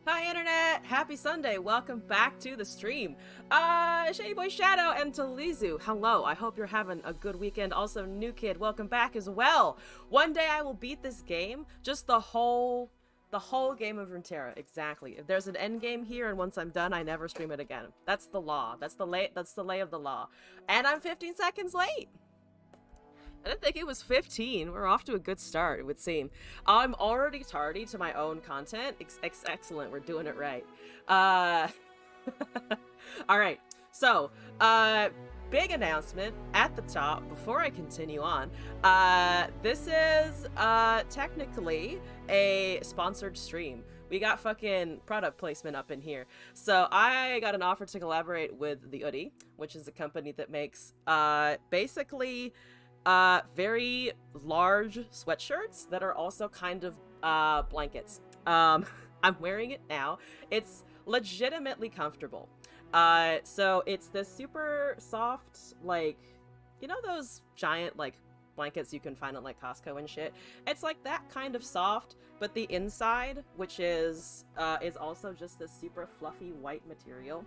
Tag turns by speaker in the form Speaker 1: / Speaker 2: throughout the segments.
Speaker 1: Hi internet! Happy Sunday! Welcome back to the stream. Shady Boy Shadow and Talizu, hello. I hope you're having a good weekend. Also, New Kid, welcome back as well. One day I will beat this game, just the whole game of Runeterra, exactly. If there's an end game here and once I'm done, I never stream it again. That's the law. That's the lay of the law. And I'm 15 seconds late. I didn't think it was 15. We're off to a good start, it would seem. I'm already tardy to my own content. Excellent. We're doing it right. Uh, all right. So, big announcement at the top before I continue on. This is technically a sponsored stream. We got fucking product placement up in here. So I got an offer to collaborate with the Oodie, which is a company that makes basically very large sweatshirts that are also kind of blankets. I'm wearing it now. It's legitimately comfortable. So it's this super soft, like, you know those giant, like, blankets you can find at, like, Costco and shit? It's like that kind of soft, but the inside, which is also just this super fluffy white material.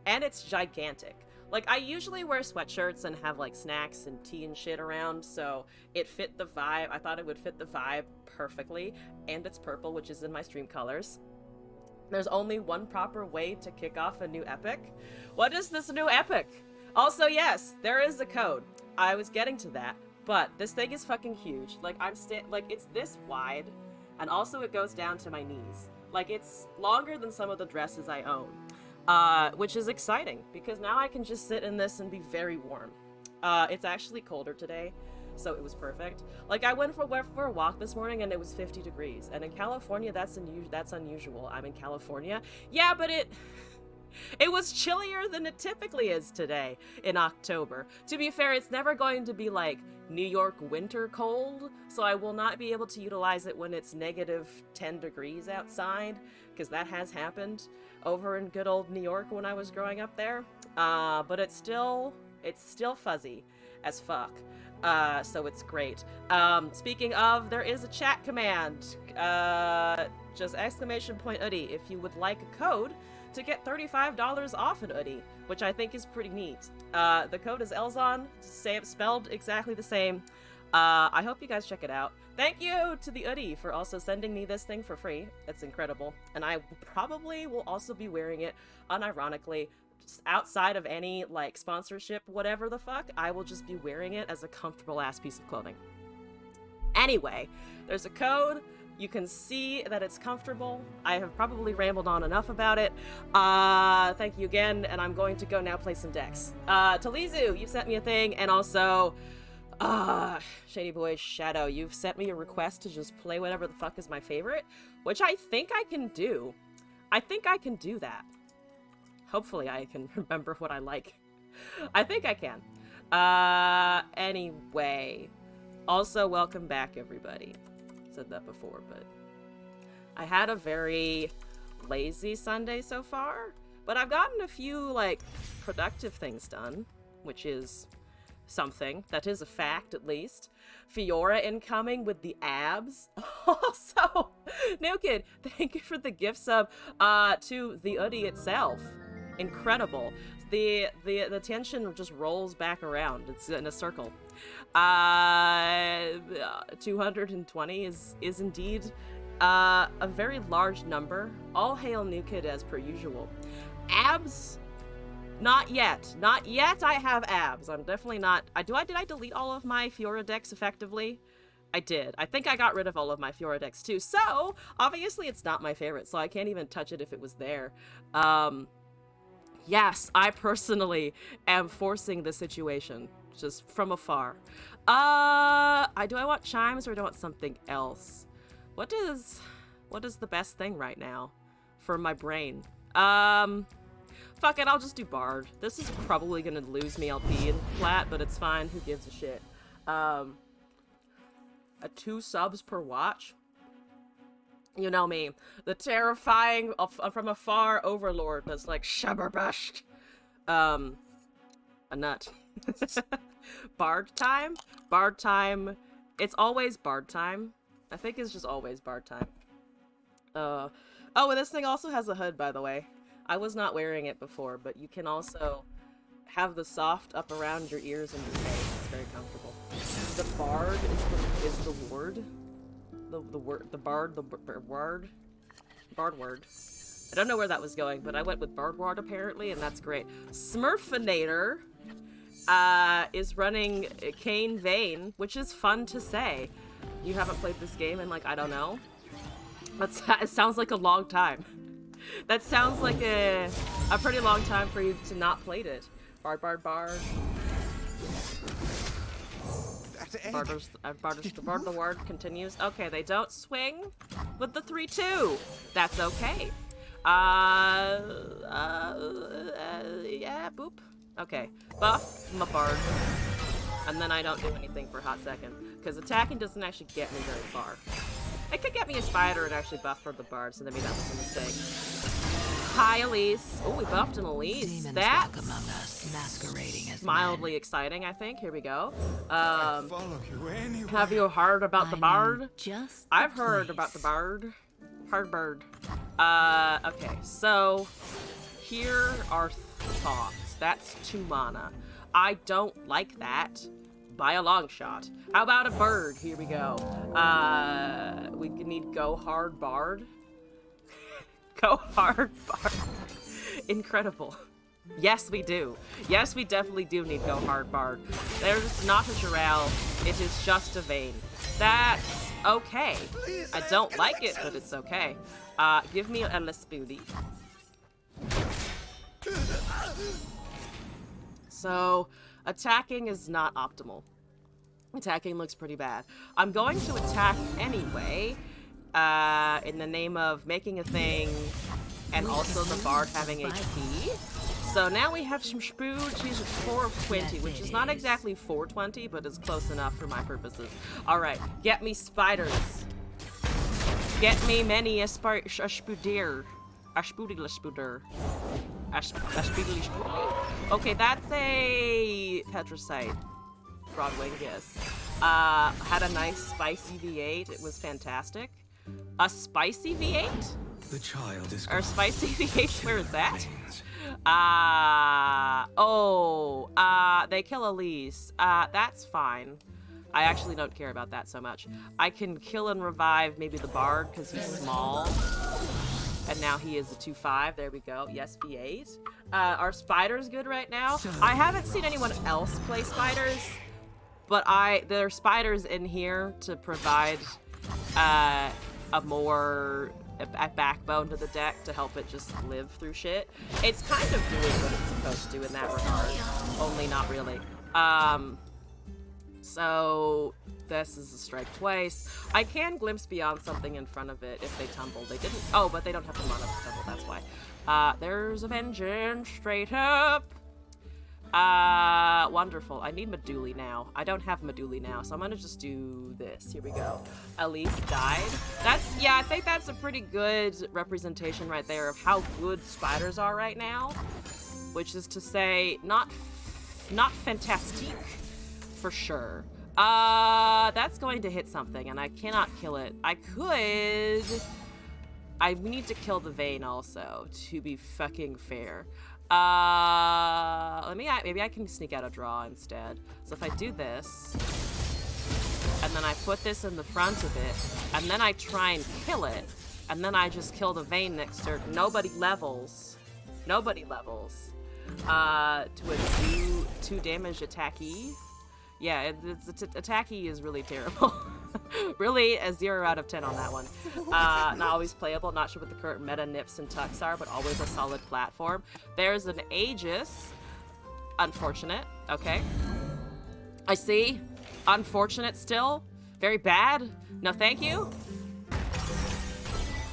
Speaker 1: And it's gigantic. Like, I usually wear sweatshirts and have, like, snacks and tea and shit around, so it fit the vibe. I thought it would fit the vibe perfectly, and it's purple, which is in my stream colors. There's only one proper way to kick off a new epic. What is this new epic? Also, yes, there is a code. I was getting to that, but this thing is fucking huge. Like, it's this wide, and also it goes down to my knees. Like, it's longer than some of the dresses I own. Which is exciting, because now I can just sit in this and be very warm. It's actually colder today, so it was perfect. Like, I went for a walk this morning and it was 50 degrees, and in California that's unusual. I'm in California. Yeah, but it was chillier than it typically is today in October. To be fair, it's never going to be like New York winter cold, so I will not be able to utilize it when it's negative 10 degrees outside, because that has happened over in good old New York when I was growing up there. But it's still fuzzy as fuck. So it's great. Speaking of, there is a chat command. Just !oodie if you would like a code to get $35 off an Oodie, which I think is pretty neat. The code is Elzon, spelled exactly the same. I hope you guys check it out. Thank you to the Oodie for also sending me this thing for free. It's incredible. And I probably will also be wearing it, unironically, just outside of any, like, sponsorship, whatever the fuck. I will just be wearing it as a comfortable-ass piece of clothing. Anyway, there's a code. You can see that it's comfortable. I have probably rambled on enough about it. Thank you again, and I'm going to go now play some decks. Talizu, you sent me a thing, and also, Shady Boy Shadow, you've sent me a request to just play whatever the fuck is my favorite, which I think I can do. I think I can do that. Hopefully I can remember what I like. I think I can. Anyway. Also, welcome back, everybody. Said that before, but I had a very lazy Sunday so far, but I've gotten a few, like, productive things done, which is something. That is a fact, at least. Fiora incoming with the abs. Also, New Kid, thank you for the gift sub to the Oodie itself. Incredible. The tension just rolls back around. It's in a circle. 220 is indeed a very large number. All hail New Kid as per usual. Abs? Not yet. Not yet I have abs. I'm definitely not. Did I delete all of my Fiora decks effectively? I did. I think I got rid of all of my Fiora decks too. So, obviously it's not my favorite, so I can't even touch it if it was there. Yes, I personally am forcing the situation, just from afar. Do I want chimes or do I want something else? What is the best thing right now for my brain? Fuck it, I'll just do Bard. This is probably gonna lose me LP in flat, but it's fine. Who gives a shit? A 2 subs per watch? You know me, the terrifying from afar overlord that's like Shabberbush. A nut. Bard time? Bard time. It's always Bard time. I think it's just always Bard time. Oh, and this thing also has a hood, by the way. I was not wearing it before, but you can also have the soft up around your ears and your face. It's very comfortable. The bard is the ward. The bard word. I don't know where that was going, but I went with bard ward apparently, and that's great. Smurfinator is running Cane Vane, which is fun to say. You haven't played this game in, like, I don't know. It sounds like a long time. That sounds like a pretty long time for you to not played it. Bard. Bard the word continues. Okay, they don't swing with the 3-2. That's okay. Yeah, boop. Okay, buff my bard. And then I don't do anything for a hot second, because attacking doesn't actually get me very far. It could get me a spider and actually buff for the bard, so maybe that was a mistake. Hi, Elise. Oh, we buffed an Elise. That's masquerading as mildly exciting, I think. Here we go. Have you heard about the bard? I've heard about the bard. Hard bird. Okay, so here are thoughts. That's 2 mana. I don't like that by a long shot. How about a bird? Here we go. We need go hard bard. Go hard bard. Incredible. Yes, we do. Yes, we definitely do need go hard bard. There's not a Jarrell. It is just a Vane. That's okay. I don't like it, but it's okay. Give me a Lesputi. So, attacking is not optimal. Attacking looks pretty bad. I'm going to attack anyway, in the name of making a thing, and also the bard having HP. So now we have some spood. She's at 420, which is not exactly 420, but is close enough for my purposes. Alright, get me spiders. Get me many a spooder. A spoodily spooder. A speedily spooder. Okay, that's a Petricite. Broadwingus. Had a nice spicy V8. It was fantastic. A spicy V8?
Speaker 2: The child is
Speaker 1: Or spicy V8, where is that? They kill Elise. That's fine. I actually don't care about that so much. I can kill and revive maybe the bard because he's small. And now he is a 2-5. There we go. Yes, V8. Are spiders good right now? I haven't seen anyone else play spiders, but there are spiders in here to provide a backbone to the deck to help it just live through shit. It's kind of doing what it's supposed to in that regard, only not really. So this is a strike twice. I can glimpse beyond something in front of it if they tumble. They didn't. Oh, but they don't have the mana to tumble. That's why. There's a vengeance straight up. Wonderful. I need Meduli now. I don't have Meduli now, so I'm gonna just do this. Here we go. Elise died. Yeah, I think that's a pretty good representation right there of how good spiders are right now. Which is to say, not fantastic, for sure. That's going to hit something, and I cannot kill it. I need to kill the Vane also, to be fucking fair. Maybe I can sneak out a draw instead. So if I do this, and then I put this in the front of it, and then I try and kill it, and then I just kill the Vane next turn. Nobody levels. To a 2 damage attackee. Yeah, attackee is really terrible. Really, a 0 out of 10 on that one. Not always playable, not sure what the current meta nips and tucks are, but always a solid platform. There's an Aegis. Unfortunate. Okay. I see. Unfortunate still. Very bad. No, thank you.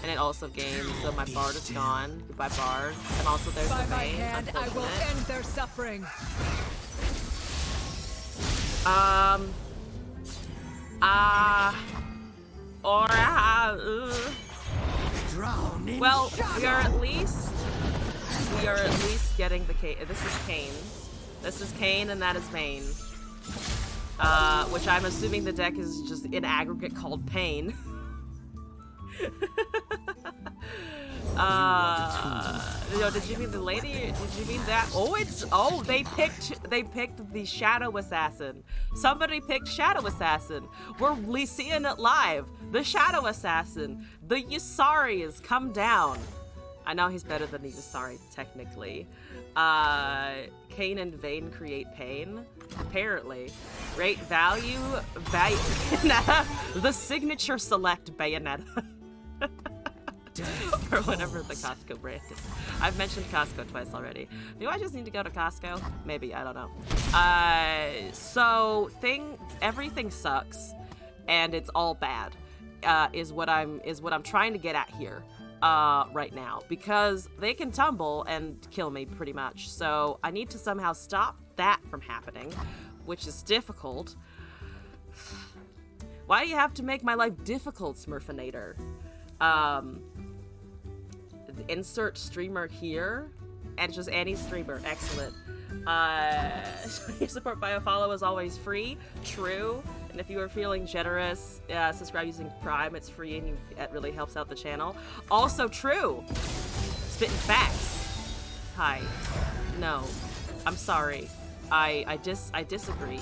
Speaker 1: And it also gains, so my bard is gone. Goodbye, bard. And also there's the Vane.
Speaker 3: I will end their suffering.
Speaker 1: Well, we are at least getting the Cane. This is Cane. This is Cane, and that is Vane. Which I'm assuming the deck is just in aggregate called Pain. Did you mean the lady? Did you mean that? They picked the Shadow Assassin. Somebody picked Shadow Assassin. We're seeing it live. The Shadow Assassin. The Yusari has come down. I know he's better than the Yusari, technically. Cain and Vane create pain. Apparently. Rate value, Bayonetta. The signature select Bayonetta. Or whatever the Costco brand is. I've mentioned Costco twice already. Do I just need to go to Costco? Maybe, I don't know. Everything sucks, and it's all bad. Is what I'm trying to get at here. Right now, because they can tumble and kill me pretty much. So I need to somehow stop that from happening, which is difficult. Why do you have to make my life difficult, Smurfinator? Insert streamer here, and just any streamer. Excellent. Your support by a follow is always free. True. And if you are feeling generous, subscribe using Prime. It's free and it really helps out the channel. Also true. Spitting facts. Hi. No. I'm sorry. I disagree.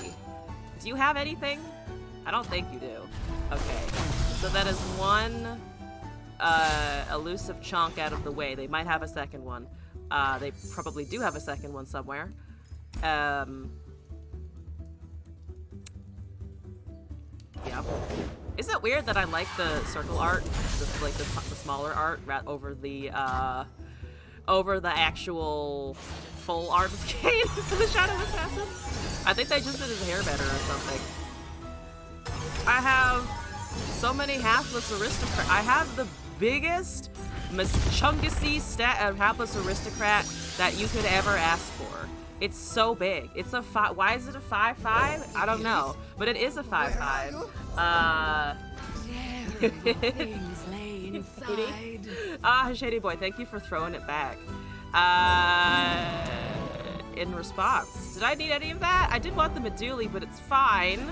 Speaker 1: Do you have anything? I don't think you do. Okay. So that is one elusive chunk out of the way. They might have a second one. They probably do have a second one somewhere. Yeah. Is it weird that I like the circle art, the smaller art, over the actual full art of Cain for the Shadow Assassin? I think they just did his hair better or something. I have so many hapless aristocrats. I have the biggest Chungussy hapless aristocrat that you could ever ask for. It's so big. It's a why is it a 5'5"? I don't know, but it is a 5'5".
Speaker 3: Things lay inside.
Speaker 1: Shady boy, thank you for throwing it back. In response, did I need any of that? I did want the Meduli, but it's fine.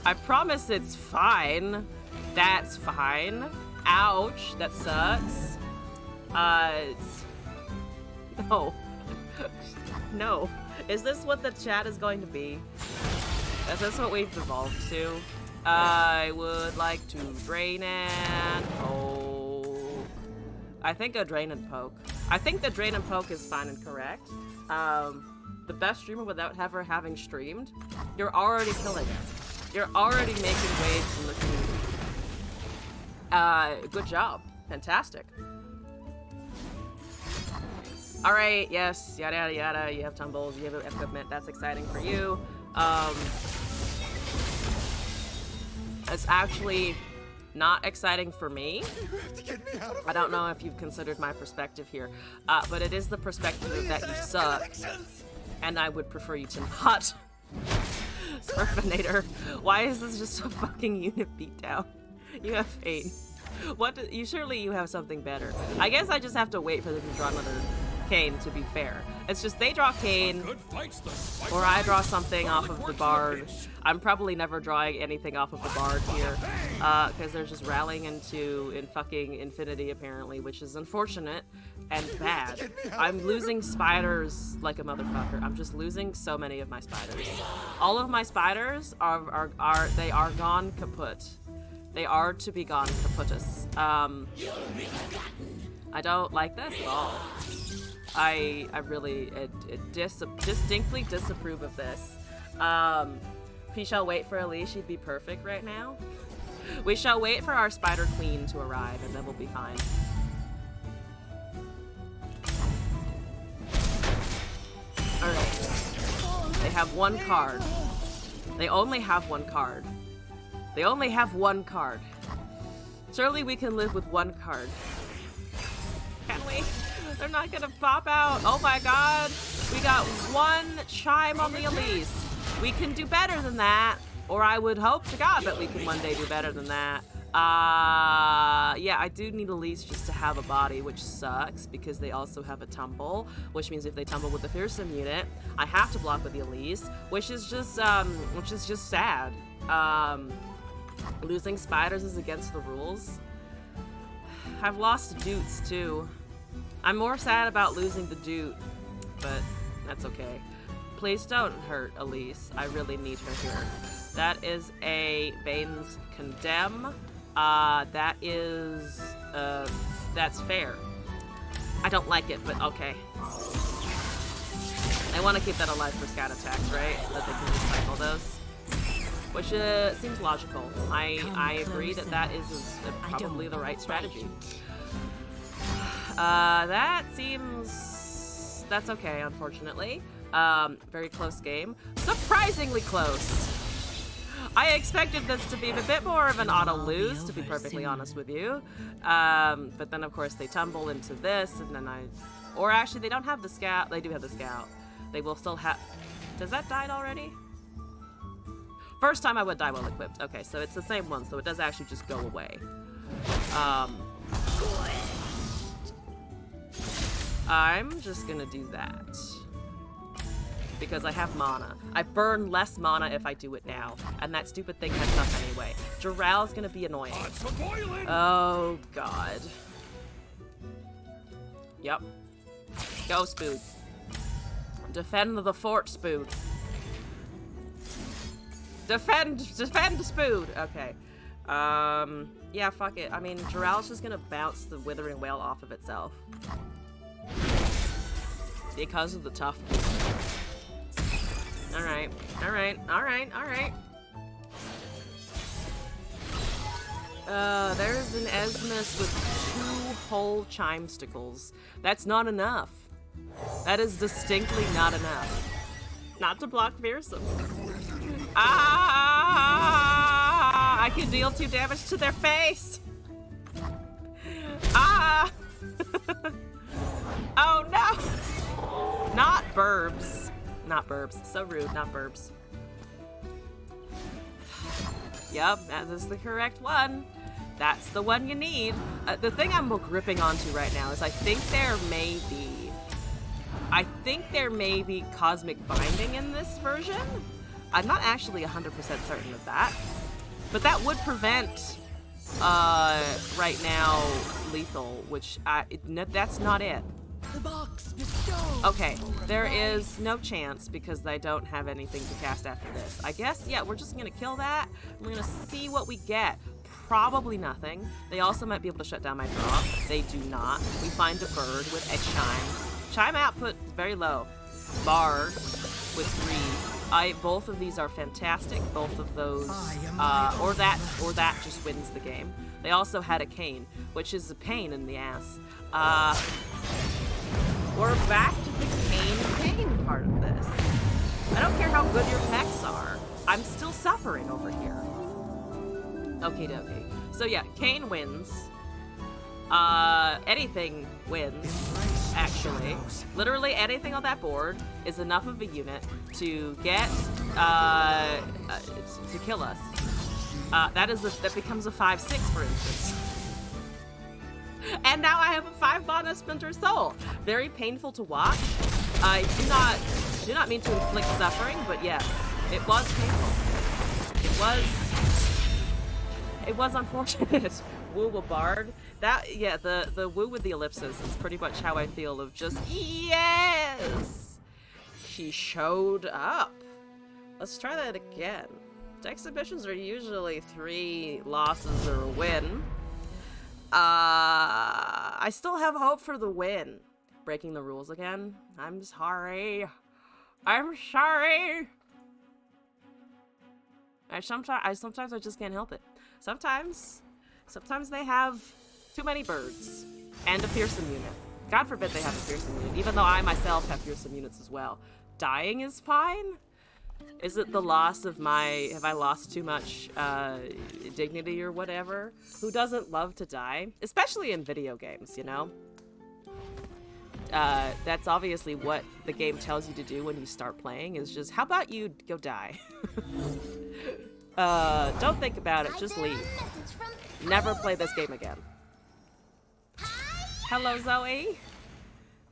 Speaker 1: I promise it's fine. That's fine. Ouch, that sucks. No. No. Is this what the chat is going to be? Is this what we've evolved to? I would like to drain and poke. I think a drain and poke. I think the drain and poke is fine and correct. The best streamer without ever having streamed. You're already killing it. You're already making waves in the community. Good job. Fantastic. Alright, yes, yada yada yada, you have tumbles, you have equipment, that's exciting for you. It's actually not exciting for me. I don't know if you've considered my perspective here, but it is the perspective that you suck, and I would prefer you to not. Smurfinator, why is this just a fucking unit beatdown? You have fate. Surely you have something better. I guess I just have to wait for them to draw another Cain, to be fair. It's just they draw Cain, or I draw something off of the Bard. I'm probably never drawing anything off of the Bard here, because they're just rallying in fucking infinity, apparently, which is unfortunate and bad. I'm losing spiders like a motherfucker. I'm just losing so many of my spiders. All of my spiders are gone kaput. They are to be gone kaputus. I don't like this at all. I really distinctly disapprove of this. We shall wait for Elise. She'd be perfect right now. We shall wait for our spider queen to arrive, and then we'll be fine. Alright. They have one card. They only have one card. They only have one card. Surely we can live with one card. Can we? They're not gonna pop out. Oh my god. We got one chime on the Elise. We can do better than that. Or I would hope to God that we can one day do better than that. Yeah, I do need Elise just to have a body, which sucks because they also have a tumble, which means if they tumble with the fearsome unit, I have to block with the Elise, which is just sad. Losing spiders is against the rules. I've lost Dutes too. I'm more sad about losing the Dute, but that's okay. Please don't hurt Elise. I really need her here. That is a Bane's Condemn. That is, that's fair. I don't like it, but okay. I want to keep that alive for scout attacks, right? So that they can recycle those. Which seems logical. I agree that that is probably the right strategy. That seems... That's okay, unfortunately. Very close game. Surprisingly close! I expected this to be a bit more of an auto-lose, to be perfectly honest with you. But then, of course, they tumble into this, and then Or actually, they don't have the scout. They do have the scout. They will still have... Does that died already? First time I would die well equipped. Okay, so it's the same one, so it does actually just go away. I'm just gonna do that. Because I have mana. I burn less mana if I do it now. And that stupid thing has stuff anyway. Jiral's gonna be annoying. Oh, God. Yep. Go, Spood. Defend the fort, Spood. Defend Spood. Okay. Yeah, fuck it. I mean, Jiral's just gonna bounce the Withering Wail off of itself. Because of the tough. Alright. There's an Esmus with 2 whole Chimesticles. That's not enough. That is distinctly not enough. Not to block Fearsome. I can deal 2 damage to their face. Oh no! Not Burbs. Not Burbs. So rude, not Burbs. Yup, that is the correct one. That's the one you need. The thing I'm gripping onto right now is I think there may be Cosmic Binding in this version. I'm not actually 100% certain of that. But that would prevent, right now, lethal, which, that's not it.
Speaker 3: The box bestowed.
Speaker 1: Okay, there is no chance because I don't have anything to cast after this. I guess, yeah, we're just gonna kill that. We're gonna see what we get. Probably nothing. They also might be able to shut down my draw. They do not. We find a bird with a chime. Chime output is very low. Bard with 3. Both of these are fantastic. Both of those, or that just wins the game. They also had a cane, which is a pain in the ass. We're back to the cane part of this. I don't care how good your mechs are. I'm still suffering over here. Okie dokie. So yeah, Kane wins. Anything wins, actually. Literally anything on that board is enough of a unit to get, to kill us. That becomes a 5/6, for instance. And now I have a 5 mana Splinter Soul. Very painful to watch. I do not mean to inflict suffering, but yes, it was painful. It was unfortunate. Woo with Bard. That, yeah, the woo with the ellipsis is pretty much how I feel of just, yes! She showed up. Let's try that again. Exhibitions are usually 3 losses or a win. I still have hope for the win. Breaking the rules again. I'm sorry. I'm sorry. Sometimes I just can't help it. Sometimes they have too many birds and a fearsome unit. God forbid they have a fearsome unit, even though I myself have fearsome units as well. Dying is fine. Is it the loss of have I lost too much dignity or whatever? Who doesn't love to die? Especially in video games, you know? That's obviously what the game tells you to do when you start playing, is just, how about you go die? Don't think about it, just leave. Never play this game again. Hello, Zoe.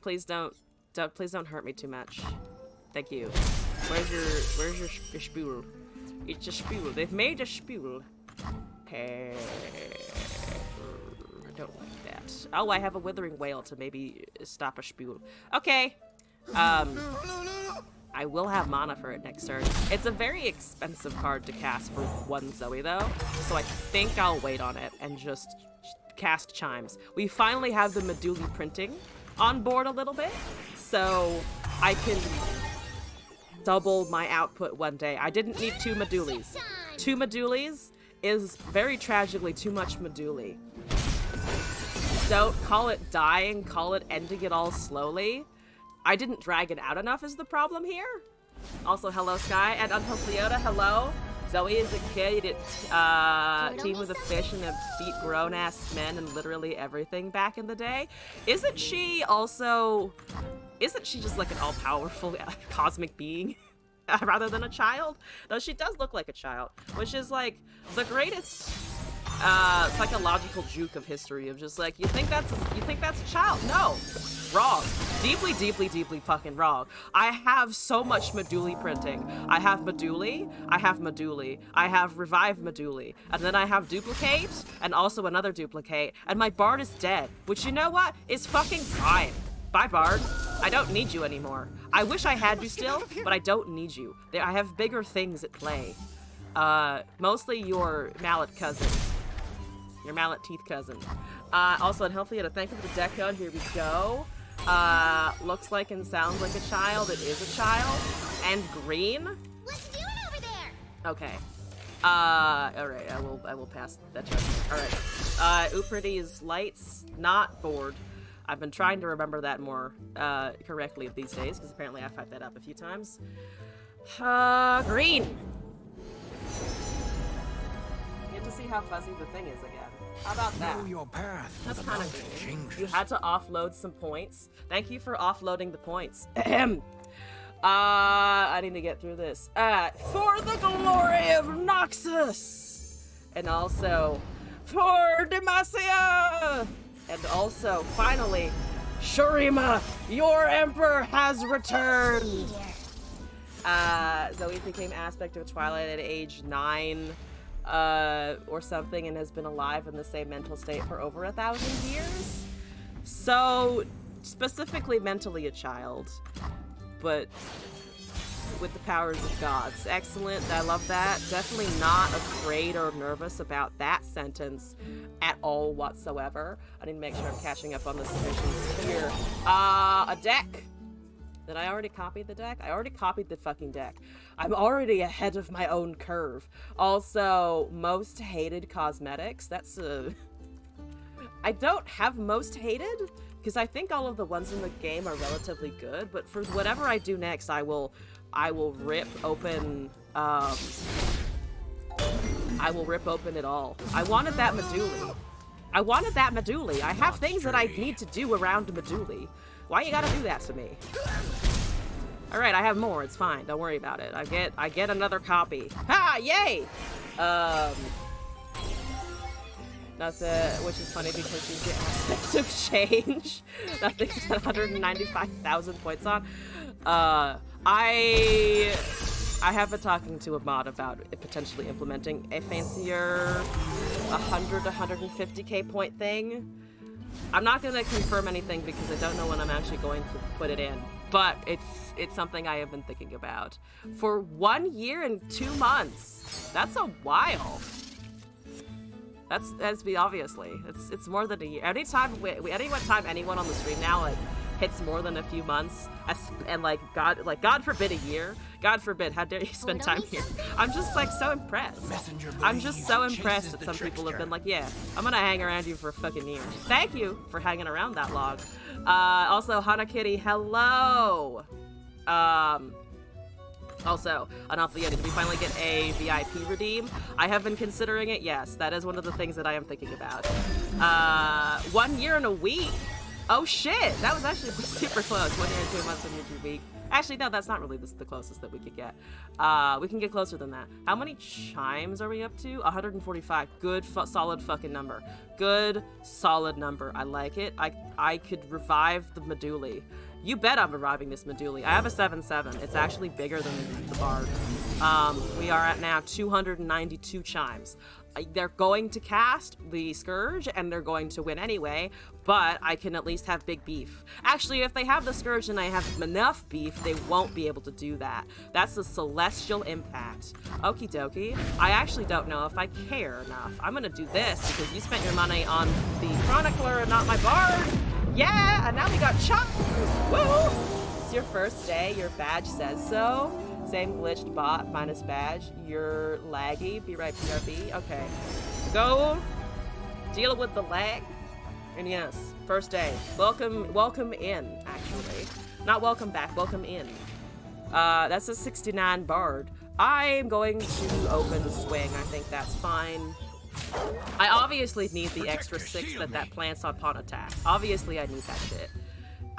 Speaker 1: Please don't hurt me too much. Thank you. Where's your spool? It's a spool. They've made a spool. Hey, I don't like that. that. Oh, I have a Withering Wail to maybe stop a spew. Okay. I will have mana for it next turn. It's a very expensive card to cast for one Zoe, though, so I think I'll wait on it and just cast Chimes. We finally have the Meduli printing on board a little bit, so I can double my output one day. I didn't need 2 Medulis. 2 Medulis is very tragically too much Meduli. Don't call it dying, call it ending it all slowly. I didn't drag it out enough is the problem here. Also, hello Sky, and Uncle Leota, hello. Zoe is a kid, team with a fish and beat grown-ass men and literally everything back in the day. Isn't she just like an all-powerful cosmic being rather than a child? Though she does look like a child, which is like the greatest psychological juke of history of just like, you think that's a child? No. Wrong. Deeply, deeply, deeply fucking wrong. I have so much Meduli printing. I have Meduli, I have Meduli, I have Revive Meduli, and then I have Duplicate, and also another Duplicate, and my Bard is dead, which, you know what, is fucking fine. Bye, Bard. I don't need you anymore. I wish I had you still, but I don't need you. I have bigger things at play. Mostly your mallet cousin. Your mallet teeth cousin. Also, unhealthy, to thank you for the deck code. Here we go. Looks like and sounds like a child. It is a child. And green.
Speaker 2: What's doing over there?
Speaker 1: Okay. Alright, I will pass that judgment. Alright. Uprity's lights, not board. I've been trying to remember that more correctly these days, because apparently I fucked that up a few times. Green. You get to see how fuzzy the thing is again. How about that?
Speaker 3: Know your path.
Speaker 1: That's kind of good.
Speaker 3: Changes.
Speaker 1: You had to offload some points. Thank you for offloading the points. I need to get through this. For the glory of Noxus! And also, for Demacia! And also, finally, Shurima, your emperor has returned! Zoe became aspect of Twilight at age 9. Or something, and has been alive in the same mental state for over 1,000 years. So, specifically mentally a child, but with the powers of gods. Excellent, I love that. Definitely not afraid or nervous about that sentence at all whatsoever. I need to make sure I'm catching up on the submissions here. A deck. Did I already copy the deck? I already copied the fucking deck. I'm already ahead of my own curve. Also, most hated cosmetics. That's I don't have most hated, because I think all of the ones in the game are relatively good, but for whatever I do next, I will rip open, I will rip open it all. I wanted that Meduli. I have things that I need to do around Meduli. Why you gotta do that to me? Alright, I have more. It's fine. Don't worry about it. I get another copy. Ha! Yay! Which is funny because you get aspects of change. Nothing's 195,000 points on. I have been talking to a mod about potentially implementing a fancier 100 to 150k point thing. I'm not going to confirm anything because I don't know when I'm actually going to put it in, but it's something I have been thinking about. For 1 year and 2 months, that's a while. That's obviously, it's more than a year. Anytime anyone on the stream now like hits more than a few months, and like God forbid a year, God forbid, how dare you spend time here? I'm just like so impressed. I'm just so impressed that some people have been like, yeah, I'm gonna hang around you for a fucking year. Thank you for hanging around that long. Also, Hana Kitty, hello. Also, Anophelia, did we finally get a VIP redeem? I have been considering it, yes. That is one of the things that I am thinking about. 1 year and a week? Oh shit, that was actually super close. 1 year and 2 months and 2 weeks. Actually, no, that's not really the closest that we could get. We can get closer than that. How many chimes are we up to? 145. Good, solid fucking number. Good, solid number. I like it. I could revive the Meduli. You bet I'm reviving this Meduli. I have a 7-7. It's actually bigger than the Bard. We are at now 292 chimes. they're going to cast the Scourge and they're going to win anyway, but I can at least have big beef. Actually, if they have the Scourge and I have enough beef, they won't be able to do that. That's the Celestial Impact. Okie dokie. I actually don't know if I care enough. I'm gonna do this because you spent your money on the Chronicler and not my Bard. Yeah, and now we got Chuck. Woo! It's your first day, your badge says so. Same glitched bot minus badge. You're laggy. Be right, PRB. Okay. Go deal with the lag. And yes, first day. Welcome in, actually. Not welcome back, welcome in. That's a 69 Bard. I'm going to open swing. I think that's fine. I obviously need the extra 6 that plants upon attack. Obviously, I need that shit.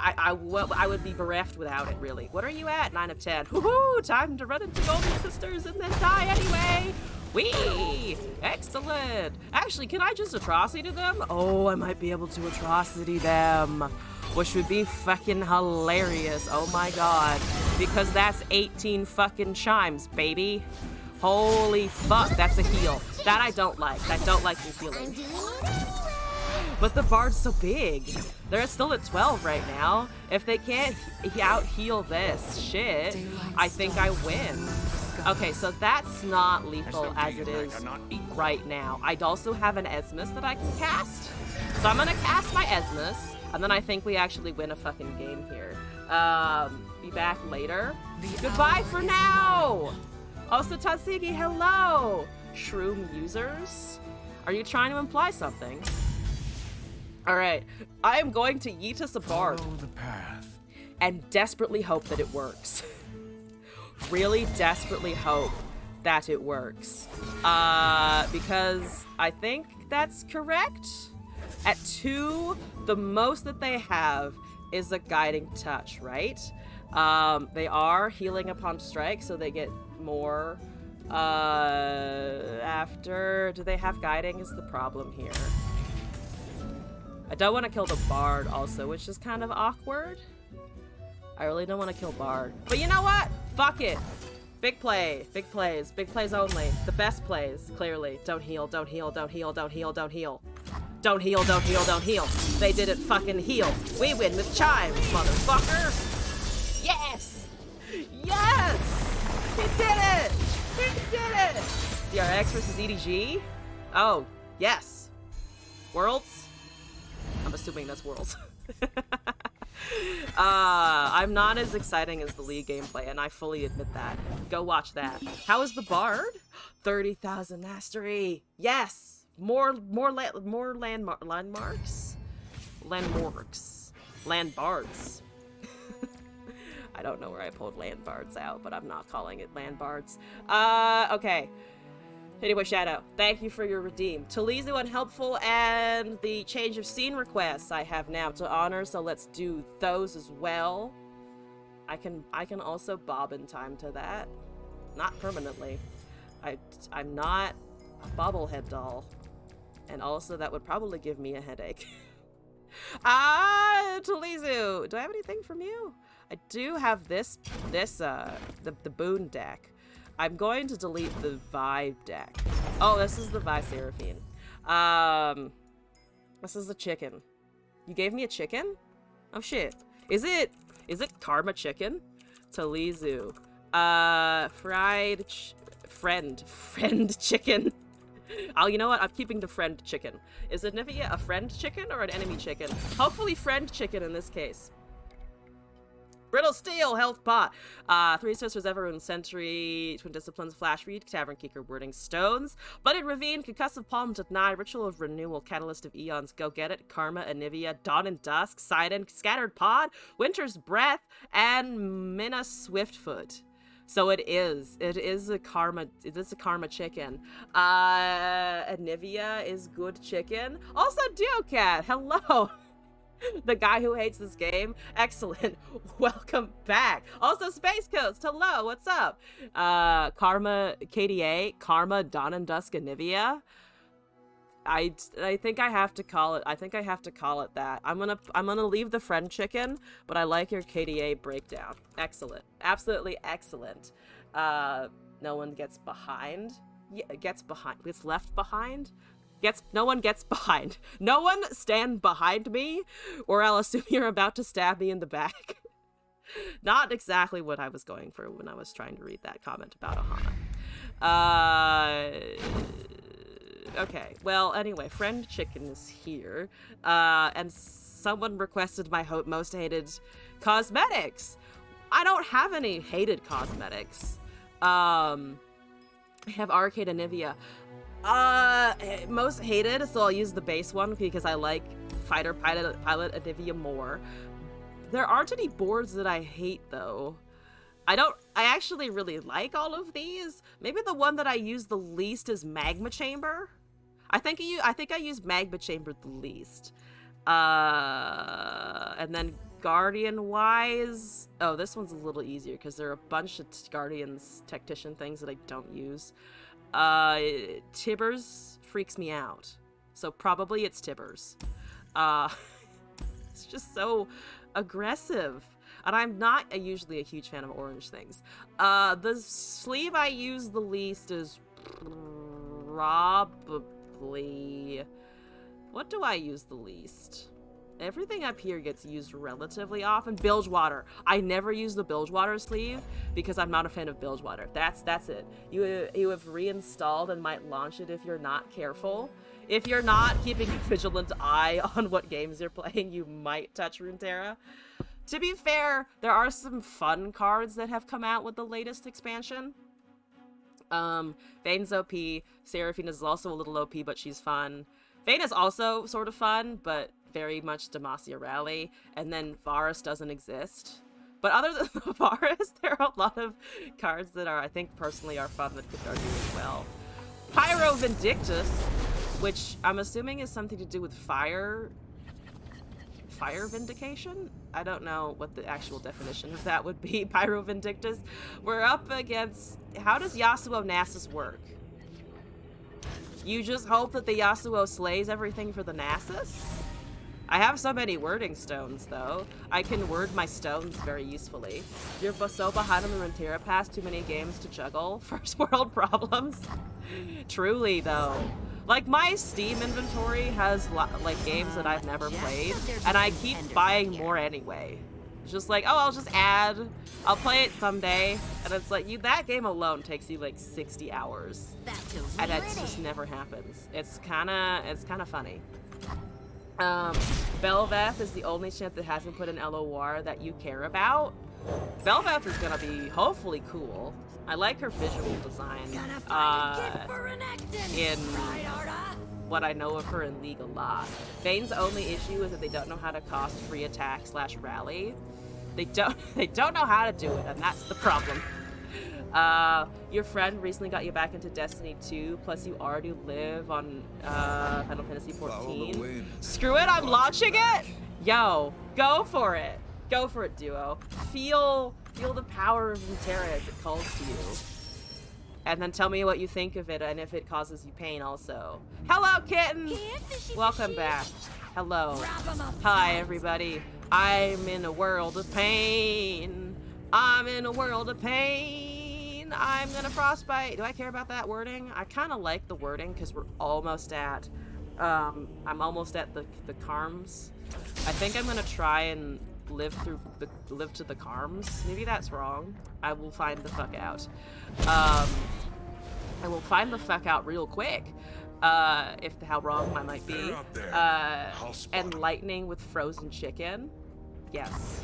Speaker 1: I would be bereft without it, really. What are you at? 9 of 10. Woohoo! Time to run into Golden Sisters and then die anyway! Whee! Excellent! Actually, can I just atrocity them? Oh, I might be able to atrocity them. Which would be fucking hilarious. Oh my god. Because that's 18 fucking chimes, baby. Holy fuck, that's a heal. That I don't like. I don't like you healing. But the Bard's so big. They're still at 12 right now. If they can't out-heal this shit, I think I win. Okay, so that's not lethal as it is right now. I'd also have an Esmus that I can cast. So I'm gonna cast my Esmus, and then I think we actually win a fucking game here. Be back later. Goodbye for now! Also, Tatsiki, hello! Shroom users? Are you trying to imply something? Alright, I am going to yeet us a Bard and desperately hope that it works. Really desperately hope that it works. Because I think that's correct. At 2, the most that they have is a Guiding Touch, right? They are healing upon strike, so they get more after. Do they have Guiding is the problem here. I don't want to kill the Bard also, which is kind of awkward. I really don't want to kill Bard. But you know what? Fuck it. Big play. Big plays. Big plays only. The best plays, clearly. Don't heal, don't heal, don't heal, don't heal, don't heal. Don't heal, don't heal, don't heal. They didn't fucking heal. We win with chimes, motherfucker. Yes! Yes! He did it! He did it! DRX versus EDG? Oh, yes. Worlds? I'm assuming that's Worlds. I'm not as exciting as the League gameplay, and I fully admit that. Go watch that. How is the Bard? 30,000 mastery. Yes. More landmarks. Land bards. I don't know where I pulled land bards out, but I'm not calling it land bards. Okay. Anyway, Shadow, thank you for your redeem. Talizu Unhelpful and the change of scene requests I have now to honor, so let's do those as well. I can also bob in time to that. Not permanently. I'm not a bobblehead doll. And also that would probably give me a headache. Talizu, do I have anything from you? I do have the Boon deck. I'm going to delete the Vibe deck. Oh, this is the Vi Seraphine. This is the chicken. You gave me a chicken? Oh shit. Is it Karma chicken? Talizu. Friend chicken. Oh, you know what? I'm keeping the friend chicken. Is Nivea a friend chicken or an enemy chicken? Hopefully friend chicken in this case. Brittle Steel, Health Pot. 3 Sisters, Everune, Sentry, Twin Disciplines, Flash Read, Tavern Keeper, Wording Stones, Blooded Ravine, Concussive Palm, Deny, Ritual of Renewal, Catalyst of Eons, Go Get It, Karma, Anivia, Dawn and Dusk, Sidon, Scattered Pod, Winter's Breath, and Minna Swiftfoot. So it is a karma chicken. Anivia is good chicken. Also Duocat, hello. The guy who hates this game. Excellent. Welcome back. Also Space Coast, hello, what's up? Karma KDA, Karma, Dawn and Dusk, Anivia. I think I have to call it. I think I have to call it that. I'm gonna leave the friend chicken, but I like your KDA breakdown. Excellent, absolutely excellent. No one gets behind gets behind. Gets left behind. No one gets behind. No one stand behind me, or I'll assume you're about to stab me in the back. Not exactly what I was going for when I was trying to read that comment about Ohana. Okay, well, anyway, Friend Chicken is here, and someone requested my most hated cosmetics. I don't have any hated cosmetics. I have Arcade and Nivea. Most hated, so I'll use the base one because I like Fighter Pilot and Nivea more. There aren't any boards that I hate, though. I actually really like all of these. Maybe the one that I use the least is Magma Chamber. I think I use Magma Chamber the least. And then Guardian-wise... Oh, this one's a little easier because there are a bunch of Guardians Tactician things that I don't use. Tibbers freaks me out. So probably it's Tibbers. It's just so aggressive. And I'm not usually a huge fan of orange things. The sleeve I use the least is probably... What do I use the least? Everything up here gets used relatively often. Bilge water. I never use the bilge water sleeve because I'm not a fan of bilge water. That's it. You have reinstalled and might launch it if you're not careful. If you're not keeping a vigilant eye on what games you're playing, you might touch Runeterra. To be fair, there are some fun cards that have come out with the latest expansion. Vane's OP. Seraphina's is also a little OP, but she's fun. Vayne is also sort of fun, but very much Demacia Rally. And then Varus doesn't exist. But other than the Varus, there are a lot of cards that I think personally are fun that could argue as well. Pyro Vindictus, which I'm assuming is something to do with fire vindication? I don't know what the actual definition of that would be. Pyro Vindictus. We're up against... How does Yasuo Nasus work? You just hope that the Yasuo slays everything for the Nasus? I have so many wording stones, though. I can word my stones very usefully. You're so behind on the Runeterra Pass, too many games to juggle. First world problems. Truly, though. Like, my Steam inventory has, like, games that I've never played, and I keep buying more anyway. It's just like, oh, I'll just add. I'll play it someday. And it's like, that game alone takes you, like, 60 hours. And that just never happens. It's kinda funny. Belveth is the only champ that hasn't put an LOR that you care about. Belveth is gonna be hopefully cool. I like her visual design. In what I know of her in League a lot. Vayne's only issue is that they don't know how to cost free attack / rally. They don't know how to do it, and that's the problem. Your friend recently got you back into Destiny 2, plus you already live on Final Fantasy 14. Screw it, I'm launching it! Yo, go for it. Go for it, Duo. Feel the power of Runeterra as it calls to you. And then tell me what you think of it and if it causes you pain also. Hello, kitten! Welcome back. Hello. Hi, everybody. I'm in a world of pain. I'm in a world of pain. I'm gonna frostbite. Do I care about that wording? I kind of like the wording because we're almost at, I'm almost at the Carms. I think I'm gonna try and live to the Carms. Maybe that's wrong. I will find the fuck out. I will find the fuck out real quick. How wrong I might be. And lightning with frozen chicken. Yes.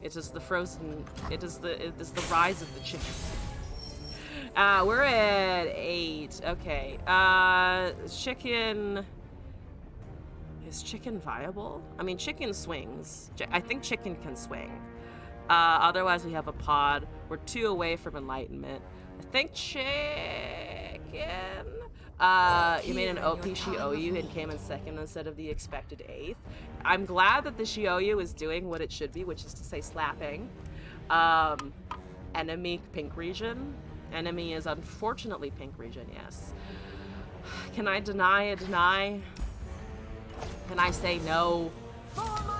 Speaker 1: It is the rise of the chicken. We're at 8. Okay. Chicken. Is chicken viable? I mean, chicken swings. I think chicken can swing. Otherwise, we have a pod. We're 2 away from enlightenment. I think chicken. You made an OP Shioyu and came in 2nd instead of the expected 8th. I'm glad that the Shioyu is doing what it should be, which is to say slapping. Enemy pink region. Enemy is unfortunately pink region, yes. Can I deny a deny? Can I say no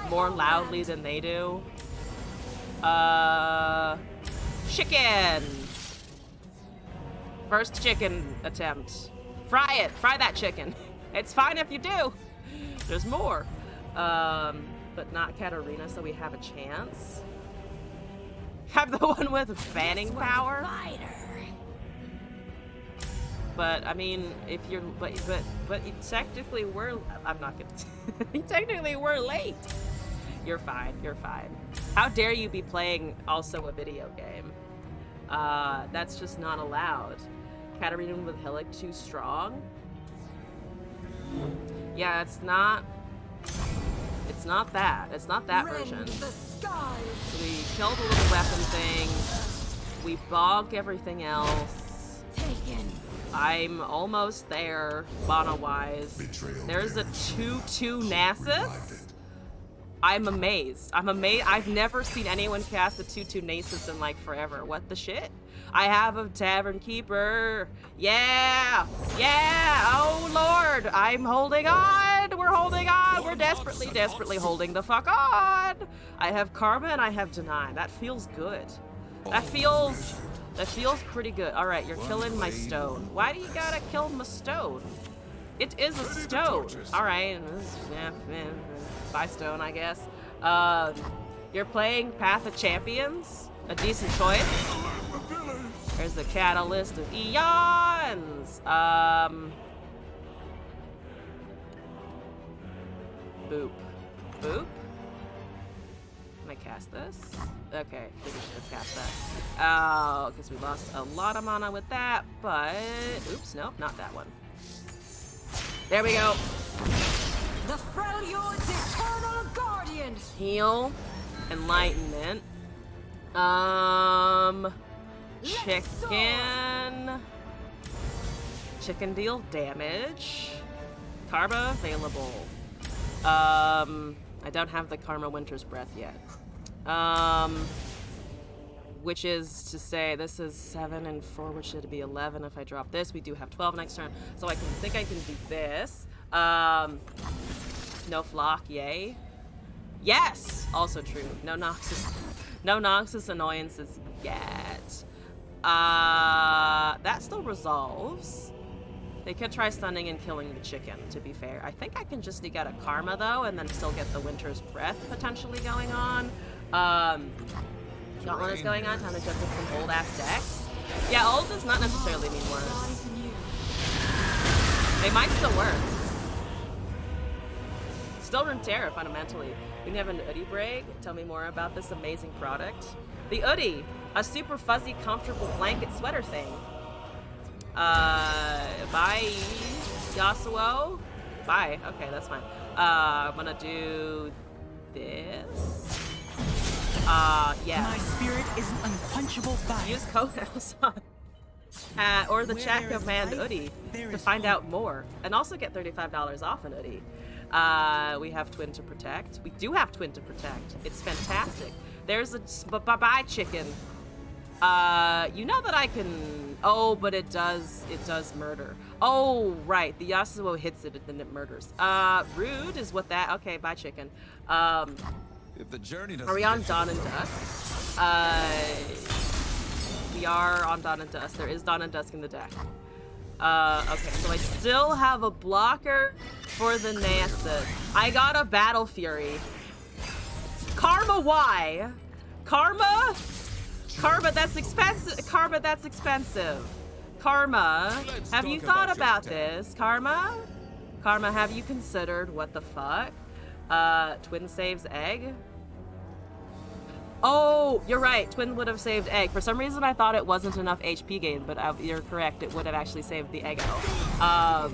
Speaker 1: more loudly than they do? Chicken! First chicken attempt. Fry it. Fry that chicken. It's fine if you do. There's more. But not Katarina, so we have a chance. Have the one with fanning power. But I mean, if you're, but technically we're. I'm not gonna. Technically we're late. You're fine. You're fine. How dare you be playing also a video game? That's just not allowed. Katarina with Hillick too strong. Yeah, it's not. It's not that. It's not that version. So we killed the little weapon thing. We bonk everything else.
Speaker 3: Taken.
Speaker 1: I'm almost there, mana-wise. There's a 2-2 Nasus. I'm amazed. I've never seen anyone cast a 2-2 Nasus in like forever. What the shit? I have a Tavern Keeper. Yeah! Yeah! Oh lord! I'm holding on! We're holding on! We're desperately holding the fuck on! I have Karma and I have Deny. That feels good. That feels pretty good. Alright, you're killing my stone. Why do you gotta kill my stone? It is a stone. Alright. Yeah, by stone, I guess. You're playing Path of Champions? A decent choice. There's the Catalyst of Eons. Boop. Boop. Can I cast this? Okay, I think we should have cast that. Because we lost a lot of mana with that, but... Oops, nope, not that one. There we go.
Speaker 3: The Freljord's eternal guardian.
Speaker 1: Heal. Enlightenment. Chicken. Chicken deal damage. Karma available. I don't have the Karma Winter's Breath yet. Which is to say, this is 7 and 4, which should be 11 if I drop this. We do have 12 next turn, so I think I can do this. No flock, yay. Yes! Also true. No Noxus annoyances yet. That still resolves. They could try stunning and killing the chicken, to be fair. I think I can just sneak out a Karma, though, and then still get the Winter's Breath potentially going on. Gauntlet is going on. Time to jump in some old-ass decks. Yeah, old does not necessarily mean worse. They might still work. Still Runeterra, fundamentally. We have an oodie break. Tell me more about this amazing product. The oodie, a super fuzzy, comfortable blanket sweater thing. Bye, Yasuo. Bye. Okay, that's fine. I'm gonna do this. Yeah.
Speaker 4: My spirit is an unquenchable fire.
Speaker 1: Use code Amazon or the chat command oodie to find out more, and also get $35 off an oodie. We have Twin to Protect. We do have Twin to Protect. It's fantastic. There's a bye-bye chicken. You know that I can. Oh, but it does murder. Oh, right. The Yasuo hits it and then it murders. Rude is what that. Okay, bye chicken.
Speaker 5: If the journey
Speaker 1: Are we on Dawn and Dusk? We are on Dawn and Dusk. There is Dawn and Dusk in the deck. Okay, so I still have a blocker for the Nasus. I got a Battle Fury. Karma, why? Karma, that's expensive. Karma, that's expensive. Karma, have you thought about this? Karma, have you considered what the fuck? Twin saves egg. Oh, you're right. Twin would have saved egg. For some reason, I thought it wasn't enough HP gain, but you're correct. It would have actually saved the egg out.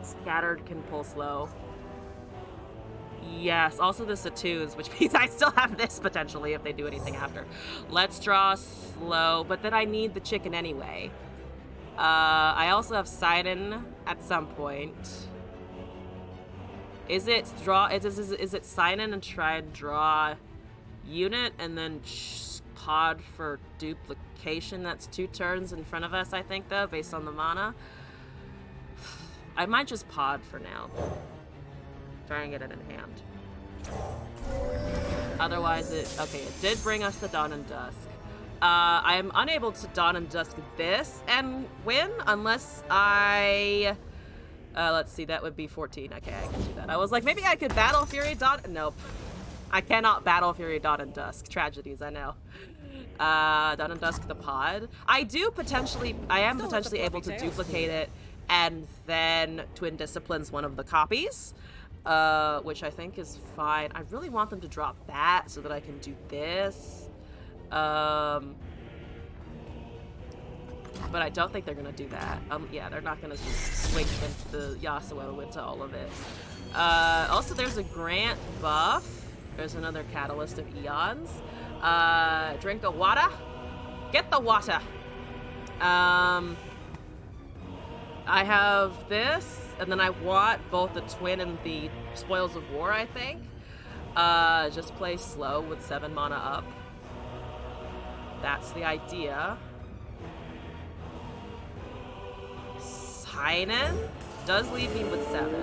Speaker 1: Scattered can pull slow. Yes, also this attunes, which means I still have this potentially if they do anything after. Let's draw slow, but then I need the chicken anyway. I also have Sidon at some point. Is it draw? Is it Sidon and try and draw unit and then pod for duplication? That's 2 turns in front of us, I think, though, based on the mana. I might just pod for now. Try and get it in hand. Otherwise, it did bring us the Dawn and Dusk. I am unable to Dawn and Dusk this and win unless I... let's see, that would be 14. Okay, I can do that. I was like, maybe I could Battle Fury Dawn... Nope. I cannot Battle Fury Dawn and Dusk. Tragedies, I know. Dawn and Dusk the pod. I am potentially able to duplicate it and then Twin Disciplines one of the copies, which I think is fine. I really want them to drop that so that I can do this. But I don't think they're gonna do that. Yeah, they're not gonna just swing the Yasuo into all of it. Also, there's a Grant buff. There's another Catalyst of Eons. Drink a water. Get the water. I have this, and then I want both the Twin and the Spoils of War, I think. Just play slow with 7 mana up. That's the idea. Heinen does leave me with 7.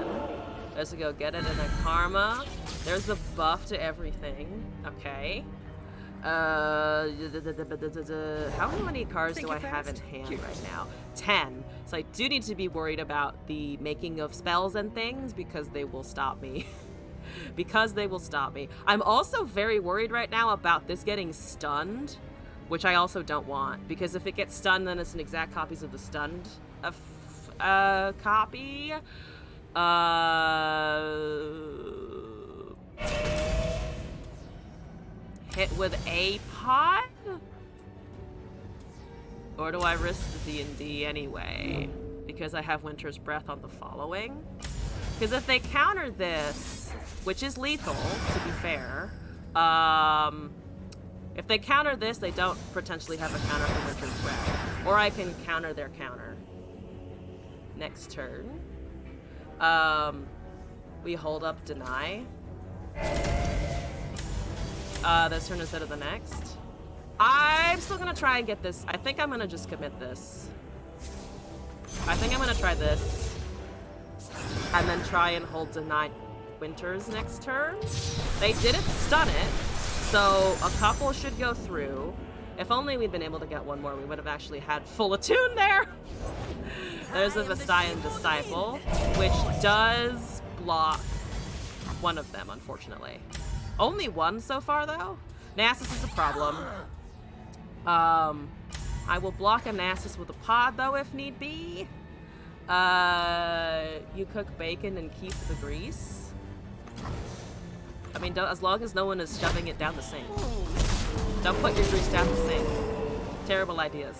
Speaker 1: There's a go get it and a karma. There's a buff to everything. Okay. How many cards do I have in hand right now? 10. So I do need to be worried about the making of spells and things because they will stop me. Because they will stop me. I'm also very worried right now about this getting stunned, which I also don't want, because if it gets stunned, then it's an exact copies of the stunned copy. Hit with a pod? Or do I risk the D&D anyway? Because I have Winter's Breath on the following? Because if they counter this, which is lethal, to be fair, if they counter this, they don't potentially have a counter for Winter's Breath. Or I can counter their counter. Next turn. We hold up Deny. This turn instead of the next. I'm still gonna try and get this. I think I'm gonna just commit this. I think I'm gonna try this. And then try and hold Deny Winters next turn. They didn't stun it, so a couple should go through. If only we'd been able to get one more, we would have actually had full attune there. There's a Vestayan Disciple, which does block one of them, unfortunately. Only one so far, though. Nasus is a problem. I will block a Nasus with a pod, though, if need be. You cook bacon and keep the grease. I mean, as long as no one is shoving it down the sink. Don't put your grease down the sink. Terrible ideas.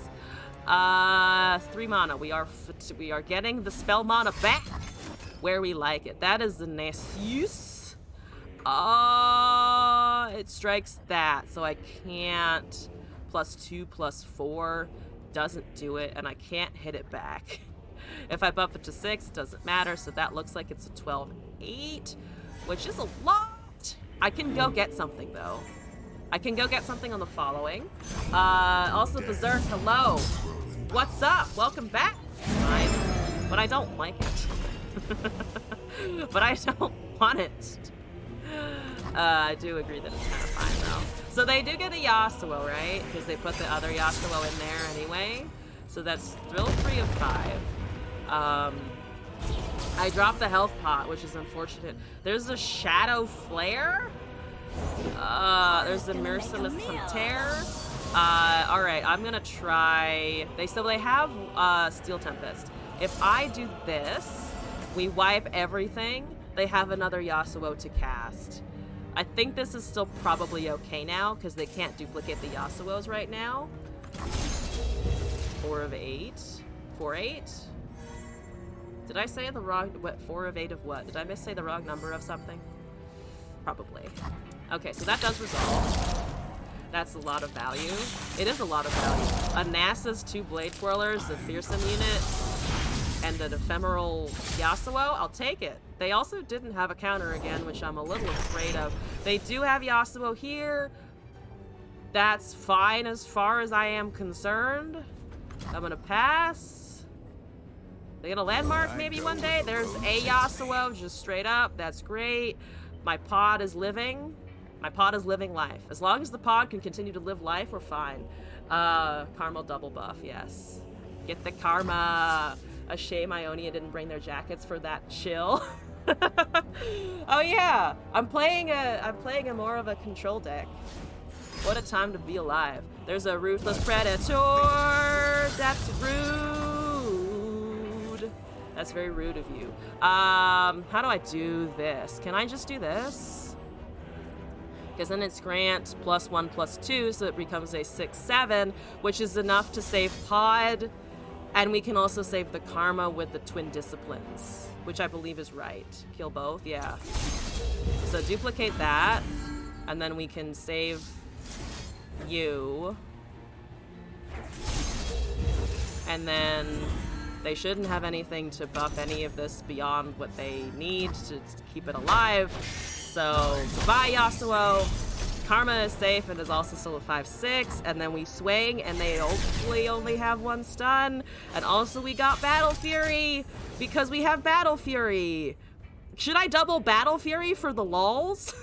Speaker 1: 3 mana. We are getting the spell mana back where we like it. That is the Nasus. It strikes that, so I can't. +2/+4 doesn't do it, and I can't hit it back. If I buff it to 6, it doesn't matter, so that looks like it's a 12/8, which is a lot. I can go get something, though. I can go get something on the following. Also, Berserk, hello. What's up? Welcome back. Fine. But I don't like it. But I don't want it. I do agree that it's kind of fine, though. So they do get a Yasuo, right? Because they put the other Yasuo in there anyway. So that's Thrill 3 of 5. I dropped the health pot, which is unfortunate. There's a Shadow Flare. There's the Merciless Hunter. Alright, I'm gonna try... They have Steel Tempest. If I do this, we wipe everything. They have another Yasuo to cast. I think this is still probably okay now, because they can't duplicate the Yasuos right now. 4 of 8. 4/8? Did I say the wrong... What? 4 of 8 of what? Did I say the wrong number of something? Probably. Okay, so that does resolve. That's a lot of value. It is a lot of value. A Nasus, 2 Blade Twirlers, a Fearsome unit, and an Ephemeral Yasuo, I'll take it. They also didn't have a counter again, which I'm a little afraid of. They do have Yasuo here. That's fine as far as I am concerned. I'm gonna pass. They get a landmark maybe one day. There's a Yasuo, just straight up. That's great. My pod is living. My pod is living life. As long as the pod can continue to live life, we're fine. Caramel double buff, yes. Get the karma. A shame Ionia didn't bring their jackets for that chill. Oh yeah, I'm playing a more of a control deck. What a time to be alive. There's a ruthless predator. That's rude. That's very rude of you. How do I do this? Can I just do this? Because then it's Grant +1/+2, so it becomes a 6/7, which is enough to save pod. And we can also save the karma with the twin disciplines, which I believe is right. Kill both, yeah. So duplicate that, and then we can save you. And then they shouldn't have anything to buff any of this beyond what they need to keep it alive. So goodbye, Yasuo. Karma is safe and is also still a 5/6, and then we swing, and they hopefully only have one stun. And also we got Battle Fury, because we have Battle Fury. Should I double Battle Fury for the lulz?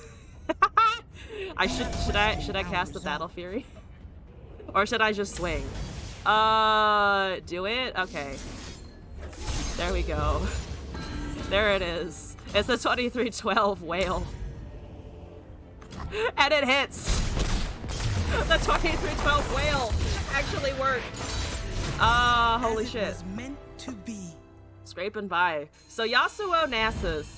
Speaker 1: Should I cast the Battle Fury? Or should I just swing? Do it? Okay. There we go. There it is. It's the 2312 whale. And it hits! The 2312 whale actually worked. Holy shit.
Speaker 4: It was meant to be.
Speaker 1: Scraping by. So Yasuo Nasus.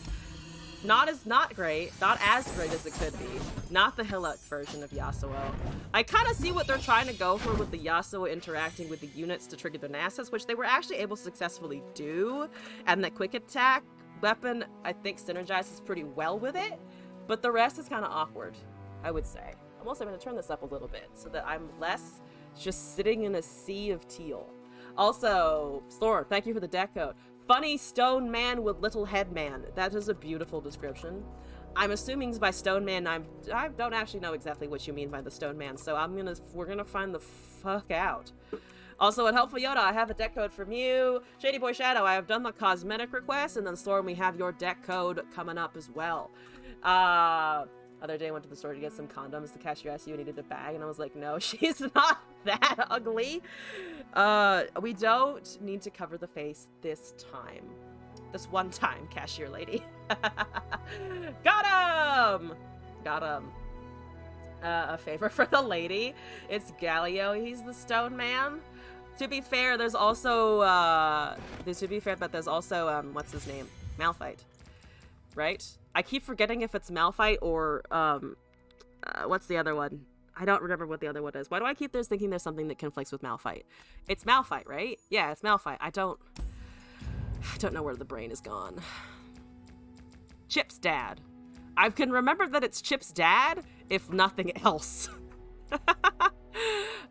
Speaker 1: Not as great as it could be. Not the Hillock version of Yasuo. I kind of see what they're trying to go for with the Yasuo interacting with the units to trigger their Nasus, which they were actually able to successfully do. And the quick attack weapon, I think, synergizes pretty well with it. But the rest is kind of awkward, I would say. I'm also going to turn this up a little bit so that I'm less just sitting in a sea of teal. Also, Storm, thank you for the deck code. Funny stone man with little head man. That is a beautiful description. I'm assuming by stone man, I don't actually know exactly what you mean by the stone man, so we're gonna find the fuck out. Also, at Helpful Yoda, I have a deck code from you. Shady Boy Shadow, I have done the cosmetic request, and then Storm, we have your deck code coming up as well. Other day I went to the store to get some condoms. The cashier asked you needed a bag, and I was like, no, she's not that ugly. We don't need to cover the face this time. This one time, cashier lady. Got him! Got him. A favor for the lady. It's Galio. He's the stone man. To be fair, there's also, what's his name? Malphite. Right? I keep forgetting if it's Malphite or, what's the other one? I don't remember what the other one is. Why do I keep thinking there's something that conflicts with Malphite? It's Malphite, right? Yeah, it's Malphite. I don't know where the brain is gone. Chip's dad. I can remember that it's Chip's dad, if nothing else.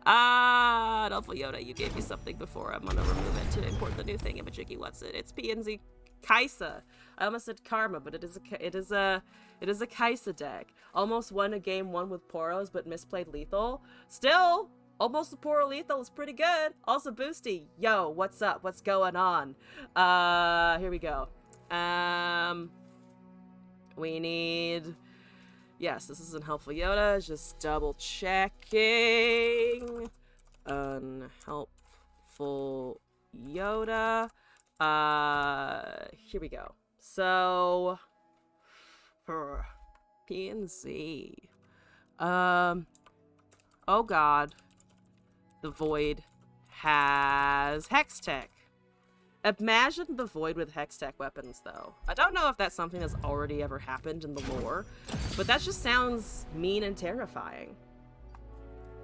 Speaker 1: Helpful Yoda, you gave me something before. I'm gonna remove it to import the new thing. Imajiggy, what's it? It's PNZ Kaisa. I almost said Karma, but it is a Kaisa deck. Almost won a game 1 with Poros, but misplayed Lethal. Still, almost a Poro Lethal is pretty good. Also Boosty, yo, what's up? What's going on? Here we go. We need. Yes, this is Unhelpful Yoda. Just double checking. Unhelpful Yoda. Here we go. So, PNZ. Oh god. The Void has Hextech. Imagine the Void with Hextech weapons, though. I don't know if that's something that's already ever happened in the lore, but that just sounds mean and terrifying.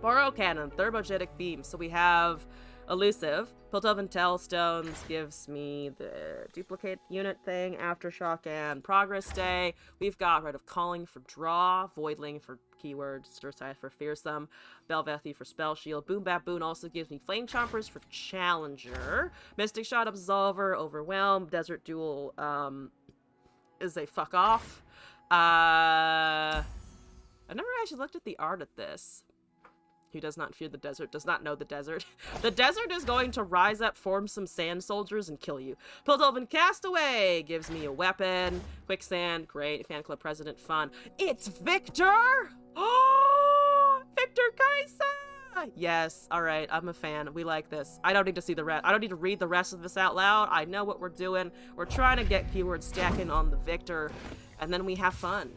Speaker 1: Borrow Cannon, Thermogenic Beam. So we have Elusive. Piltovan Tailstones gives me the duplicate unit thing, Aftershock and Progress Day. We've got Rite of Calling for Draw, Voidling for keyword, Stirsize for Fearsome, Belvethi for Spell Shield. Boom Bap Boon also gives me Flame Chompers for Challenger. Mystic Shot Absolver, Overwhelm. Desert Duel is a fuck off. I never actually looked at the art of this. Who does not fear the desert, does not know the desert. The desert is going to rise up, form some sand soldiers, and kill you. Piltover Castaway gives me a weapon. Quicksand, great. Fan club president, fun. It's Victor! Oh, Victor Kaisa! Yes, all right, I'm a fan. We like this. I don't need to see the rest. I don't need to read the rest of this out loud. I know what we're doing. We're trying to get keywords stacking on the Victor, and then we have fun.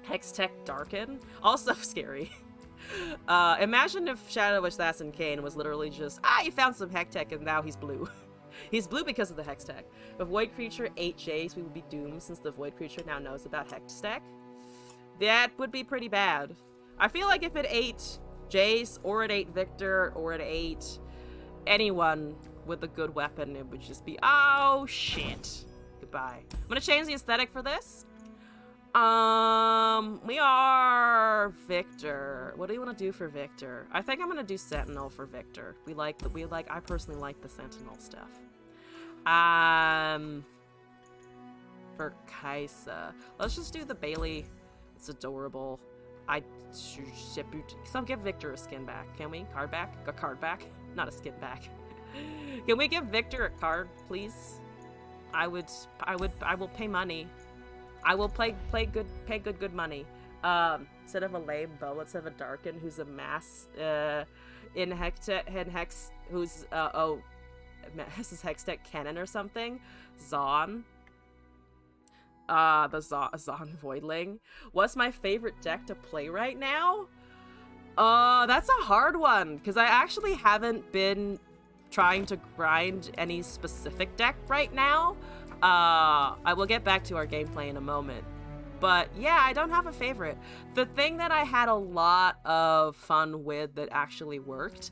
Speaker 1: Hextech Darken, also scary. Imagine if Shadow Assassin Kane was literally just, you found some Hextech and now he's blue. He's blue because of the Hextech. If Void Creature ate Jace, we would be doomed since the Void Creature now knows about Hextech. That would be pretty bad. I feel like if it ate Jace, or it ate Victor, or it ate anyone with a good weapon, it would just be, oh shit. Goodbye. I'm gonna change the aesthetic for this. We are Victor. What do you want to do for Victor? I think I'm gonna do Sentinel for Victor. I personally like the Sentinel stuff. For Kaisa, let's just do the Bailey. It's adorable. So give Victor a skin back. Can we? Card back? A card back? Not a skin back. Can we give Victor a card, please? I will pay money. I will pay good money. Instead of a lame bow, let's have a Darken who's a mass in Hex who's this is Hextech Cannon or something. Zon. The Zon Voidling. What's my favorite deck to play right now? That's a hard one, because I actually haven't been trying to grind any specific deck right now. I will get back to our gameplay in a moment. But yeah, I don't have a favorite. The thing that I had a lot of fun with that actually worked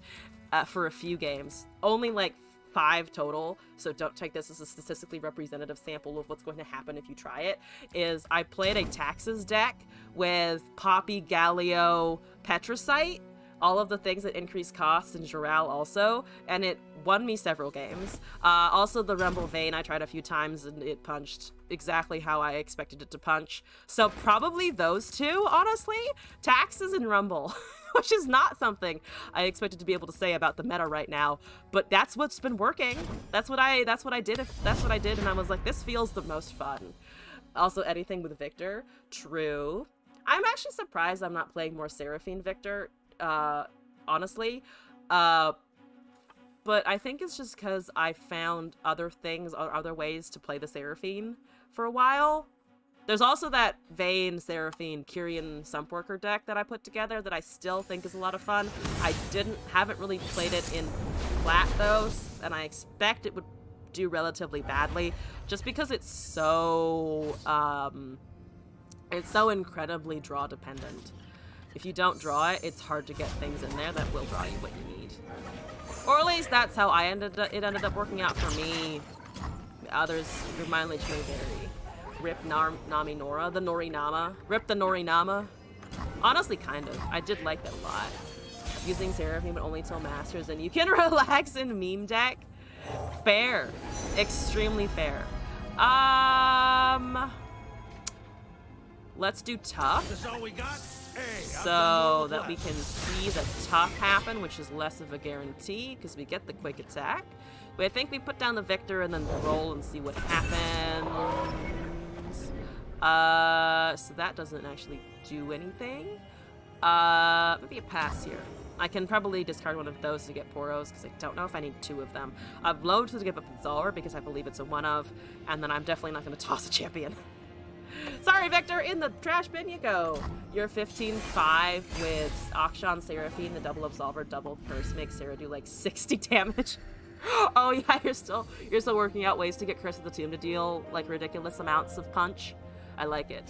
Speaker 1: for a few games, only like 5 total, so don't take this as a statistically representative sample of what's going to happen if you try it, is I played a Taxes deck with Poppy, Galio, Petricite, all of the things that increase costs, and Jural also, and it won me several games. Also the Rumble Vein I tried a few times and it punched exactly how I expected it to punch. So probably those two, honestly. Taxes and Rumble, which is not something I expected to be able to say about the meta right now, but that's what's been working. That's what I did, and I was like, this feels the most fun. Also anything with Victor, true. I'm actually surprised I'm not playing more Seraphine Victor, honestly. But I think it's just because I found other things, or other ways to play the Seraphine for a while. There's also that Vayne, Seraphine, Kyrian Sumpworker deck that I put together that I still think is a lot of fun. I haven't really played it in flat though, and I expect it would do relatively badly, just because it's so incredibly draw dependent. If you don't draw it, it's hard to get things in there that will draw you what you need. Or at least that's how it ended up working out for me. Others remind me very. Rip Nami Nora, the Norinama. Rip the Norinama. Honestly, kind of. I did like that a lot. Using Seraphine, but only till Masters, and you can relax in meme deck. Fair. Extremely fair. Let's do tough.
Speaker 5: That's all we got? Hey,
Speaker 1: so that we can see the tough happen, which is less of a guarantee because we get the quick attack. But I think we put down the Victor and then roll and see what happens. So that doesn't actually do anything. Maybe a pass here. I can probably discard one of those to get Poros because I don't know if I need 2 of them. I've loaded to give up Absolver because I believe it's a 1-of, and then I'm definitely not going to toss a champion. Sorry, Victor, in the trash bin you go. You're 15-5 with Akshan Seraphine, the double Absolver, double Curse makes Sarah do like 60 damage. Oh yeah, you're still working out ways to get Curse of the Tomb to deal like ridiculous amounts of punch. I like it.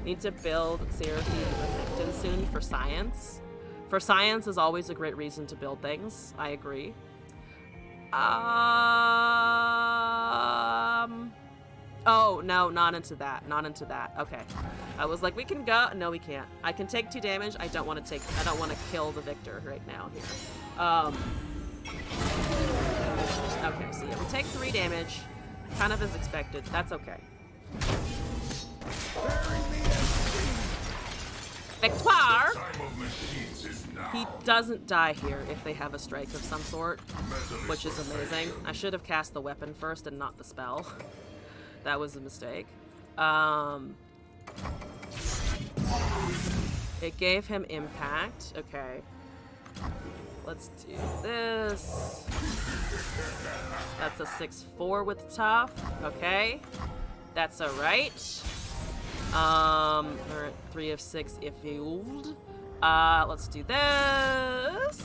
Speaker 1: Need to build Seraphine Protectant soon for science. For science is always a great reason to build things. I agree. Oh, no, not into that. Not into that. Okay. I was like, we can go. No, we can't. I can take 2 damage. I don't want to kill the Victor right now here. Okay, so yeah, we take 3 damage. Kind of as expected. That's okay. Victoire!
Speaker 5: Time of machines is now.
Speaker 1: He doesn't die here if they have a strike of some sort, which is amazing. I should have cast the weapon first and not the spell. That was a mistake. It gave him impact. Okay. Let's do this. That's a 6-4 with tough. Okay. That's alright. We're at 3 of 6 if healed. Let's do this.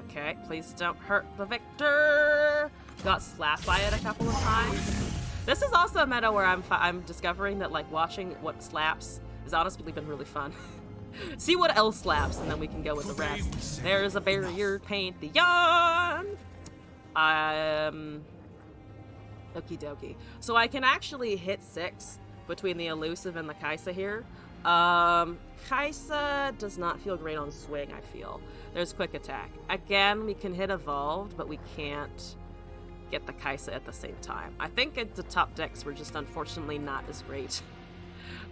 Speaker 1: Okay, please don't hurt the victor. Got slapped by it a couple of times. This is also a meta where I'm discovering that like watching what slaps has honestly been really fun. See what else slaps, and then we can go with the rest. There's a barrier pantheon. Okie dokie. So I can actually hit 6 between the elusive and the Kaisa here. Kaisa does not feel great on swing, I feel. There's quick attack. Again, we can hit evolved, but we can't get the Kaisa at the same time. I think the top decks were just unfortunately not as great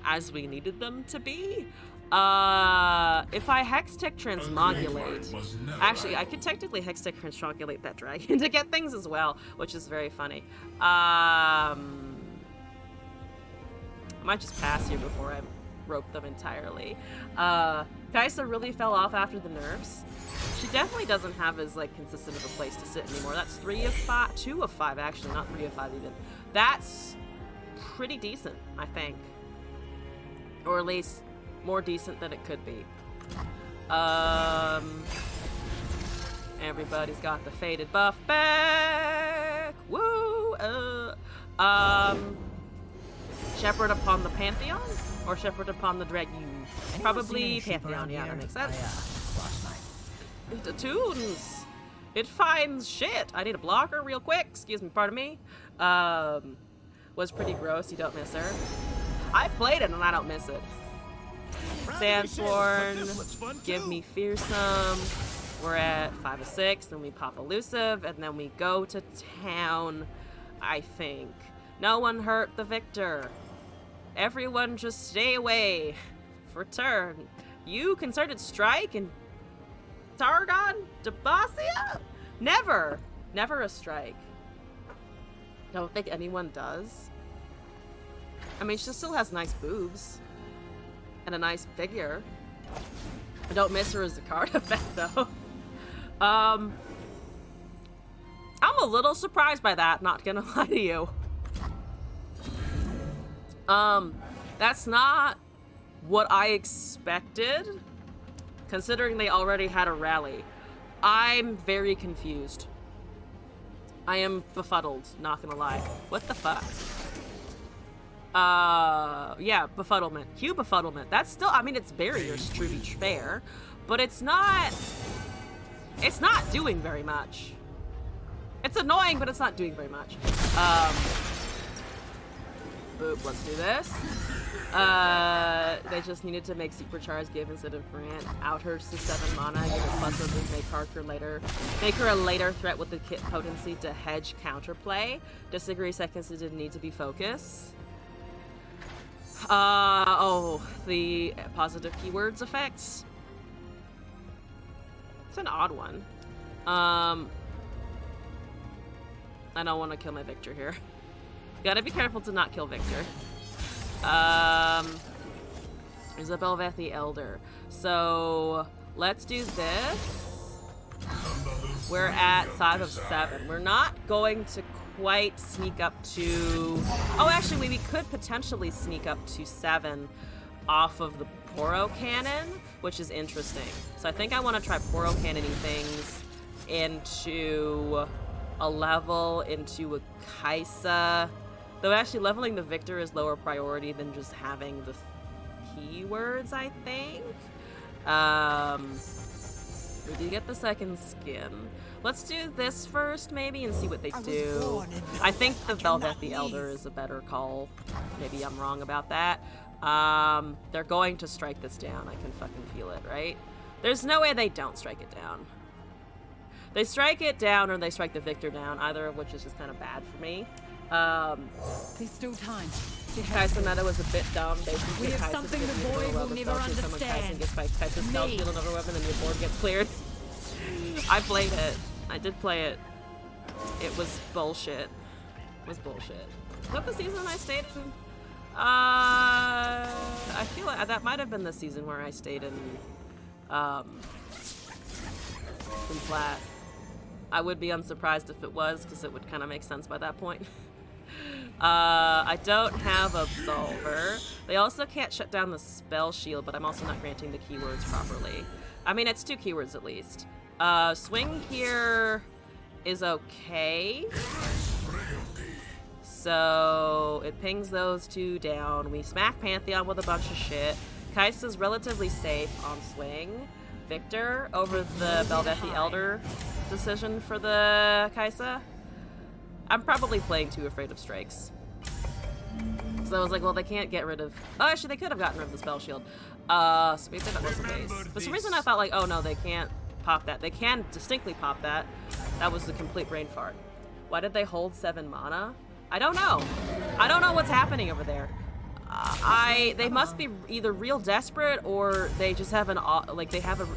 Speaker 1: as we needed them to be. If I Hextech Transmogulate, actually, I could technically Hextech Transmogulate that dragon to get things as well, which is very funny. I might just pass here before I rope them entirely. Kaisa really fell off after the nerfs. She definitely doesn't have as like consistent of a place to sit anymore. That's 2 of 5 actually, not 3 of 5 even. That's pretty decent, I think, or at least more decent than it could be. Everybody's got the faded buff back. Woo! Shepherd upon the Pantheon or Shepherd upon the Dragoon? Probably Pantheon. Yeah, that makes sense. The tunes. It finds shit. I need a blocker real quick. Excuse me, pardon me. Was pretty gross. You don't miss her. I played it and I don't miss it. Sandsworn, give me fearsome. We're at 5 of 6, then we pop elusive, and then we go to town, I think. No one hurt the victor. Everyone just stay away for turn. You concerted strike and Targon Debasia? Never. Never a strike. Don't think anyone does. I mean, she still has nice boobs. And a nice figure. I don't miss her as a card effect, though. I'm a little surprised by that, not gonna lie to you. That's not what I expected, considering they already had a rally. I'm very confused. I am befuddled, not gonna lie. What the fuck? Yeah, befuddlement. Hue befuddlement. That's still, I mean, it's barriers, to be fair, but it's not doing very much. It's annoying, but it's not doing very much. Boop, let's do this. They just needed to make Supercharge give instead of grant. Out her to 7 mana, give it plus and make her later. Make her a later threat with the kit potency to hedge counterplay. Disagree seconds it didn't need to be focus. The positive keywords effects. It's an odd one. I don't want to kill my Victor here. Gotta be careful to not kill Victor. Isabel Veth the Elder. So let's do this. We're at 5 of 7. We're not going to quite sneak up to... Oh, actually, we could potentially sneak up to 7 off of the Poro Cannon, which is interesting. So I think I want to try Poro Cannoning things into a level, into a Kaisa. Though actually leveling the Victor is lower priority than just having the keywords, I think. We do get the second skin. Let's do this first, maybe, and see what they do. I think the Velvet the Elder is a better call. Maybe I'm wrong about that. They're going to strike this down. I can fucking feel it, right? There's no way they don't strike it down. They strike it down or they strike the Victor down, either of which is just kind of bad for me.
Speaker 3: There's still time.
Speaker 1: Kaisa meta was a bit dumb. They
Speaker 3: We have something the boy will never
Speaker 1: Someone Kaisa
Speaker 3: understand.
Speaker 1: gets by Kaisa's spell
Speaker 3: Me.
Speaker 1: shield another weapon and your board gets cleared. I played it. I did play it. It was bullshit. It was bullshit. Is that the season I stayed in? I feel like that might have been the season where I stayed in flat. I would be unsurprised if it was, because it would kind of make sense by that point. I don't have Absolver. They also can't shut down the spell shield, but I'm also not granting the keywords properly. I mean, it's 2 keywords at least. Swing here is okay. So it pings those 2 down. We smack Pantheon with a bunch of shit. Kaisa's relatively safe on swing. Victor over the Belvethi Elder decision for the Kaisa. I'm probably playing too afraid of strikes. So I was like, well, they can't get rid of... Oh, actually, they could have gotten rid of the spell shield. So maybe that was the case. For some reason, I thought like, oh no, they can't pop that. They can distinctly pop that. That was the complete brain fart. Why did they hold 7 mana? I don't know. I don't know what's happening over there. They must be either real desperate, or they just have an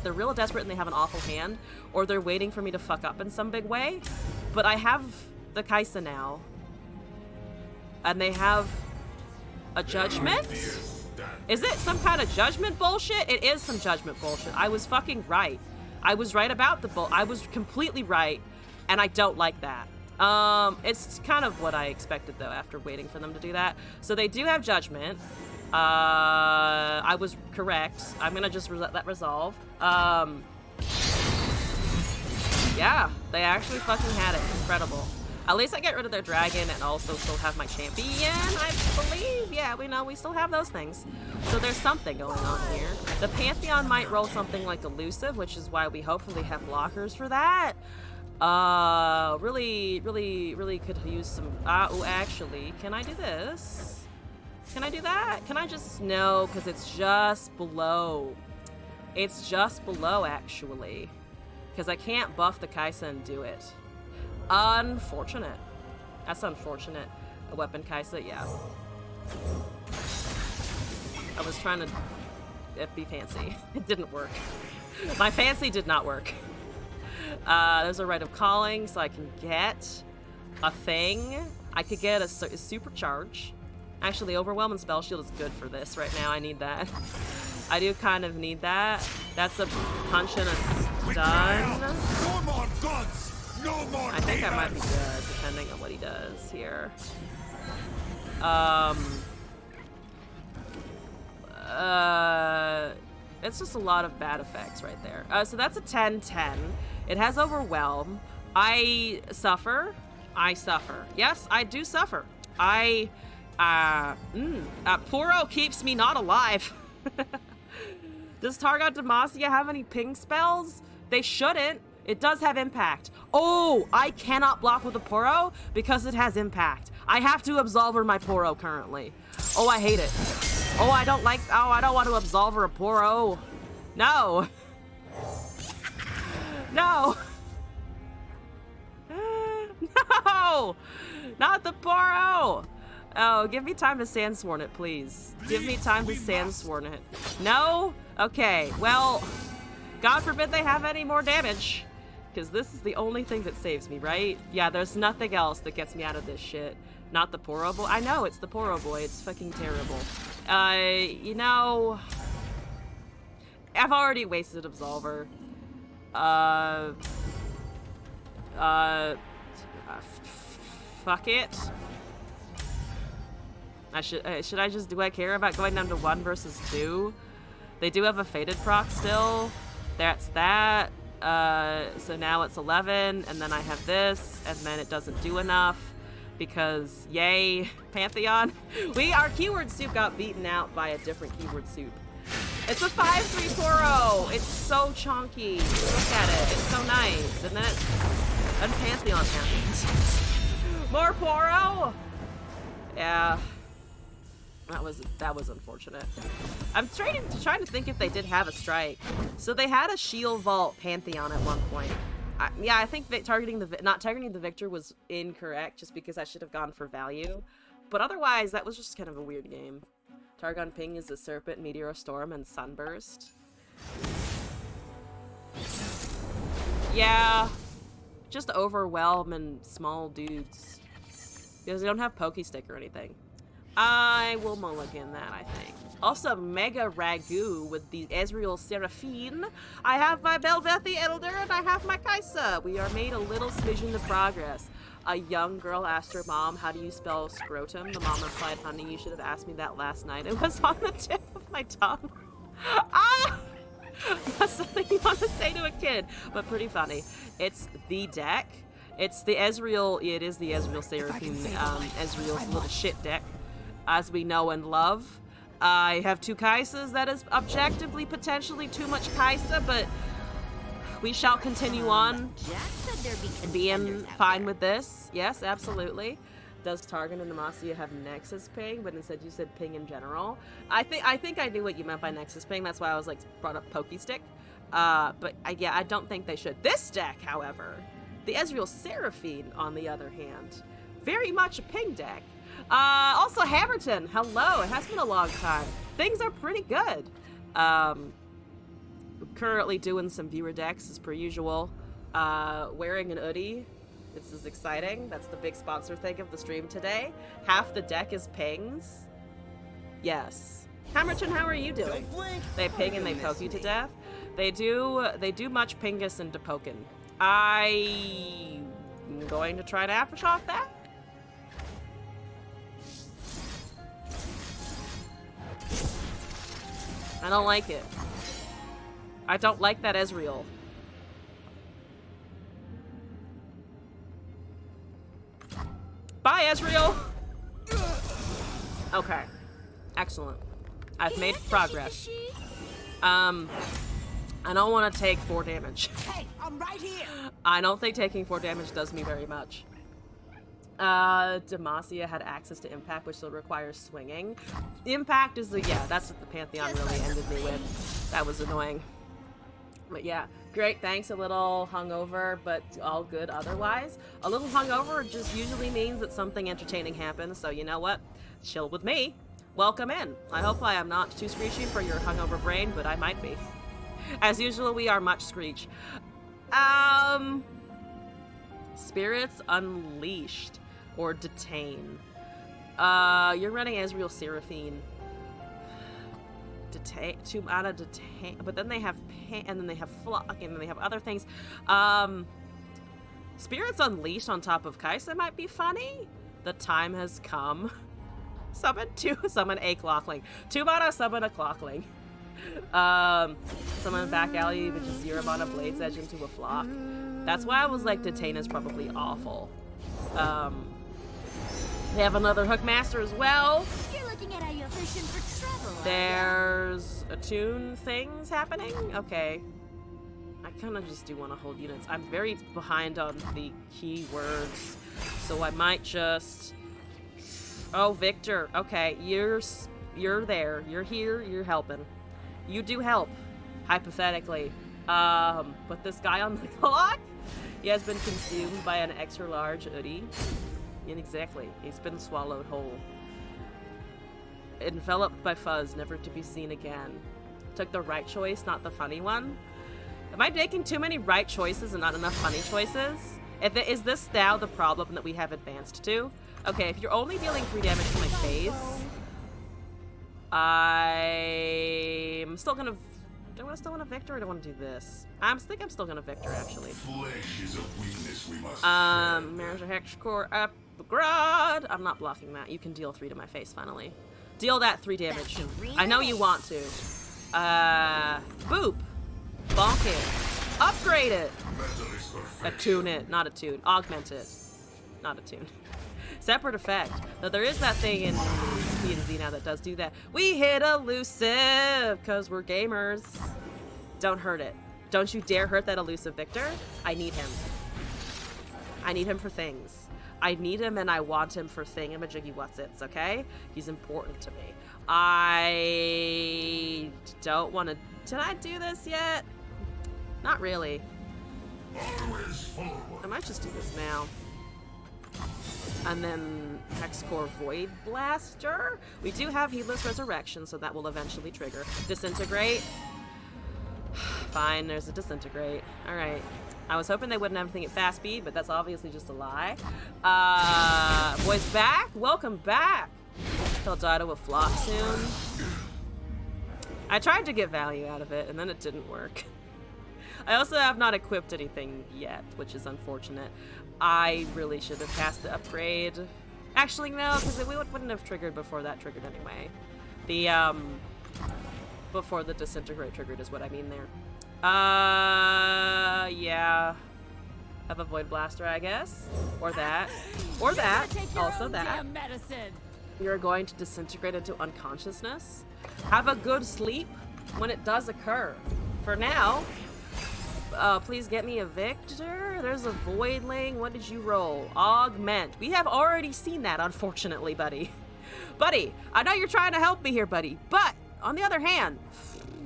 Speaker 1: they're real desperate and they have an awful hand, or they're waiting for me to fuck up in some big way. But I have the Kaisa now, and they have a judgment. Is it some kind of judgment bullshit? It is some judgment bullshit. I was fucking right. I was right about the bull. I was completely right, and I don't like that. It's kind of what I expected, though, after waiting for them to do that. So they do have judgment. I was correct. I'm gonna just let that resolve. Yeah, they actually fucking had it. Incredible. At least I get rid of their dragon and also still have my champion, I believe. Yeah, we still have those things. So there's something going on here. The Pantheon might roll something like Elusive, which is why we hopefully have blockers for that. Really could use some... oh, actually, can I do this? Can I do that? Can I just... No, because it's just below. It's just below, actually. Because I can't buff the Kaisa and do it. Unfortunate. That's unfortunate. A weapon Kaisa, yeah. I was trying to be fancy. It didn't work. My fancy did not work. There's a Rite of Calling, so I can get a thing. I could get a supercharge. Actually, Overwhelming Spell Shield is good for this right now. I need that. I do kind of need that. That's a punch and a stun.
Speaker 5: No more gods! No more
Speaker 1: I think I might be good, depending on what he does here. It's just a lot of bad effects right there. So that's a 10-10. It has Overwhelm. I suffer. Yes, I do suffer. Poro keeps me not alive. Does Targon Demacia have any ping spells? They shouldn't. It does have impact. Oh, I cannot block with a Poro because it has impact. I have to Absolver my Poro currently. Oh, I hate it. Oh, I don't want to Absolver a Poro. No. No. No. Not the Poro. Oh, give me time to Sandsworn it, please. Give me time to Sandsworn it. No? Okay, well, God forbid they have any more damage. Because this is the only thing that saves me, right? Yeah, there's nothing else that gets me out of this shit. Not the Poro boy. I know, it's the Poro boy. It's fucking terrible. You know... I've already wasted Absolver. Fuck it. Should I just... Do I care about going down to 1 versus 2? They do have a Fated proc still. That's that. So now it's 11, and then I have this, and then it doesn't do enough because, yay, Pantheon. Our keyword soup got beaten out by a different keyword soup. It's a 5/3 Poro. It's so chunky. Look at it. It's so nice. And then Pantheon happens. More Poro. Yeah. That was unfortunate. I'm trying to think if they did have a strike. So they had a Shield Vault Pantheon at one point. Yeah, I think that not targeting the Victor was incorrect, just because I should have gone for value. But otherwise, that was just kind of a weird game. Targon Ping is a Serpent, Meteor Storm, and Sunburst. Yeah, just overwhelm and small dudes. Because they don't have Pokestick or anything. I will mulligan that, I think. Also, Mega Ragu with the Ezreal Seraphine. I have my Belvethi Elder and I have my Kaisa. We are made a little smidgen of progress. A young girl asked her mom, how do you spell scrotum? The mom replied, honey, you should have asked me that last night. It was on the tip of my tongue. Ah! That's something you want to say to a kid, but pretty funny. It's the deck. It's the Ezreal, it is the Ezreal Seraphine, Ezreal's little shit deck, as we know and love. I have 2 Kaisas. That is objectively potentially too much Kaisa, but we shall continue on being fine with this. Yes, absolutely. Does Targon and Demacia have Nexus ping? But instead you said ping in general. I think I knew what you meant by Nexus ping. That's why I was like brought up Pokestick. But yeah, I don't think they should. This deck, however, the Ezreal Seraphine, on the other hand, very much a ping deck. Also Hammerton, hello. It has been a long time. Things are pretty good. Currently doing some viewer decks as per usual. Wearing an oodie. This is exciting. That's the big sponsor thing of the stream today. Half the deck is pings. Yes. Hammerton, how are you doing? They ping and they poke you to death. They do much pingus into pokin. I'm going to try to aftershock that. I don't like it. I don't like that Ezreal. Bye, Ezreal! Okay. Excellent. I've made progress. I don't want to take 4 damage.
Speaker 4: Hey, I'm right here.
Speaker 1: I don't think taking 4 damage does me very much. Demacia had access to Impact, which still requires swinging. Impact is yeah, that's what the Pantheon really ended me with. That was annoying. But yeah, great, thanks. A little hungover, but all good otherwise. A little hungover just usually means that something entertaining happens, so you know what? Chill with me. Welcome in. I hope I am not too screechy for your hungover brain, but I might be. As usual, we are much screech. Spirits Unleashed or Detain. You're running Ezreal Seraphine. Detain, 2 mana Detain, but then they have pain, and then they have Flock, and then they have other things. Spirits Unleashed on top of Kaisa might be funny. The time has come. Summon a Clockling. 2 mana, summon a Clockling. Summon back alley, which is 0 mana Blade's Edge into a Flock. That's why I was like, Detain is probably awful. They have another Hookmaster as well.
Speaker 2: You're looking at how you're fishing for trouble.
Speaker 1: There's attune things happening. Okay. I kind of just do want to hold units. I'm very behind on the keywords, so I might just... Oh, Victor. Okay, you're there. You're here. You're helping. You do help, hypothetically. But this guy on the clock, he has been consumed by an extra large oodie. Exactly. He's been swallowed whole. Enveloped by fuzz, never to be seen again. Took the right choice, not the funny one. Am I making too many right choices and not enough funny choices? Is this now the problem that we have advanced to? Okay, if you're only dealing 3 damage to my face, I'm still gonna... Do I still want to Victor or do I want to do this? I think I'm still gonna Victor, actually.
Speaker 5: Flesh is a weakness we must
Speaker 1: Marriage of Hex Core Upgrade. I'm not blocking that. You can deal 3 to my face, finally. Deal that 3 damage. I know you want to. Boop. Bonk it. Upgrade it. Attune it. Not attune. Augment it. Not attune. Separate effect. Though there is that thing in P&Z now that does do that. We hit elusive because we're gamers. Don't hurt it. Don't you dare hurt that elusive Victor. I need him. I need him for things. I need him and I want him for thingamajiggy what's-its, okay? He's important to me. I don't want to... Did I do this yet? Not really.
Speaker 5: Always forward.
Speaker 1: I might just do this now. And then Hexcore Void Blaster. We do have Heedless Resurrection, so that will eventually trigger. Disintegrate. Fine, there's a Disintegrate. Alright. I was hoping they wouldn't have anything at fast speed, but that's obviously just a lie. Boys back? Welcome back! Dido will flop soon. I tried to get value out of it, and then it didn't work. I also have not equipped anything yet, which is unfortunate. I really should have cast the upgrade. Actually, no, because it wouldn't have triggered before that triggered anyway. The, before the Disintegrate triggered is what I mean there. Yeah. Have a Void Blaster, I guess. Or that. Or that. Also that. You're going to disintegrate into unconsciousness. Have a good sleep when it does occur. For now, please get me a Victor. There's a Voidling. What did you roll? Augment. We have already seen that, unfortunately, buddy. Buddy, I know you're trying to help me here, buddy, but on the other hand,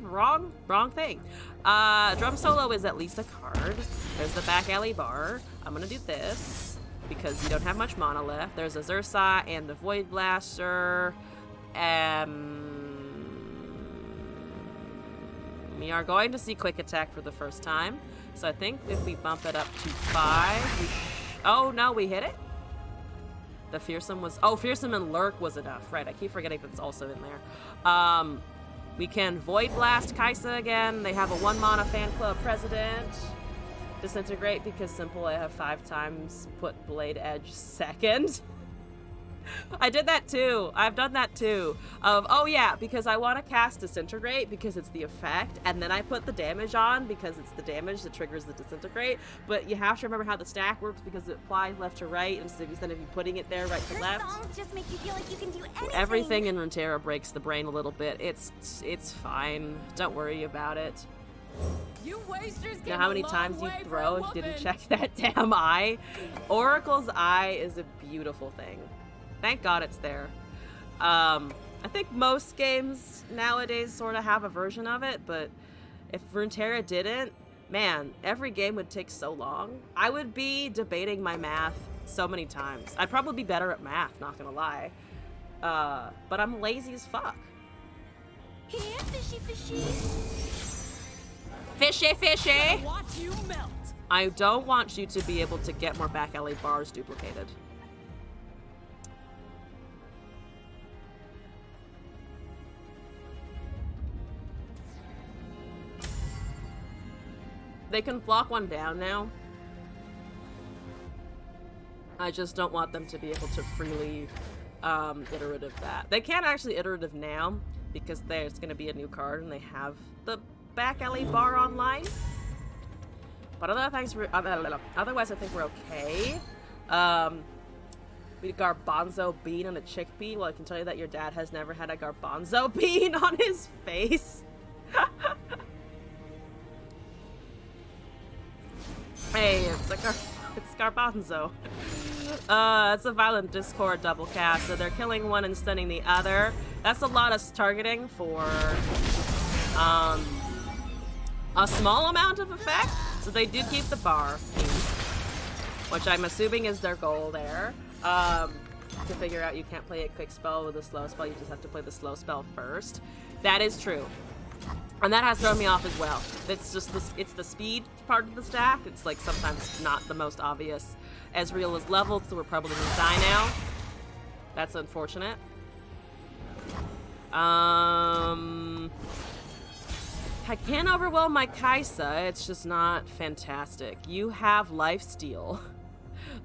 Speaker 1: wrong thing. Drum Solo is at least a card. There's the back alley bar. I'm gonna do this because you don't have much mana left. There's a Zursa and the Void Blaster. We are going to see quick attack for the first time. So I think if we bump it up to 5, oh no, we hit it? The Fearsome was, oh, Fearsome and Lurk was enough. Right, I keep forgetting that's also in there. We can Void Blast Kaisa again. They have a 1 mana fan club president. Disintegrate because simple, I have 5 times put Blade Edge second. I did that too. I've done that too. Oh yeah, because I want to cast Disintegrate because it's the effect, and then I put the damage on because it's the damage that triggers the Disintegrate. But you have to remember how the stack works because it applies left to right instead of you putting it there right to left.
Speaker 2: Songs just make you feel like you can do anything.
Speaker 1: Everything in Runeterra breaks the brain a little bit. It's fine. Don't worry about it.
Speaker 3: You wasters
Speaker 1: You know how many times you throw if you didn't check that damn eye? Oracle's Eye is a beautiful thing. Thank God it's there. I think most games nowadays sort of have a version of it, but if Runeterra didn't, man, every game would take so long. I would be debating my math so many times. I'd probably be better at math, not gonna lie. But I'm lazy as fuck.
Speaker 2: Here, fishy, fishy.
Speaker 1: Fishy, fishy!
Speaker 3: Watch you melt.
Speaker 1: I don't want you to be able to get more back alley bars duplicated. They can flock one down now. I just don't want them to be able to freely iterative that. They can't actually iterative now because there's going to be a new card and they have the back alley bar online. But otherwise I think we're okay. We garbanzo bean on a chickpea. Well, I can tell you that your dad has never had a garbanzo bean on his face. Hey, it's Garbanzo. It's a Violent Discord double cast, so they're killing one and stunning the other. That's a lot of targeting for a small amount of effect. So they do keep the bar, which I'm assuming is their goal there. To figure out you can't play a quick spell with a slow spell, you just have to play the slow spell first. That is true. And that has thrown me off as well. It's just it's the speed part of the stack. It's like sometimes not the most obvious. Ezreal is leveled, so we're probably gonna die now. That's unfortunate. I can't overwhelm my Kaisa. It's just not fantastic. You have lifesteal.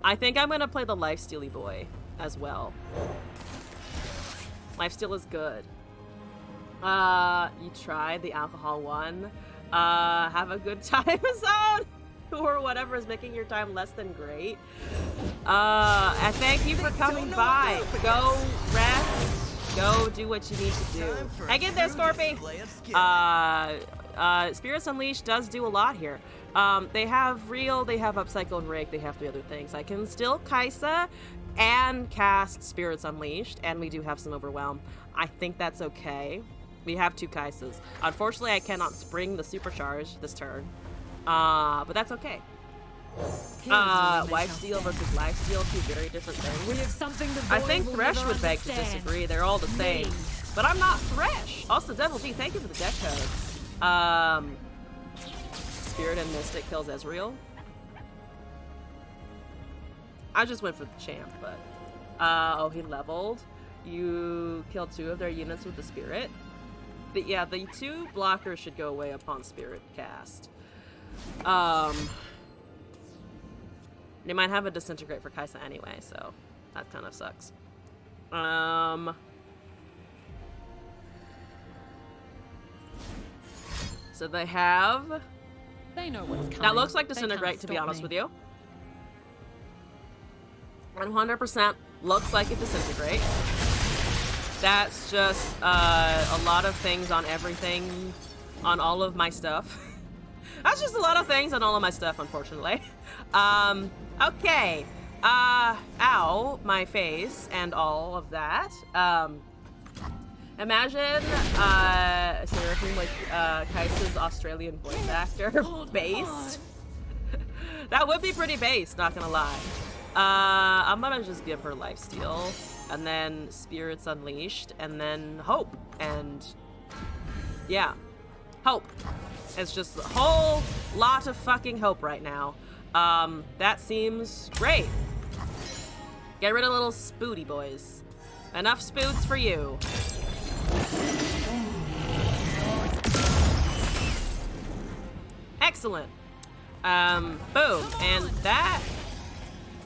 Speaker 1: I think I'm gonna play the lifestealy boy as well. Lifesteal is good. You tried the alcohol one. Have a good time zone, or whatever is making your time less than great. And thank you for coming by. Go rest. Go do what you need to do. Hang in there, Scorpy. Spirits Unleashed does do a lot here. They have Reel, they have Upcycle and Rig, they have 3 other things. I can still Kaisa and cast Spirits Unleashed, and we do have some Overwhelm. I think that's okay. We have 2 Kaisas. Unfortunately, I cannot spring the Supercharge this turn. But that's okay. Lifesteal versus lifesteal, two very different things.
Speaker 3: We have something the
Speaker 1: I
Speaker 3: boy
Speaker 1: think
Speaker 3: will
Speaker 1: Thresh
Speaker 3: never
Speaker 1: would beg to
Speaker 3: understand.
Speaker 1: disagree. They're all the same.
Speaker 3: Name.
Speaker 1: But I'm not Thresh. Also, Devil D, thank you for the deck code. Spirit and Mystic kills Ezreal. I just went for the champ, but... oh, he leveled. You killed 2 of their units with the Spirit. But yeah, the 2 blockers should go away upon Spirit cast. They might have a Disintegrate for Kaisa anyway, so that kind of sucks. So they have...
Speaker 3: They know what's coming.
Speaker 1: That looks like
Speaker 3: They
Speaker 1: Disintegrate,
Speaker 3: can't
Speaker 1: to be
Speaker 3: stop
Speaker 1: honest
Speaker 3: me.
Speaker 1: with you. 100% looks like a Disintegrate. That's just a lot of things on everything, on all of my stuff. That's just a lot of things on all of my stuff, unfortunately. Okay. Ow, my face and all of that. Imagine Seraphim with Kaisa's Australian voice actor based. That would be pretty based, not gonna lie. I'm gonna just give her Lifesteal, and then Spirits Unleashed, and then Hope, and yeah, Hope. It's just a whole lot of fucking hope right now. That seems great. Get rid of little Spooty boys. Enough spoots for you. Excellent. Boom. And that...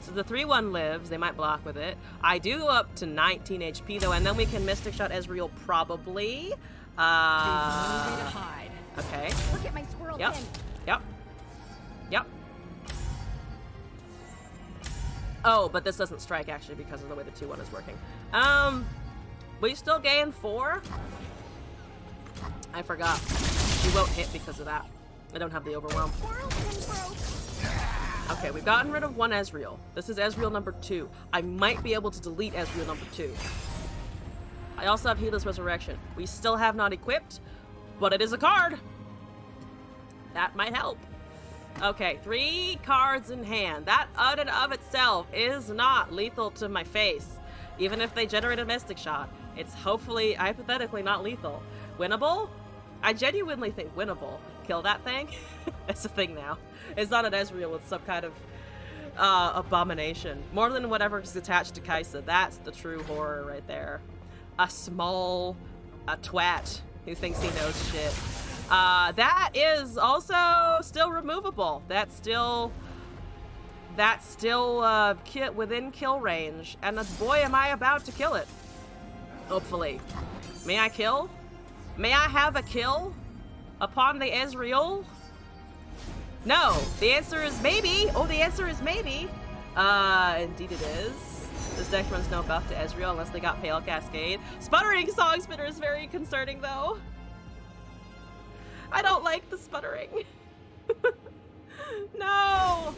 Speaker 1: So the 3-1 lives. They might block with it. I do go up to 19 HP, though, and then we can Mystic Shot Ezreal, probably.
Speaker 3: There's no way to hide.
Speaker 1: Okay.
Speaker 2: Look at my squirrel
Speaker 1: Yep.
Speaker 2: pin.
Speaker 1: Yep. Yep. Oh, but this doesn't strike, actually, because of the way the 2-1 is working. We still gain 4? I forgot. We won't hit because of that. I don't have the overwhelm.
Speaker 2: Squirrel pin broke.
Speaker 1: Okay, we've gotten rid of 1 Ezreal. This is Ezreal number 2. I might be able to delete Ezreal number 2. I also have Heedless Resurrection. We still have not equipped, but it is a card. That might help. Okay, 3 cards in hand. That in and of itself is not lethal to my face. Even if they generate a Mystic Shot, it's hopefully, hypothetically, not lethal. Winnable? I genuinely think winnable. Kill that thing? It's a thing now. It's not an Ezreal with some kind of abomination. More than whatever is attached to Kaisa. That's the true horror right there. A twat who thinks he knows shit. That is also still removable. That's still within kill range. And boy, am I about to kill it. Hopefully. May I kill? May I have a kill upon the Ezreal? No. The answer is maybe. Oh, the answer is maybe. Indeed it is. This deck runs no buff to Ezreal unless they got Pale Cascade. Sputtering Song Spitter is very concerning, though. I don't like the sputtering. No!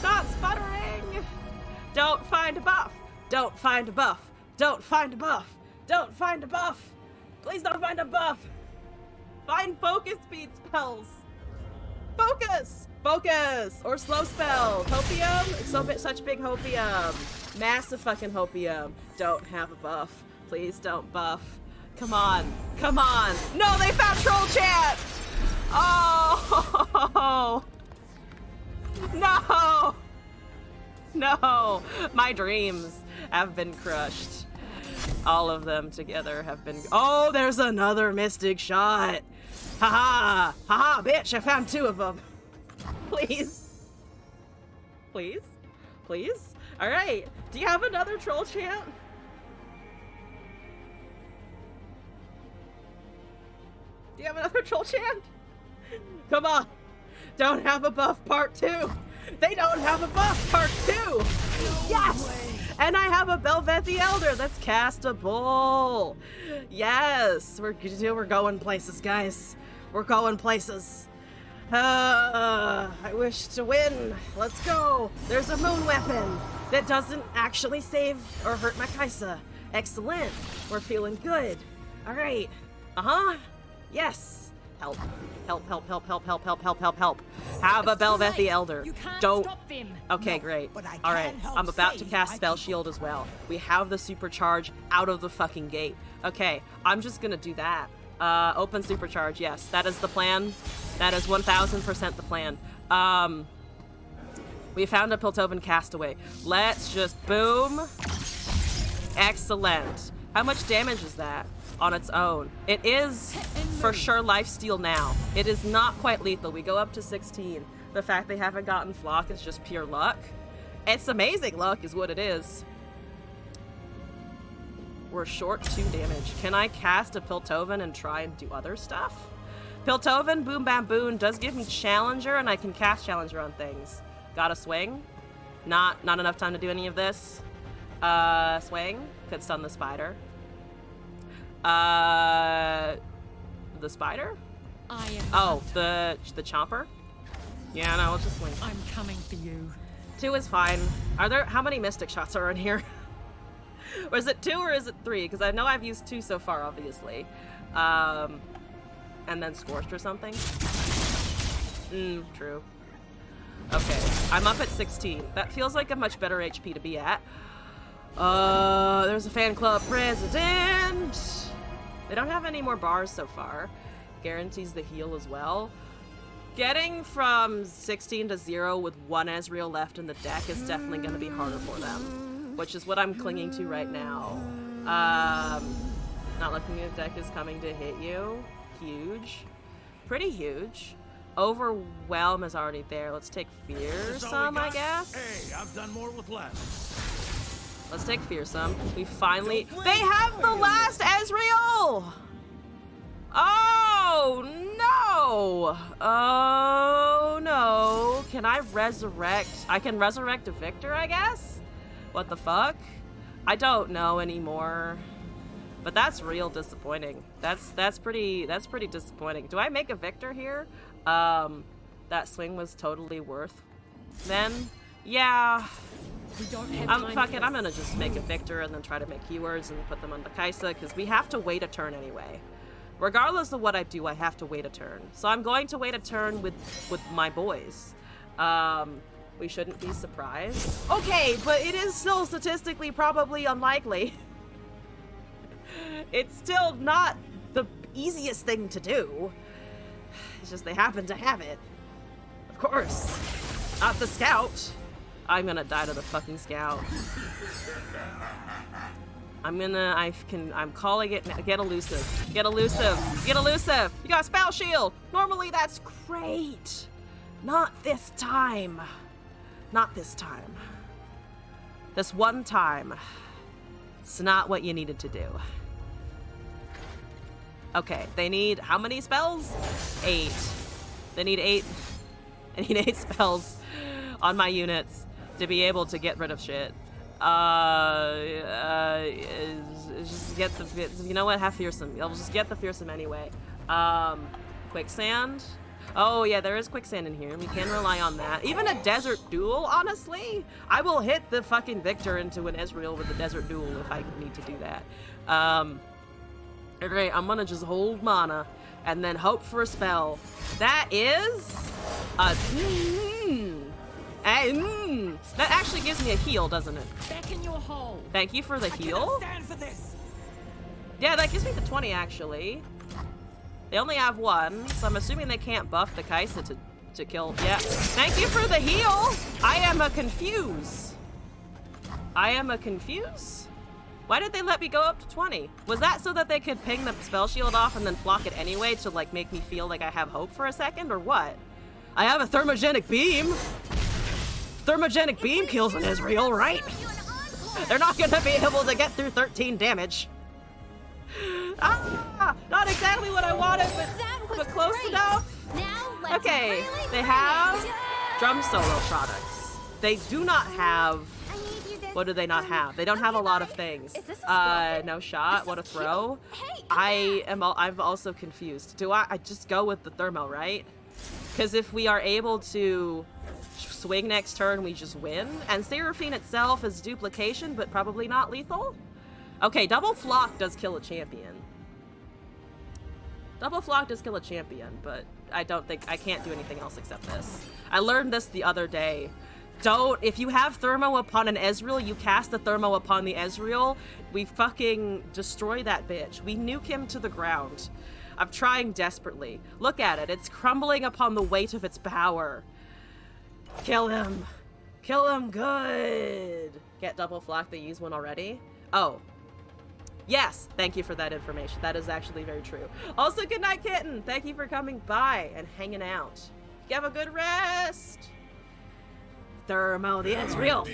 Speaker 1: Not sputtering! Don't find a buff! Don't find a buff! Don't find a buff! Don't find a buff! Please don't find a buff! Find focus speed spells! Focus! Focus! Or slow spells! Hopium? Such big hopium. Massive fucking hopium. Don't have a buff. Please don't buff. Come on. Come on. No, they found Troll Chant! Oh! No! No! My dreams have been crushed. All of them together have been... Oh, there's another Mystic Shot! Haha! Haha, bitch! I found 2 of them. Please. Please? Please? Alright. Do you have another Troll Chant? Do you have another Troll Chant? Come on. Don't have a buff part 2. They don't have a buff part 2. Yes. And I have a Belveth the Elder that's castable. Yes. We're going places, guys. We're going places. I wish to win. Let's go. There's a moon weapon that doesn't actually save or hurt my Kaisa. Excellent. We're feeling good. All right. Uh-huh. Yes. Help. Help, help, help, help, help, help, help, help, help. Have a
Speaker 3: It's too
Speaker 1: Belvethi
Speaker 3: late.
Speaker 1: Elder.
Speaker 3: You can't
Speaker 1: Don't.
Speaker 3: stop them.
Speaker 1: Okay,
Speaker 4: No,
Speaker 1: great.
Speaker 4: but I can
Speaker 1: Alright,
Speaker 4: help
Speaker 1: I'm about to
Speaker 4: save
Speaker 1: cast
Speaker 4: my
Speaker 1: Spell
Speaker 4: people.
Speaker 1: Shield as well. We have the Supercharge out of the fucking gate. Okay, I'm just gonna do that. Open Supercharge, yes. That is the plan. That is 1000% the plan. We found a Piltovan Castaway. Let's just boom. Excellent. How much damage is that on its own? It is for sure lifesteal now. It is not quite lethal. We go up to 16. The fact they haven't gotten Flock is just pure luck. It's amazing luck is what it is. We're short 2 damage. Can I cast a Piltovan and try and do other stuff? Piltovan, Boom Bam Boom, does give me Challenger, and I can cast Challenger on things. Got a swing. Not enough time to do any of this. Swing. Could stun the spider. The spider?
Speaker 3: I am.
Speaker 1: Oh, the chomper? Yeah, no, let's just swing.
Speaker 3: I'm coming for you.
Speaker 1: 2 is fine. Are there, how many Mystic Shots are in here? Or is it 2 or is it 3? Because I know I've used 2 so far, obviously. And then Scorched or something? True. Okay, I'm up at 16. That feels like a much better HP to be at. There's a fan club president! They don't have any more bars so far. Guarantees the heal as well. Getting from 16 to 0 with 1 Ezreal left in the deck is definitely going to be harder for them, which is what I'm clinging to right now. Not looking at the deck is coming to hit you. Huge. Pretty huge. Overwhelm is already there. Let's take Fearsome, I guess.
Speaker 5: Hey, I've done more with less.
Speaker 1: Let's take Fearsome. We finally... They have the last Ezreal! Oh, no! Oh, no. Can I resurrect? I can resurrect a Victor, I guess? What the fuck? I don't know anymore. But that's real disappointing. That's pretty disappointing. Do I make a Victor here? That swing was totally worth then? Yeah.
Speaker 3: We don't have time
Speaker 1: Fuck
Speaker 3: for
Speaker 1: it, I'm
Speaker 3: this.
Speaker 1: gonna just make a Victor and then try to make keywords and put them on the Kaisa, because we have to wait a turn anyway. Regardless of what I do, I have to wait a turn. So I'm going to wait a turn with my boys. We shouldn't be surprised. Okay, but it is still statistically probably unlikely. It's still not the easiest thing to do. It's just they happen to have it. Of course. Not the scout. I'm gonna die to the fucking scout. I'm calling it, get elusive. Get elusive. Get elusive. You got spell shield. Normally that's great. Not this time. Not this time. This one time. It's not what you needed to do. Okay, they need how many spells? 8. They need 8. I need 8 spells on my units to be able to get rid of shit. Just get the, you know what, have Fearsome. I'll just get the Fearsome anyway. Quicksand. Oh yeah, there is quicksand in here. We can rely on that. Even a desert duel, honestly. I will hit the fucking Victor into an Ezreal with a desert duel if I need to do that. Okay, I'm gonna just hold mana and then hope for a spell. That is a that actually gives me a heal, doesn't it?
Speaker 3: Back in your hole.
Speaker 1: Thank you for the heal.
Speaker 4: Stand for this.
Speaker 1: Yeah, that gives me the 20 actually. They only have 1, so I'm assuming they can't buff the Kaisa to kill. Yeah. Thank you for the heal. I am a confuse. Why did they let me go up to 20? Was that so that they could ping the spell shield off and then flock it anyway to like make me feel like I have hope for a second, or what? I have a thermogenic beam. Thermogenic beam kills an Ezreal, right? They're not gonna be able to get through 13 damage. Not exactly what I wanted, but close enough.
Speaker 2: Now let's
Speaker 1: Okay,
Speaker 2: really
Speaker 1: they
Speaker 2: bring
Speaker 1: have
Speaker 2: it.
Speaker 1: drum solo products. They do not have.
Speaker 2: I need you this,
Speaker 1: What do they not have? They don't have a lot of things.
Speaker 2: Is this a scorpion?
Speaker 1: No shot.
Speaker 2: This
Speaker 1: What a
Speaker 2: is
Speaker 1: throw.
Speaker 2: cute. Hey,
Speaker 1: I'm also confused. Do I just go with the thermo, right? Because if we are able to swing next turn, we just win. And Seraphine itself is duplication, but probably not lethal. Okay, double flock does kill a champion. Double flock does kill a champion, but I can't do anything else except this. I learned this the other day. If you have Thermo upon an Ezreal, you cast the Thermo upon the Ezreal, we fucking destroy that bitch. We nuke him to the ground. I'm trying desperately. Look at it, it's crumbling upon the weight of its power. Kill him. Kill him good. Get double flock, they use one already? Oh. Yes, thank you for that information. That is actually very true. Also, good night, kitten. Thank you for coming by and hanging out. You have a good rest. Thermo, the Ezreal.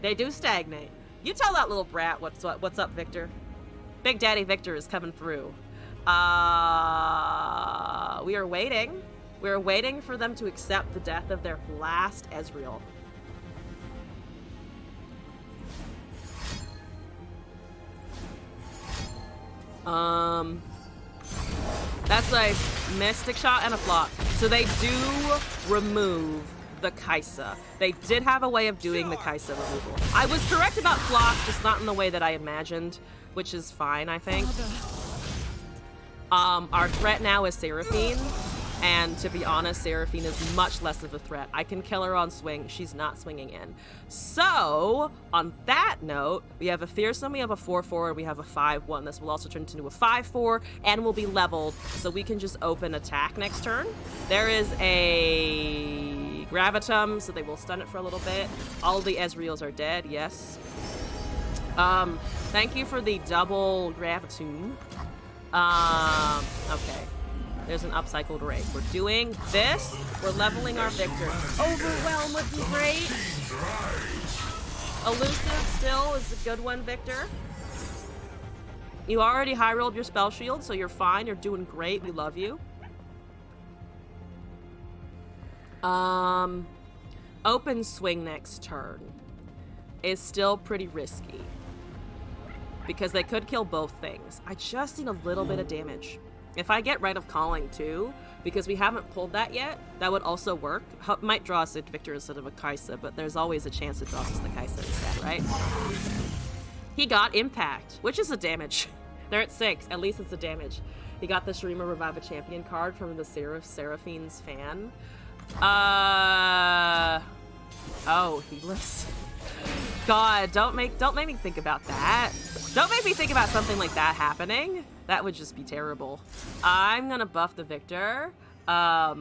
Speaker 1: They do stagnate. You tell that little brat what's up, Victor. Big Daddy Victor is coming through. We are waiting. We are waiting for them to accept the death of their last Ezreal. That's a Mystic Shot and a Flock. So they do remove the Kaisa. They did have a way of doing the Kaisa removal. I was correct about Flock, just not in the way that I imagined, which is fine, I think. Our threat now is Seraphine, and to be honest, Seraphine is much less of a threat. I can kill her on swing. She's not swinging in. So, on that note, we have a Fearsome, we have a 4/4, and we have a 5/1. This will also turn into a 5/4 and will be leveled, so we can just open attack next turn. There is a Gravitum, so they will stun it for a little bit. All of the Ezreals are dead, yes. Thank you for the double Gravitum. Okay. There's an upcycled rake. We're doing this. We're leveling our Victor. Overwhelm would be great. Elusive still is a good one, Victor. You already high rolled your spell shield, so you're fine. You're doing great. We love you. Open swing next turn is still pretty risky because they could kill both things. I just need a little bit of damage. If I get Rite of Calling too, because we haven't pulled that yet, that would also work. Might draw us a Victor instead of a Kaisa, but there's always a chance it draws us the Kaisa instead, right? He got Impact, which is a damage. They're at 6, at least it's a damage. He got the Streamer Revive a Champion card from the Seraphine's fan. Oh, heedless. God, don't make me think about that. Don't make me think about something like that happening. That would just be terrible. I'm gonna buff the Victor. Yeah,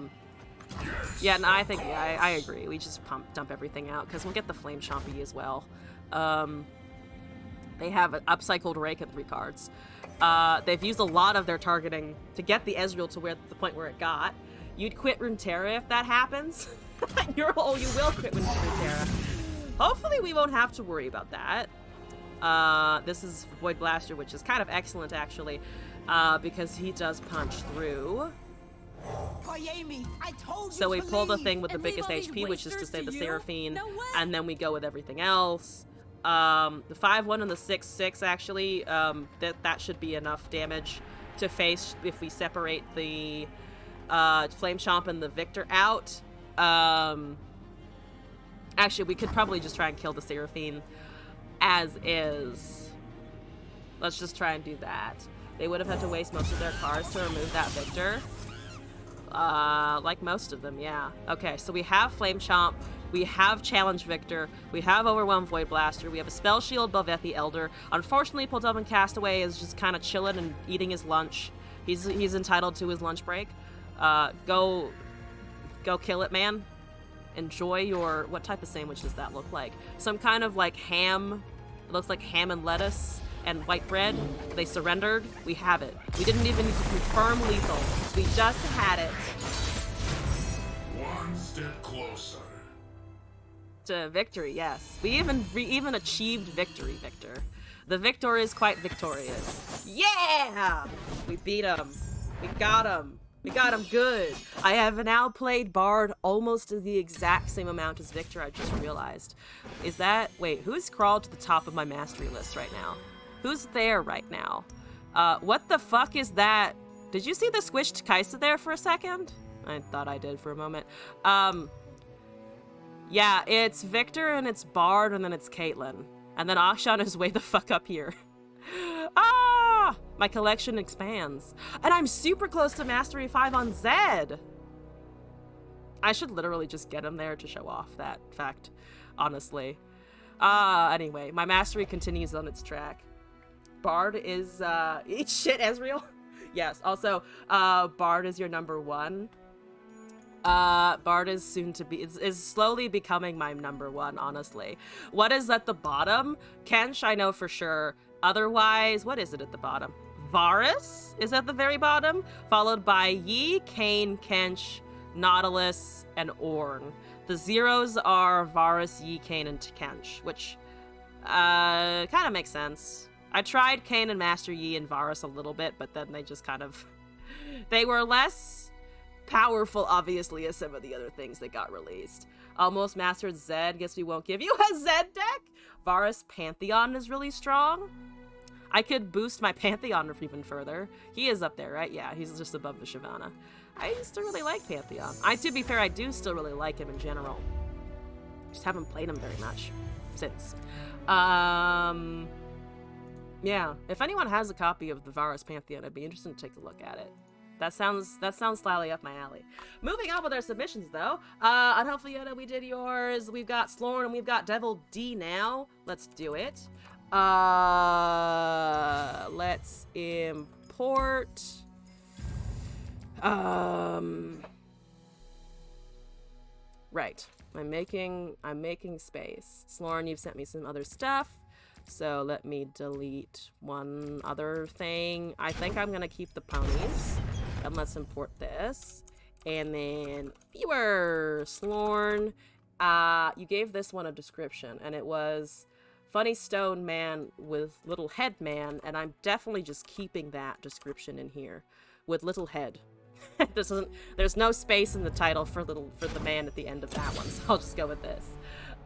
Speaker 1: no, I think, yeah, I agree. We just dump everything out, because we'll get the Flame Chompy as well. They have an upcycled Rake and 3 cards. They've used a lot of their targeting to get the Ezreal to the point where it got. You'd quit Runeterra if that happens. You will quit Runeterra. Hopefully we won't have to worry about that. This is Void Blaster, which is kind of excellent, actually, because he does punch through. So we pull the thing with the biggest HP, which is to say the Seraphine, and then we go with everything else. The 5/1 and the 6/6, actually, that should be enough damage to face if we separate the Flame Chomp and the Victor out. Actually, we could probably just try and kill the Seraphine as is. Let's just try and do that. They would have had to waste most of their cards to remove that Victor. Like most of them, yeah. Okay, so we have Flame Chomp, we have Challenge Victor, we have Overwhelm Void Blaster, we have a Spell Shield Bovethi Elder. Unfortunately, Poldubbin Castaway is just kind of chilling and eating his lunch. He's entitled to his lunch break. Go kill it, man. Enjoy your... What type of sandwich does that look like? Some kind of like ham. It looks like ham and lettuce and white bread. They surrendered. We have it. We didn't even need to confirm lethal. We just had it.
Speaker 5: One step closer
Speaker 1: to victory, yes. We even achieved victory, Victor. The victor is quite victorious. Yeah! We beat him. We got him. We got him good. I have now played Bard almost the exact same amount as Victor, I just realized. Is that... Wait, who's crawled to the top of my mastery list right now? Who's there right now? What the fuck is that? Did you see the squished Kaisa there for a second? I thought I did for a moment. Yeah, it's Victor and it's Bard and then it's Caitlyn. And then Akshan is way the fuck up here. Ah! My collection expands. And I'm super close to Mastery 5 on Zed! I should literally just get him there to show off that fact, honestly. Anyway, my mastery continues on its track. Bard is, eat shit, Ezreal. Yes, also, Bard is your number 1. Bard is soon to be, is slowly becoming my number 1, honestly. What is at the bottom? Kench, I know for sure. Otherwise, what is it at the bottom? Varus is at the very bottom, followed by Yi, Kayn, Kench, Nautilus, and Ornn. The zeros are Varus, Yi, Kayn, and Kench, which kind of makes sense. I tried Kayn and Master Yi and Varus a little bit, but then they just kind of... they were less powerful, obviously, as some of the other things that got released. Almost mastered Zed. Guess we won't give you a Zed deck? Varus Pantheon is really strong. I could boost my Pantheon even further. He is up there, right? Yeah, he's just above the Shyvana. I still really like Pantheon. To be fair, I do still really like him in general. Just haven't played him very much since. Yeah, if anyone has a copy of the Varus Pantheon, I'd be interested to take a look at it. That sounds slightly up my alley. Moving on with our submissions, though. Unhelpful Yoda, we did yours. We've got Slorn and we've got Devil D now. Let's do it. Let's import. Right. I'm making space. Slorn, you've sent me some other stuff. So let me delete one other thing. I think I'm gonna keep the ponies. And let's import this. And then viewer Slorn. You gave this one a description, and it was funny stone man with little head man, and I'm definitely just keeping that description in here with little head. There's no space in the title for the man at the end of that one, so I'll just go with this.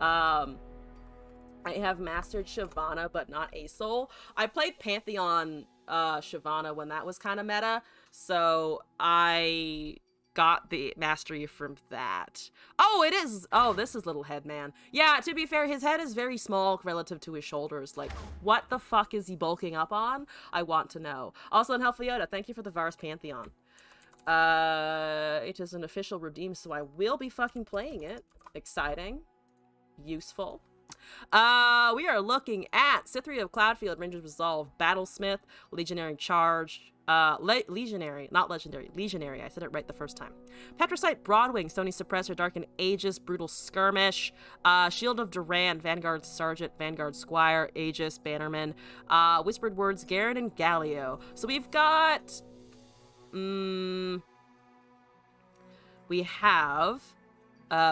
Speaker 1: I have mastered Shyvana, but not Asol. I played Pantheon Shyvana when that was kind of meta, so I got the mastery from that. Oh, it is! Oh, this is Little Head Man. Yeah, to be fair, his head is very small relative to his shoulders. Like, what the fuck is he bulking up on? I want to know. Also, Unhelpful Yoda, thank you for the Varus Pantheon. It is an official redeem, so I will be fucking playing it. Exciting. Useful. We are looking at Cithria of Cloudfield, Ranger's Resolve, Battlesmith, Legionary Charge, Legionary, not Legendary, Legionary, I said it right the first time. Petricite, Broadwing, Stony Suppressor, Darkened Aegis, Brutal Skirmish, Shield of Durand, Vanguard Sergeant, Vanguard Squire, Aegis, Bannerman, Whispered Words, Garen, and Galio. So we've got... we have...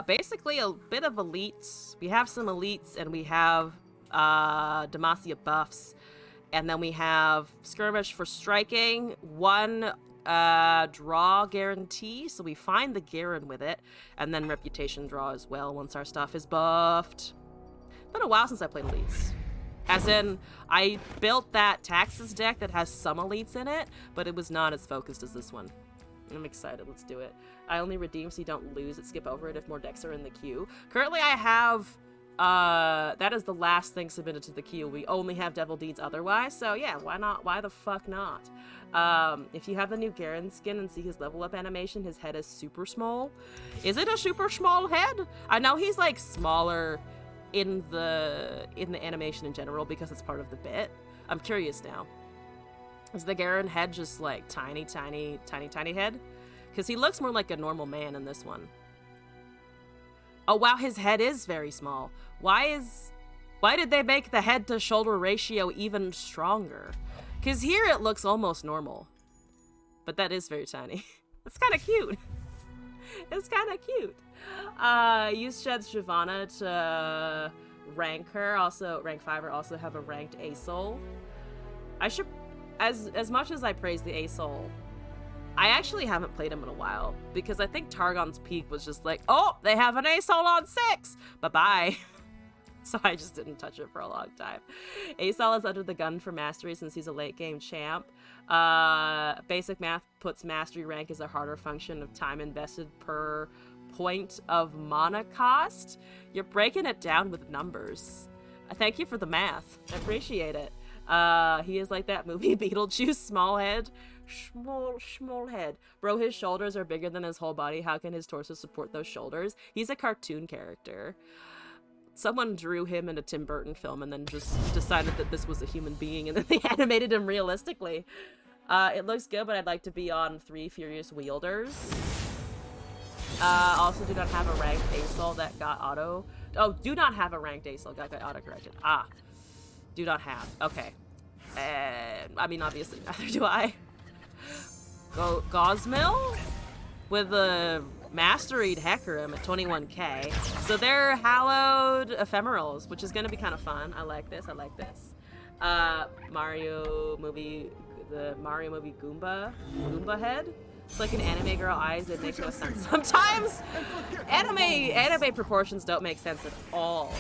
Speaker 1: basically a bit of elites. We have some elites, and we have Demacia buffs, and then we have skirmish for striking, one draw guarantee, so we find the Garen with it, and then reputation draw as well once our stuff is buffed. It's been a while since I played elites. As in, I built that Taxes deck that has some elites in it, but it was not as focused as this one. I'm excited. Let's do it. I only redeem so you don't lose it. Skip over it if more decks are in the queue. Currently, I have... that is the last thing submitted to the queue. We only have Devil Deeds otherwise. So, yeah, why not? Why the fuck not? If you have the new Garen skin and see his level up animation, his head is super small. Is it a super small head? I know he's, like, smaller in the animation in general because it's part of the bit. I'm curious now. Is the Garen head just like tiny head? Because he looks more like a normal man in this one. Oh wow, his head is very small. Why did they make the head to shoulder ratio even stronger? Because here it looks almost normal. But that is very tiny. It's kind of cute. It's kind of cute. Use Shed's Shyvana to rank her. Also, rank 5er also have a ranked Asol. I should... As much as I praise the Asol, I actually haven't played him in a while, because I think Targon's Peak was just like, oh, they have an Asol on 6! Bye-bye. So I just didn't touch it for a long time. Asol is under the gun for mastery since he's a late-game champ. Basic math puts mastery rank as a harder function of time invested per point of mana cost. You're breaking it down with numbers. Thank you for the math. I appreciate it. He is like that movie Beetlejuice, small head. Small head. Bro, his shoulders are bigger than his whole body. How can his torso support those shoulders? He's a cartoon character. Someone drew him in a Tim Burton film and then just decided that this was a human being, and then they animated him realistically. It looks good, but I'd like to be on 3 Furious Wielders. Also do not have a ranked ASOL that got auto... Oh, do not have a ranked ASOL that got auto-corrected. Ah. Do not have. Okay. I mean, obviously, neither do I. Gosmill with a Masteried Hecarim at 21k. So they're hallowed ephemerals, which is going to be kind of fun. I like this. I like this. Mario movie, the Mario movie Goomba head. It's like an anime girl eyes. It makes no sense sometimes. Anime proportions don't make sense at all.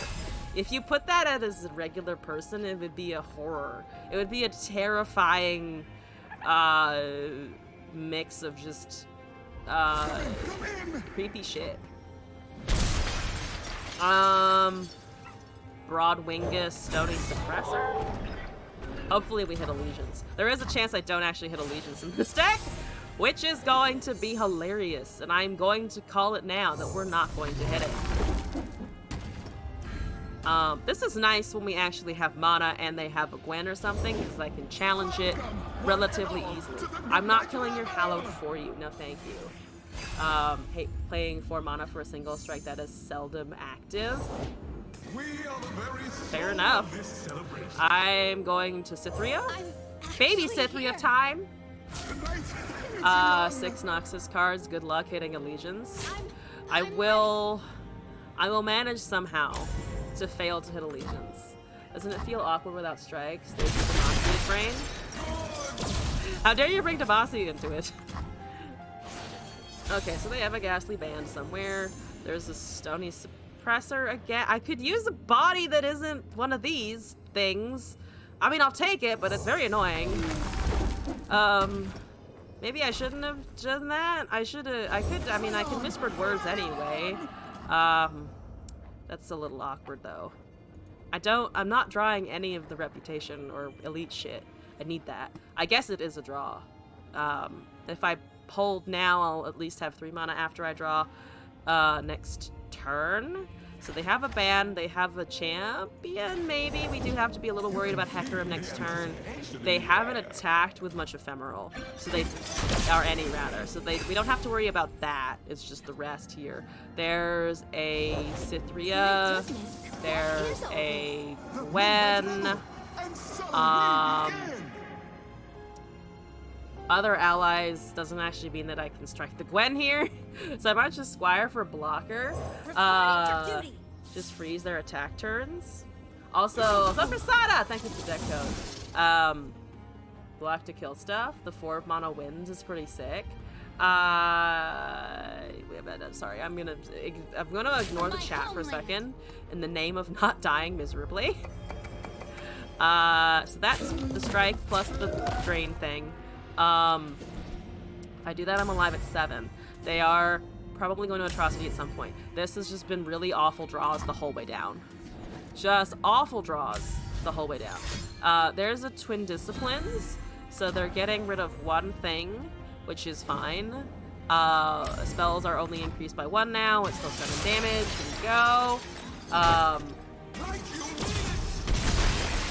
Speaker 1: If you put that out as a regular person, it would be a horror. It would be a terrifying mix of just creepy shit. Broadwingus Stony Suppressor. Hopefully we hit Allegiance. There is a chance I don't actually hit Allegiance in this deck, which is going to be hilarious, and I'm going to call it now that we're not going to hit it. This is nice when we actually have mana and they have a Gwen or something, because I can challenge it relatively easily. I'm not killing your Hallowed for you, no thank you. Hate playing 4 mana for a single strike that is seldom active. Fair enough. I'm going to Cythria. Baby Cythria time! 6 Noxus cards, good luck hitting Allegiance. I will manage somehow to fail to hit Allegiance. Doesn't it feel awkward without strikes? There's the Demacia brain. How dare you bring Demacia into it? Okay, so they have a Ghastly Band somewhere. There's a Stony Suppressor again. I could use a body that isn't one of these things. I mean, I'll take it, but it's very annoying. Maybe I shouldn't have done that. I mean, I can whispered words anyway. That's a little awkward, though. I'm not drawing any of the reputation or elite shit. I need that. I guess it is a draw. If I hold now, I'll at least have 3 mana after I draw next turn. So they have a ban, they have a champion, maybe. We do have to be a little worried about Hecarim next turn. They haven't attacked with much ephemeral, so we don't have to worry about that. It's just the rest here. There's a Cythria, there's a Gwen, other allies doesn't actually mean that I can strike the Gwen here. So I might just Squire for blocker. Just freeze their attack turns. Also, Soprasada! Thank you for the deck code. Block to kill stuff. The 4 mana wins is pretty sick. Sorry, I'm gonna ignore the chat for a second in the name of not dying miserably. So that's the strike plus the drain thing. If I do that, I'm alive at 7. They are probably going to Atrocity at some point. This has just been really awful draws the whole way down. Just awful draws the whole way down. There's a Twin Disciplines, so they're getting rid of 1 thing, which is fine. Spells are only increased by 1 now. It's still 7 damage. Here we go.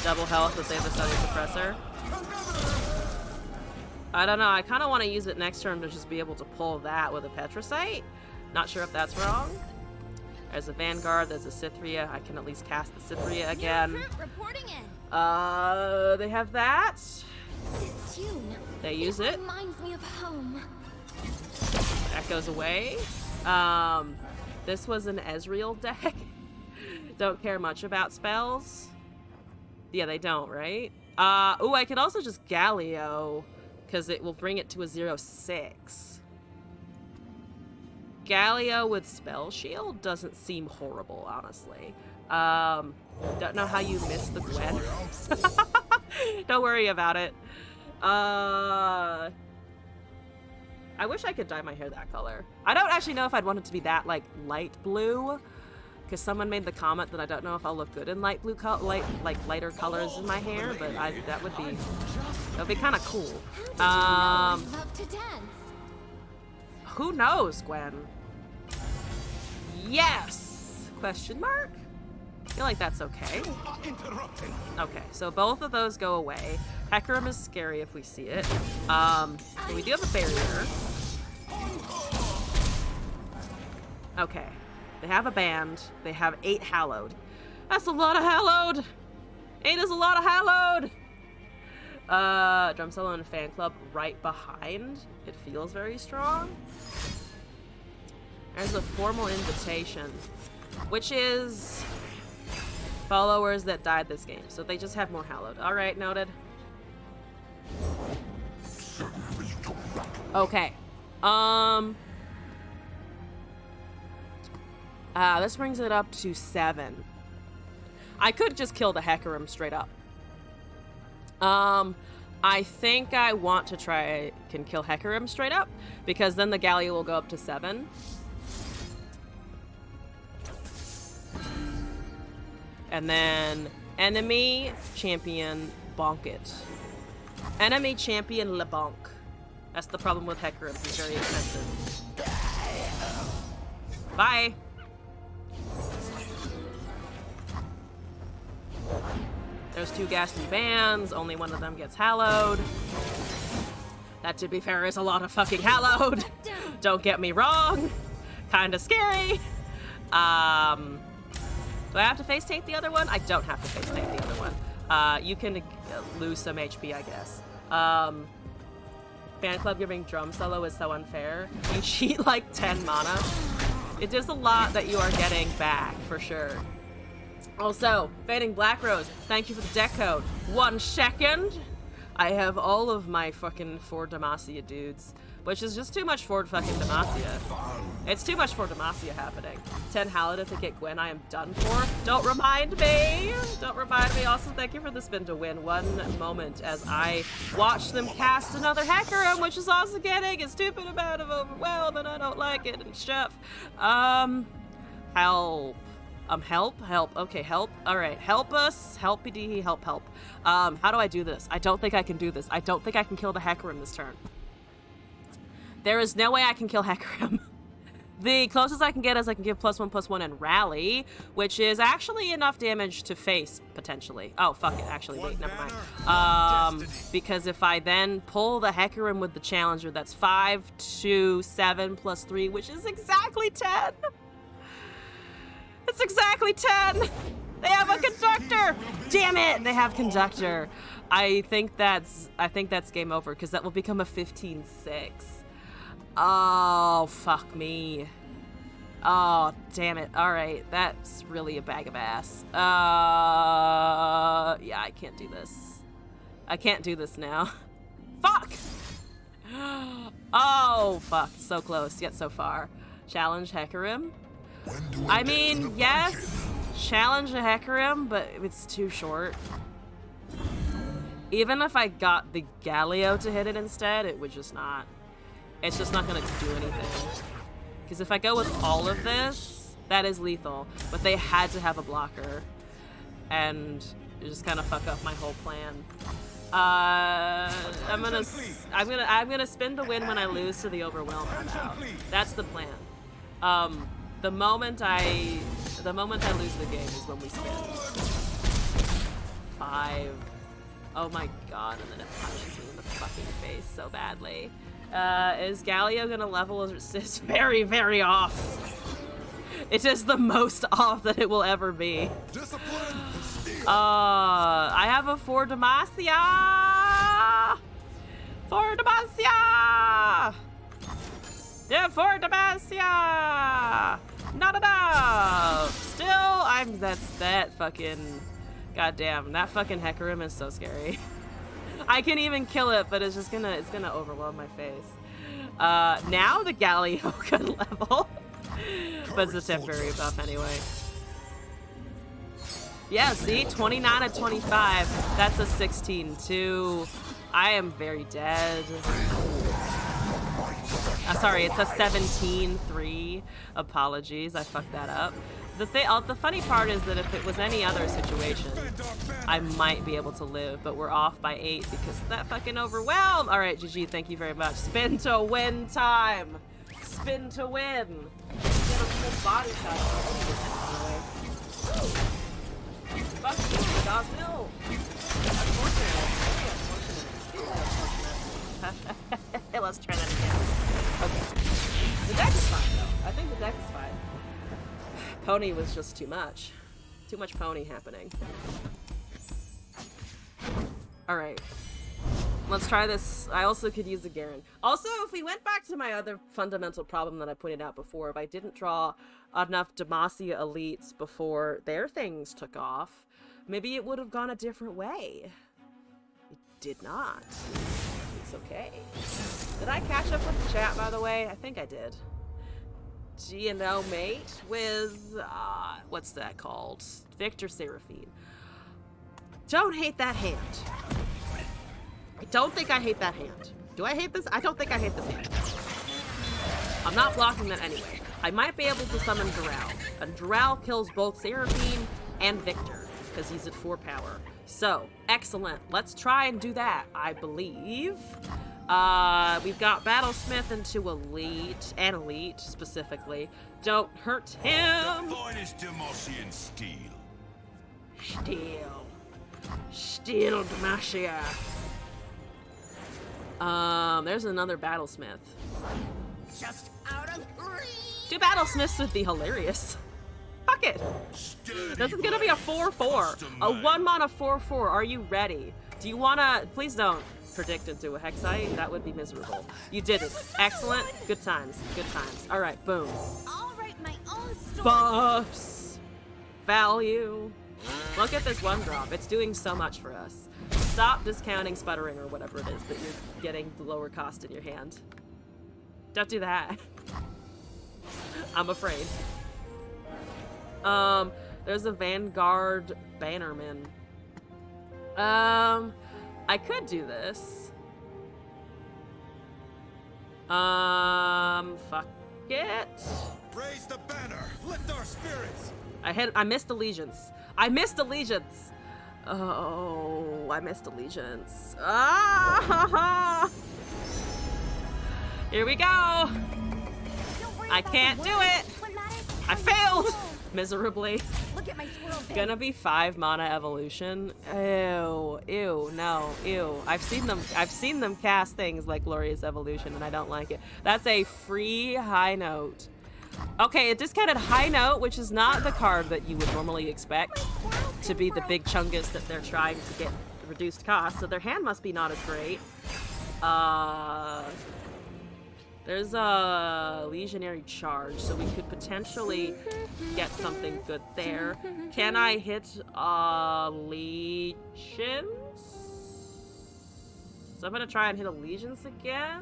Speaker 1: Double health to save the Stony Suppressor. I don't know, I kind of want to use it next turn to just be able to pull that with a Petricite. Not sure if that's wrong. There's a Vanguard, there's a Cythria. I can at least cast the Cythria again. They have that.
Speaker 2: This tune,
Speaker 1: they use it.
Speaker 2: Reminds me of home.
Speaker 1: That goes away. This was an Ezreal deck. Don't care much about spells. Yeah, they don't, right? Ooh, I could also just Galio, because it will bring it to a 0/6. Galio with Spell Shield doesn't seem horrible, honestly. Don't know how you missed the Gwen. Don't worry about it. I wish I could dye my hair that color. I don't actually know if I'd want it to be that, like, light blue, because someone made the comment that I don't know if I'll look good in light blue lighter colors in my hair, but that would be kind of cool.
Speaker 2: How did you know I love to dance?
Speaker 1: Who knows, Gwen? Yes? Question mark? I feel like that's okay. Okay, so both of those go away. Hecarim is scary if we see it. But we do have a barrier. Okay. They have a band. They have 8 hallowed. That's a lot of hallowed! 8 is a lot of hallowed! Drum solo and fan club right behind. It feels very strong. There's a formal invitation, which is followers that died this game. So they just have more hallowed. Alright, noted. Okay. This brings it up to 7. I could just kill the Hecarim straight up. I think I want to can kill Hecarim straight up, because then the Gallia will go up to 7. And then enemy champion bonk it. Enemy champion LeBonk. That's the problem with Hecarim. He's very expensive. Bye. There's 2 ghastly bands. Only one of them gets hallowed. That, to be fair, is a lot of fucking hallowed. Don't get me wrong. Kinda scary. Do I have to face tank the other one? I don't have to face tank the other one. You can lose some HP, I guess. Fan club giving drum solo is so unfair. You cheat like 10 mana. It is a lot that you are getting back, for sure. Also, Fading Black Rose, thank you for the deck code. 1 second. I have all of my fucking 4 Demacia dudes, which is just too much for fucking Demacia. It's too much for Demacia happening. 10 Halida to get Gwen, I am done for. Don't remind me. Don't remind me. Also, thank you for the spin to win. One moment as I watch them cast another Hecarim, which is also getting a stupid amount of overwhelm, and I don't like it and stuff. Help. Help. Okay, help. All right, help us. Help PD, help. How do I do this? I don't think I can do this. I don't think I can kill the Hecarim this turn. There is no way I can kill Hecarim. The closest I can get is I can give +1/+1 and rally, which is actually enough damage to face, potentially. Oh, fuck it. Actually, wait, never mind. Because if I then pull the Hecarim with the Challenger, that's 5, 2, 7 + 3, which is exactly 10. It's exactly 10! They have a Conductor! Damn it! They have Conductor. I think that's game over, because that will become a 15-6. Oh, fuck me. Oh, damn it. Alright, that's really a bag of ass. Yeah, I can't do this. I can't do this now. Fuck! Oh, fuck. So close, yet so far. Challenge Hecarim. I mean, yes, challenge a Hecarim, but it's too short. Even if I got the Galio to hit it instead, it would just not. It's just not going to do anything. Because if I go with all of this, that is lethal. But they had to have a blocker. And it just kind of fuck up my whole plan. I'm gonna spin to win when I lose to the Overwhelm. That's the plan. The moment I lose the game is when we spin. 5. Oh my god, and then it punches me in the fucking face so badly. Is Galio gonna level? It's very, very off. It is the most off that it will ever be. I have a 4 Demacia! 4 Demacia! Yeah, 4 Demacia! Not enough! Still, that fucking... Goddamn, that fucking Hecarim is so scary. I can even kill it, but it's gonna overwhelm my face. Now the Galio could level. But it's a temporary buff anyway. Yeah, see? 29 at 25. That's a 16-2. I am very dead. Sorry, it's a 17-3. Apologies, I fucked that up. The funny part is that if it was any other situation, I might be able to live, but we're off by 8 because of that fucking overwhelm. All right, GG, thank you very much. Spin to win time. Spin to win. Get a full body shot. Fuck you, Dawes Mill. Unfortunate. Let's try that again. Okay. The deck is fine, though. I think the deck is fine. Pony was just too much. Too much pony happening. Alright. Let's try this. I also could use the Garen. Also, if we went back to my other fundamental problem that I pointed out before, if I didn't draw enough Demacia elites before their things took off, maybe it would have gone a different way. It did not. It's okay. Did I catch up with the chat, by the way? I think I did. G&O mate with, what's that called? Victor Seraphine. Don't hate that hand. I don't think I hate that hand. Do I hate this? I don't think I hate this hand. I'm not blocking that anyway. I might be able to summon Doral. And Doral kills both Seraphine and Victor, because he's at 4 power. So, excellent. Let's try and do that, I believe. We've got Battlesmith into Elite, and Elite specifically. Don't hurt him!
Speaker 6: The finest Demacian steel.
Speaker 1: Steel Demacia. There's another Battlesmith.
Speaker 2: Just out of reach.
Speaker 1: 2 Battlesmiths would be hilarious. Fuck it! This is gonna be a 4-4. A 1-mana 4-4. Are you ready? Do you wanna... Please don't predict into a Hexite. That would be miserable. You did it. Excellent. Good times. Good times. Alright, boom.
Speaker 2: I'll write my own story.
Speaker 1: Buffs. Value. Look at this 1-drop. It's doing so much for us. Stop discounting sputtering or whatever it is that you're getting the lower cost in your hand. Don't do that. I'm afraid. There's a Vanguard Bannerman. I could do this. Fuck it.
Speaker 6: Raise the banner. Lift our spirits.
Speaker 1: I missed Allegiance. I missed Allegiance. Oh, I missed Allegiance. Ah! Here we go. I can't do it. I failed miserably.
Speaker 2: Look at my squirrel thing.
Speaker 1: Gonna be 5 mana evolution. Ew, ew, no, ew. I've seen them cast things like Glorious Evolution, and I don't like it. That's a free high note. Okay, it discounted high note, which is not the card that you would normally expect to be the big chungus that they're trying to get reduced cost. So their hand must be not as great. There's a legionary charge, so we could potentially get something good there. Can I hit legions? So I'm gonna try and hit allegiance again.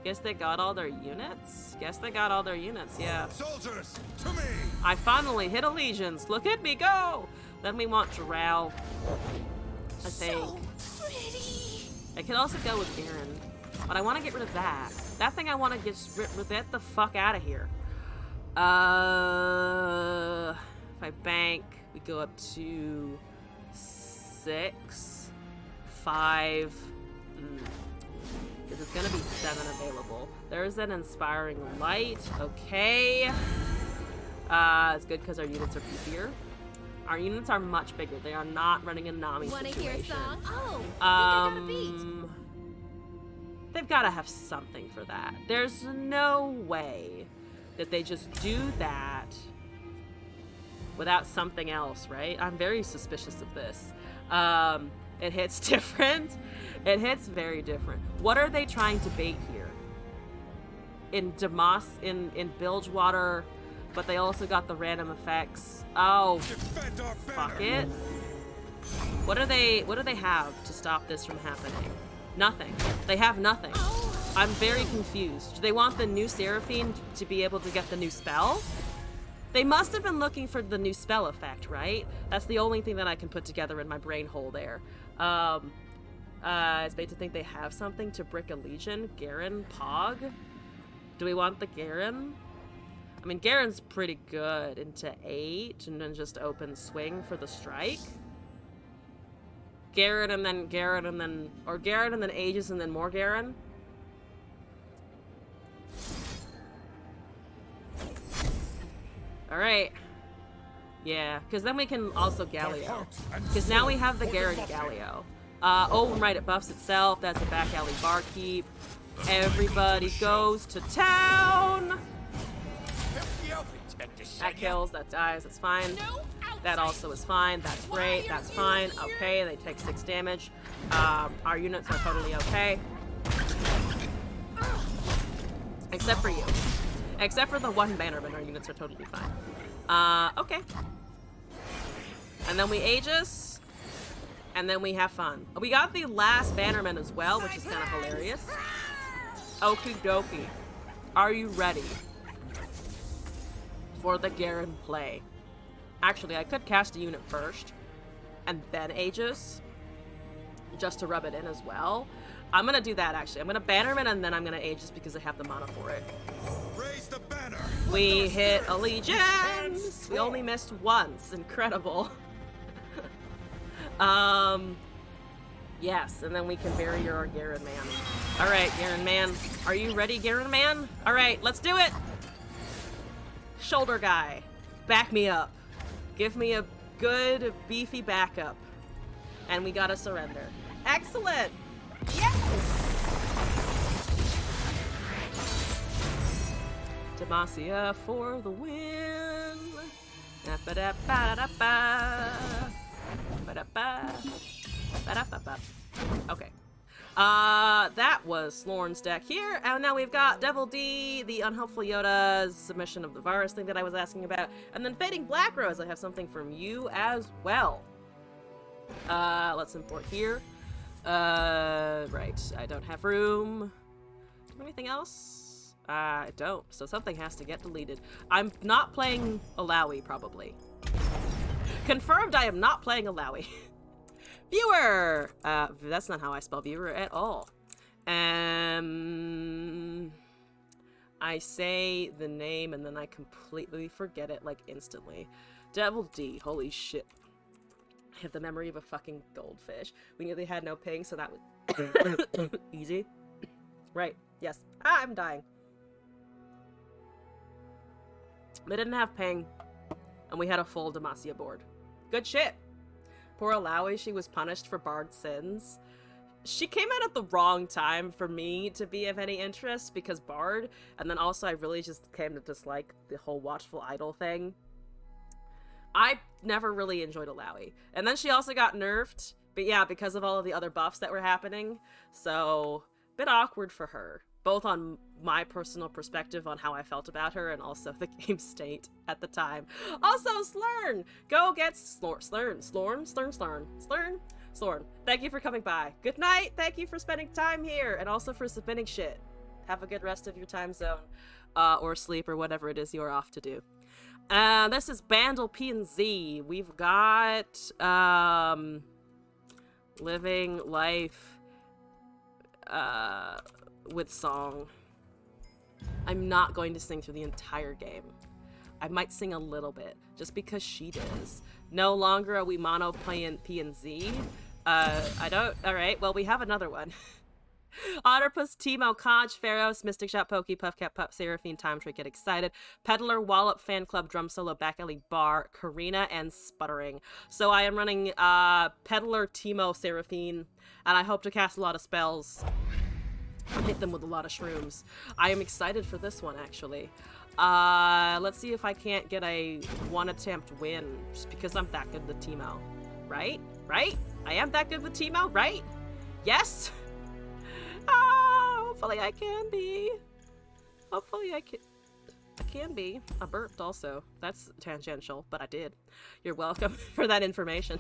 Speaker 1: Guess they got all their units. Guess they got all their units, yeah.
Speaker 6: Soldiers, to me.
Speaker 1: I finally hit allegiance. Look at me go! Then we want Doral, I think.
Speaker 2: So pretty.
Speaker 1: I could also go with Garen, but I want to get rid of that. That thing I want to get the fuck out of here. If I bank, we go up to 6, 5. Because it's gonna be 7 available. There's an inspiring light. Okay. It's good because our units are beefier. Our units are much bigger. They are not running a Nami
Speaker 2: Wanna
Speaker 1: situation.
Speaker 2: hear a song? Oh, think I got a beat.
Speaker 1: They've got to have something for that. There's no way that they just do that without something else, right? I'm very suspicious of this. It hits different. It hits very different. What are they trying to bait here? In in Bilgewater, but they also got the random effects. Oh, fuck it. What do they have to stop this from happening? Nothing. They have nothing. I'm very confused. Do they want the new Seraphine to be able to get the new spell? They must have been looking for the new spell effect, right? That's the only thing that I can put together in my brain hole there. It's made to think they have something to brick a legion. Garen, Pog. Do we want the Garen? I mean, Garen's pretty good into 8 and then just open swing for the strike. Garen and then or Garen and then Aegis and then more Garen. Alright. Yeah, because then we can also Galio. Because now we have the Garen Galio. Oh, right, it buffs itself. That's a back alley barkeep. Everybody goes to town! That kills, that dies, that's fine. That also is fine, that's great, that's fine. Okay, they take 6 damage. Our units are totally okay. Except for you. Except for the one bannerman, our units are totally fine. Okay. And then we Aegis. And then we have fun. We got the last bannerman as well, which is kind of hilarious. Okie dokie. Are you ready for the Garen play? Actually, I could cast a unit first, and then Aegis, just to rub it in as well. I'm gonna do that, actually. I'm gonna Bannerman, and then I'm gonna Aegis because I have the mana for it.
Speaker 6: Raise the banner.
Speaker 1: We hit Allegiance! We only missed once. Incredible. Yes, and then we can bury your Garen Man. Alright, Garen Man. Are you ready, Garen Man? Alright, let's do it! Shoulder guy. Back me up. Give me a good, beefy backup. And we gotta surrender. Excellent! Yes! Demacia for the win! Ba-da-ba-da-ba. Ba-da-ba. Ba-da-ba-ba. Okay. That was Slorn's deck here, and now we've got Devil D, the Unhelpful Yoda's submission of the Varus thing that I was asking about, and then Fading Black Rose, I have something from you as well. Let's import here. Right, I don't have room. Anything else? I don't, so something has to get deleted. I'm not playing Alawi, probably. Confirmed I am not playing Alawi. Viewer! That's not how I spell viewer at all. I say the name and then I completely forget it, like, instantly. Devil D, holy shit. I have the memory of a fucking goldfish. We nearly had no ping, so that was easy. Right, yes. Ah, I'm dying. They didn't have ping, and we had a full Demacia board. Good shit. Poor Alawi, she was punished for Bard's sins. She came out at the wrong time for me to be of any interest, because Bard, and then also I really just came to dislike the whole Watchful Idol thing. I never really enjoyed Alawi. And then she also got nerfed, but yeah, because of all of the other buffs that were happening. So, bit awkward for her. Both on my personal perspective on how I felt about her and also the game state at the time. Also, Slurn! Go get Slurn. Thank you for coming by. Good night! Thank you for spending time here and also for submitting shit. Have a good rest of your time zone. Or sleep or whatever it is you're off to do. This is Bandle P&Z. We've got, Living Life, with song. I'm not going to sing through the entire game. I might sing a little bit, just because she does. No longer are we mono playing P&Z. Alright, well, we have another one. Otterpuss, Timo, Conch, Pharaohs, Mystic Shot, Pokey, Puffcat, Pup, Seraphine, Time Trick, Get Excited, Peddler, Wallop, Fan Club, Drum Solo, Back Alley, Bar, Karina, and Sputtering. So I am running Peddler, Timo, Seraphine, and I hope to cast a lot of spells and hit them with a lot of shrooms. I am excited for this one, actually. Let's see if I can't get a one-attempt win, just because I'm that good with Timo. Right? Right? I am that good with Timo, right? Yes? Hopefully I can be. Hopefully I can be. I burped also. That's tangential, but I did. You're welcome for that information.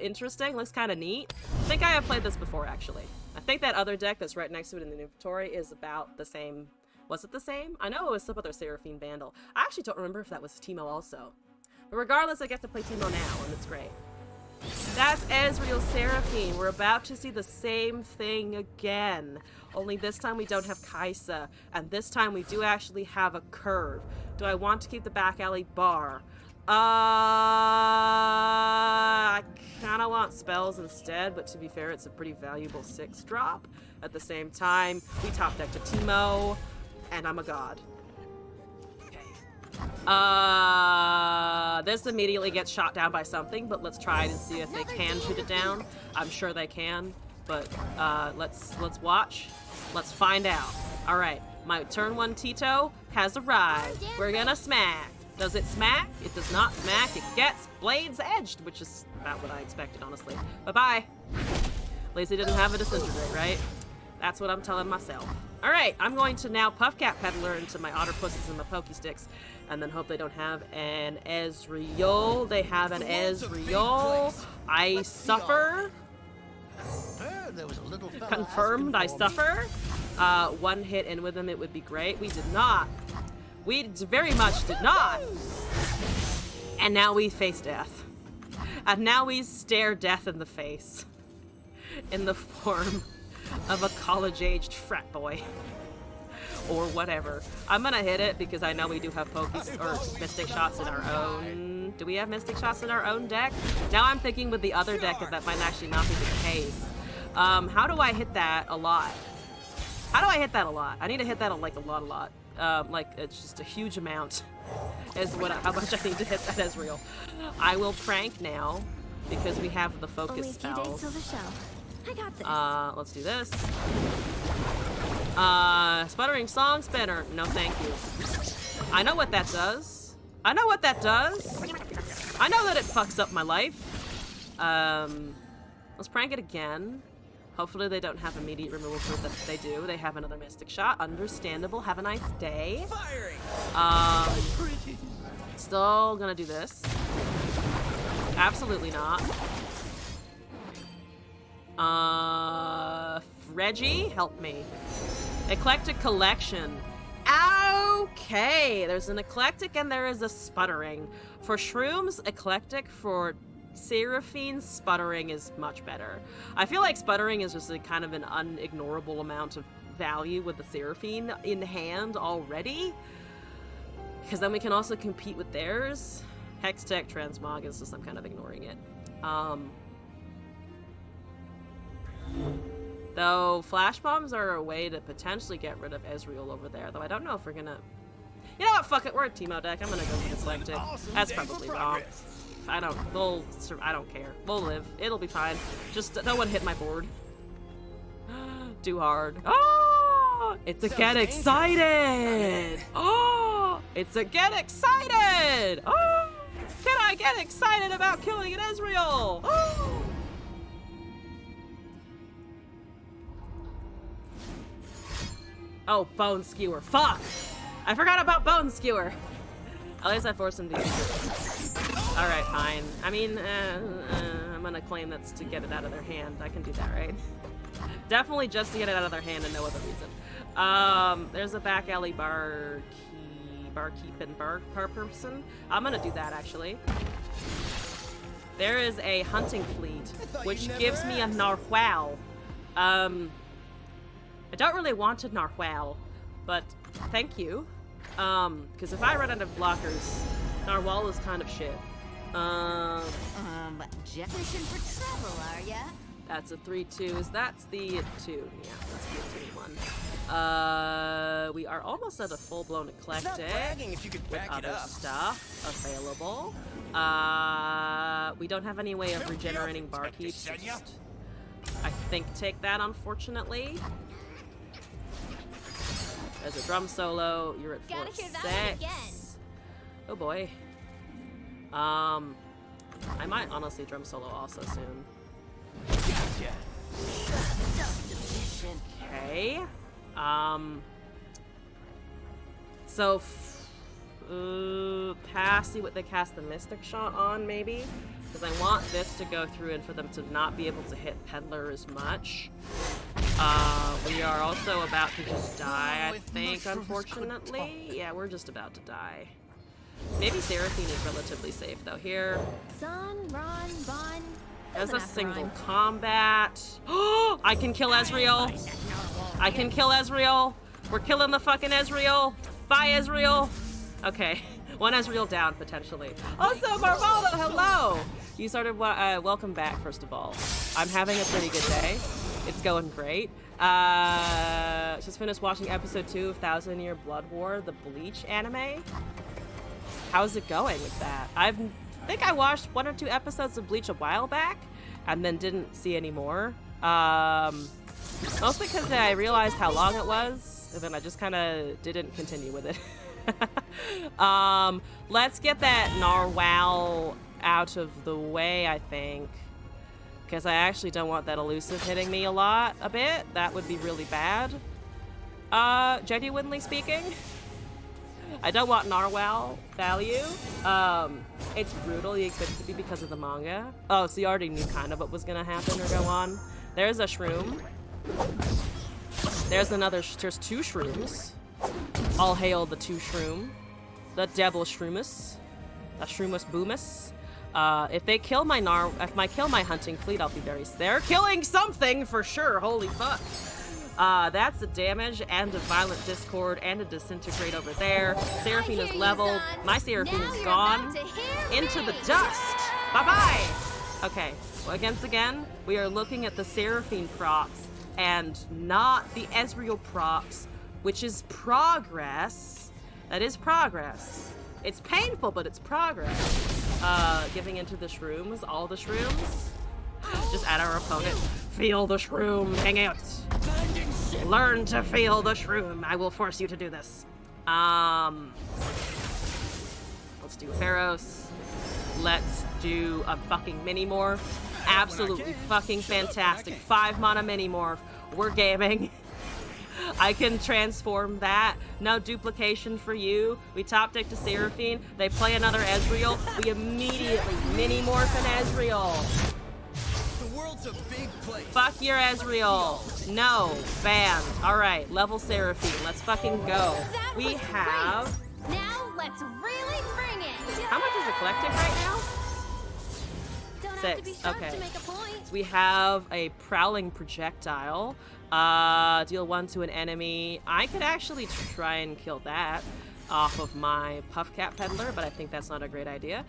Speaker 1: Interesting. Looks kind of neat. I think I have played this before, actually. I think that other deck that's right next to it in the inventory is about the same. Was it the same? I know it was some other Seraphine Vandal. I actually don't remember if that was Timo also. But regardless, I get to play Timo now, and it's great. That's Ezreal Seraphine. We're about to see the same thing again. Only this time we don't have Kaisa. And this time we do actually have a curve. Do I want to keep the back alley bar? I kind of want spells instead, but to be fair, it's a pretty valuable 6-drop. At the same time, we top decked a Teemo, and I'm a god. This immediately gets shot down by something, but let's try it and see if they can shoot it down. I'm sure they can, but let's watch. Let's find out. All right, my turn 1 Tito has arrived. We're gonna smack. Does it smack? It does not smack. It gets blades edged, which is about what I expected, honestly. Bye-bye. Lazy didn't have a disintegrate, right? That's what I'm telling myself. All right, I'm going to now Puffcat Peddler into my Otter Pusses and my Pokesticks, and then hope they don't have an Ezreal. They have an Ezreal. I suffer.
Speaker 5: There was a little fella
Speaker 1: Confirmed, I
Speaker 5: asking for me.
Speaker 1: suffer. 1 hit in with him, it would be great. We did not. We very much did not. And now we face death. And now we stare death in the face. In the form of a college-aged frat boy. Or whatever. I'm gonna hit it because I know we do have Mystic Shots in our own. Do we have Mystic Shots in our own deck? Now I'm thinking with the other deck that might actually not be the case. How do I hit that a lot? How do I hit that a lot? I need to hit that like a lot. Like it's just a huge amount is how much I need to hit that Ezreal. I will prank now because we have the focus
Speaker 2: Only a few days
Speaker 1: spells.
Speaker 2: till the show. I got this.
Speaker 1: Let's do this. Sputtering Song Spinner. No, thank you. I know what that does. I know what that does. I know that it fucks up my life. Let's prank it again. Hopefully they don't have immediate removal proof. That they do. They have another Mystic Shot. Understandable. Have a nice day. Still gonna do this. Absolutely not. Reggie, help me. Eclectic Collection. Okay, there's an Eclectic and there is a Sputtering. For Shrooms, Eclectic. For Seraphine, Sputtering is much better. I feel like Sputtering is just a kind of an unignorable amount of value with the Seraphine in hand already. Because then we can also compete with theirs. Hextech, Transmog is just I'm kind of ignoring it. Though Flash Bombs are a way to potentially get rid of Ezreal over there. Though I don't know if we're gonna... You know what? Fuck it. We're a Teemo deck. I'm gonna go with Eclectic. That's probably wrong. I don't care. We'll live. It'll be fine. Just no one hit my board. Too hard. Oh! It's a get excited! Oh! It's a get excited! Oh! Can I get excited about killing an Ezreal? Oh! Oh, Bone Skewer. Fuck! I forgot about Bone Skewer. At least I forced him to use it. Alright, fine. I mean, I'm gonna claim that's to get it out of their hand. I can do that, right? Definitely just to get it out of their hand and no other reason. There's a back alley barkeep and bar person. I'm gonna do that, actually. There is a hunting fleet, which gives me a Narwhal. I don't really want a Narwhal, but thank you. Because if I run out of blockers, Narwhal is kind of shit.
Speaker 2: Jet fishing for trouble, are ya?
Speaker 1: That's a 3-2. That's the 2. Yeah, that's the 2-1. We are almost at a full-blown Eclectic
Speaker 4: if you could
Speaker 1: with other stuff available. We don't have any way of regenerating barkeeps. So just, I think take that, unfortunately. There's a drum solo. You're at 4-6. Oh boy. I might honestly drum solo also soon. Okay. So pass. See what they cast the Mystic Shot on, maybe, because I want this to go through and for them to not be able to hit Peddler as much. We are also about to just die, I think, unfortunately. Yeah, we're just about to die. Maybe Seraphine is relatively safe though. Here,
Speaker 2: Son, Ron, Bon.
Speaker 1: there's a
Speaker 2: Doesn't have to
Speaker 1: single
Speaker 2: rhyme.
Speaker 1: combat. Oh, I can kill Ezreal. I can kill Ezreal. We're killing the fucking Ezreal. Bye, Ezreal. Okay, one Ezreal down potentially. Also, Marvaldo, hello. You started. Welcome back. First of all, I'm having a pretty good day. It's going great. Just finished watching episode 2 of Thousand Year Blood War, the Bleach anime. How's it going with that? I think I watched 1 or 2 episodes of Bleach a while back, and then didn't see any more. Mostly because I realized how long it was, and then I just kind of didn't continue with it. Let's get that Narwhal out of the way, I think. Because I actually don't want that elusive hitting me a bit. That would be really bad. Genuinely speaking, I don't want Narwhal value. It's brutally expensive to be because of the manga. Oh, so you already knew kind of what was gonna happen or go on. There's a shroom. There's there's 2 shrooms. All hail the 2 shroom. The devil shroomus. A shroomus boomus. If they kill my kill my hunting fleet, I'll be very. They're killing something for sure. Holy fuck! That's a damage and a violent discord and a disintegrate over there. Seraphine is leveled. My Seraphine is gone into the dust. Bye bye. Okay. Well, again, we are looking at the Seraphine procs and not the Ezreal procs, which is progress. That is progress. It's painful, but it's progress. Giving into the shrooms, all the shrooms. Just at our opponent. Feel the shroom, hang out. Learn to feel the shroom. I will force you to do this. Let's do Pharaohs. Let's do a fucking mini morph. Absolutely fucking fantastic. 5 mana mini morph. We're gaming. I can transform that. No duplication for you. We top deck to Seraphine. They play another Ezreal. We immediately mini morph an Ezreal.
Speaker 5: The world's a big place.
Speaker 1: Fuck your Ezreal. No. Banned. Alright, level Seraphine. Let's fucking go. We have...
Speaker 2: Now let's really bring it.
Speaker 1: How much is eclectic right now?
Speaker 2: Don't
Speaker 1: 6.
Speaker 2: have to be sharp
Speaker 1: Okay.
Speaker 2: to make a point.
Speaker 1: We have a prowling projectile. Deal 1 to an enemy. I could actually try and kill that off of my Puffcat Peddler, but I think that's not a great idea.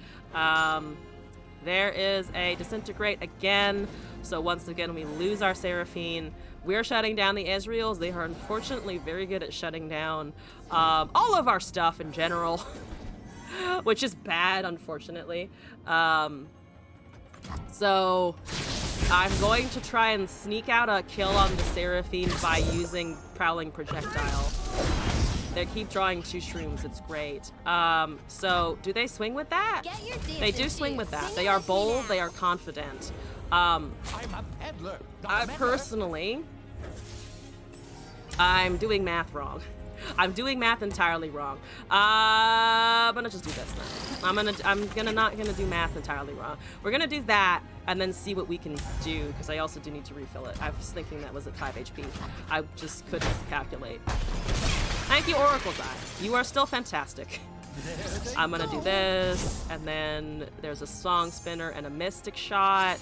Speaker 1: There is a disintegrate again. So once again, we lose our Seraphine. We're shutting down the Ezreals. They are unfortunately very good at shutting down all of our stuff in general, which is bad, unfortunately. So I'm going to try and sneak out a kill on the Seraphine by using Prowling Projectile. They keep drawing 2 shrooms, it's great. So do they swing with that?
Speaker 2: Get your
Speaker 1: They do swing with that. They are bold, they are confident.
Speaker 5: I'm a peddler.
Speaker 1: I personally, I'm doing math wrong. I'm doing math entirely wrong. I'm gonna just do this then. I'm not gonna do math entirely wrong. We're gonna do that and then see what we can do, because I also do need to refill it. I was thinking that was at 5 HP. I just couldn't calculate. Thank you, Oracle's Eye. You are still fantastic. I'm gonna do this, and then there's a Song Spinner and a Mystic Shot.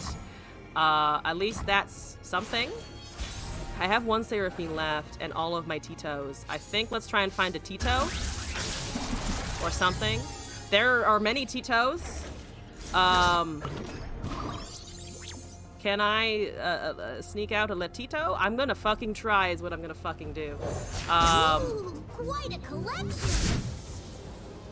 Speaker 1: At least that's something. I have 1 Seraphine left and all of my Titos. I think let's try and find a Tito or something. There are many Titos. Can I sneak out a Letito? I'm gonna fucking try is what I'm gonna fucking do.
Speaker 2: Ooh, quite a collection.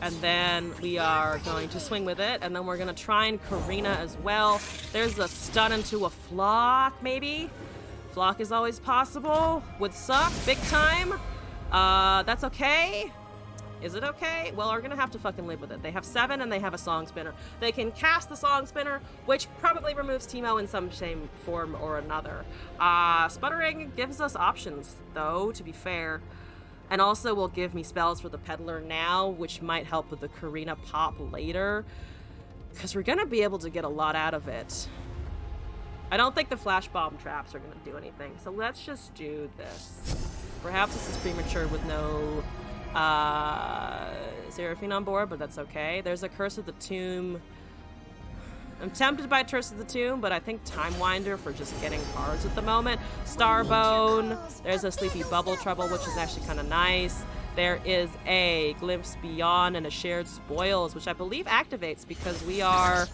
Speaker 1: And then we are going to swing with it, and then we're gonna try and Karina as well. There's a stun into a Flock, maybe? Flock is always possible. Would suck, big time. That's okay. Is it okay? Well, we're gonna have to fucking live with it. They have 7 and they have a Song Spinner. They can cast the Song Spinner, which probably removes Teemo in some shape, form, or another. Sputtering gives us options, though, to be fair. And also will give me spells for the Peddler now, which might help with the Karina pop later. Because we're gonna be able to get a lot out of it. I don't think the Flash Bomb traps are gonna do anything, so let's just do this. Perhaps this is premature with no Seraphine on board, but that's okay. There's a Curse of the Tomb. I'm tempted by Curse of the Tomb, but I think Time Winder for just getting cards at the moment. Starbone. There's a Sleepy Bubble Trouble, which is actually kind of nice. There is a Glimpse Beyond and a Shared Spoils, which I believe activates because we are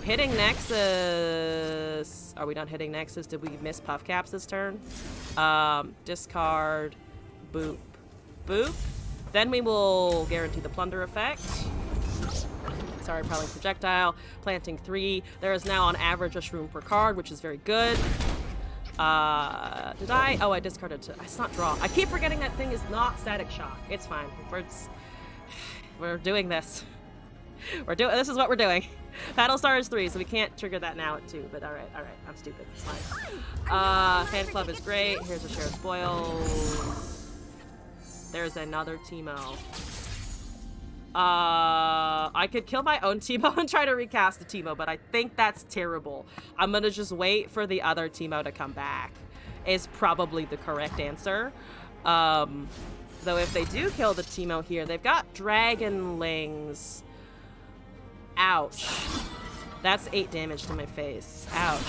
Speaker 1: hitting Nexus. Are we not hitting Nexus? Did we miss Puff Caps this turn? Discard. Boop. Boop. Then we will guarantee the Plunder effect. Sorry, Prowling Projectile. Planting 3. There is now on average a shroom per card, which is very good. Did I? Oh, I discarded to. It's not draw. I keep forgetting that thing is not Static Shock. It's fine. We're doing this. This is what we're doing. Battlestar is 3, so we can't trigger that now at 2. But all right. I'm stupid. It's fine. Fan Club is great. Here's a Shared Spoils. There's another Teemo. I could kill my own Teemo and try to recast a Teemo, but I think that's terrible. I'm gonna just wait for the other Teemo to come back, is probably the correct answer. Though if they do kill the Teemo here, they've got Dragonlings. Ouch. That's 8 damage to my face. Ouch.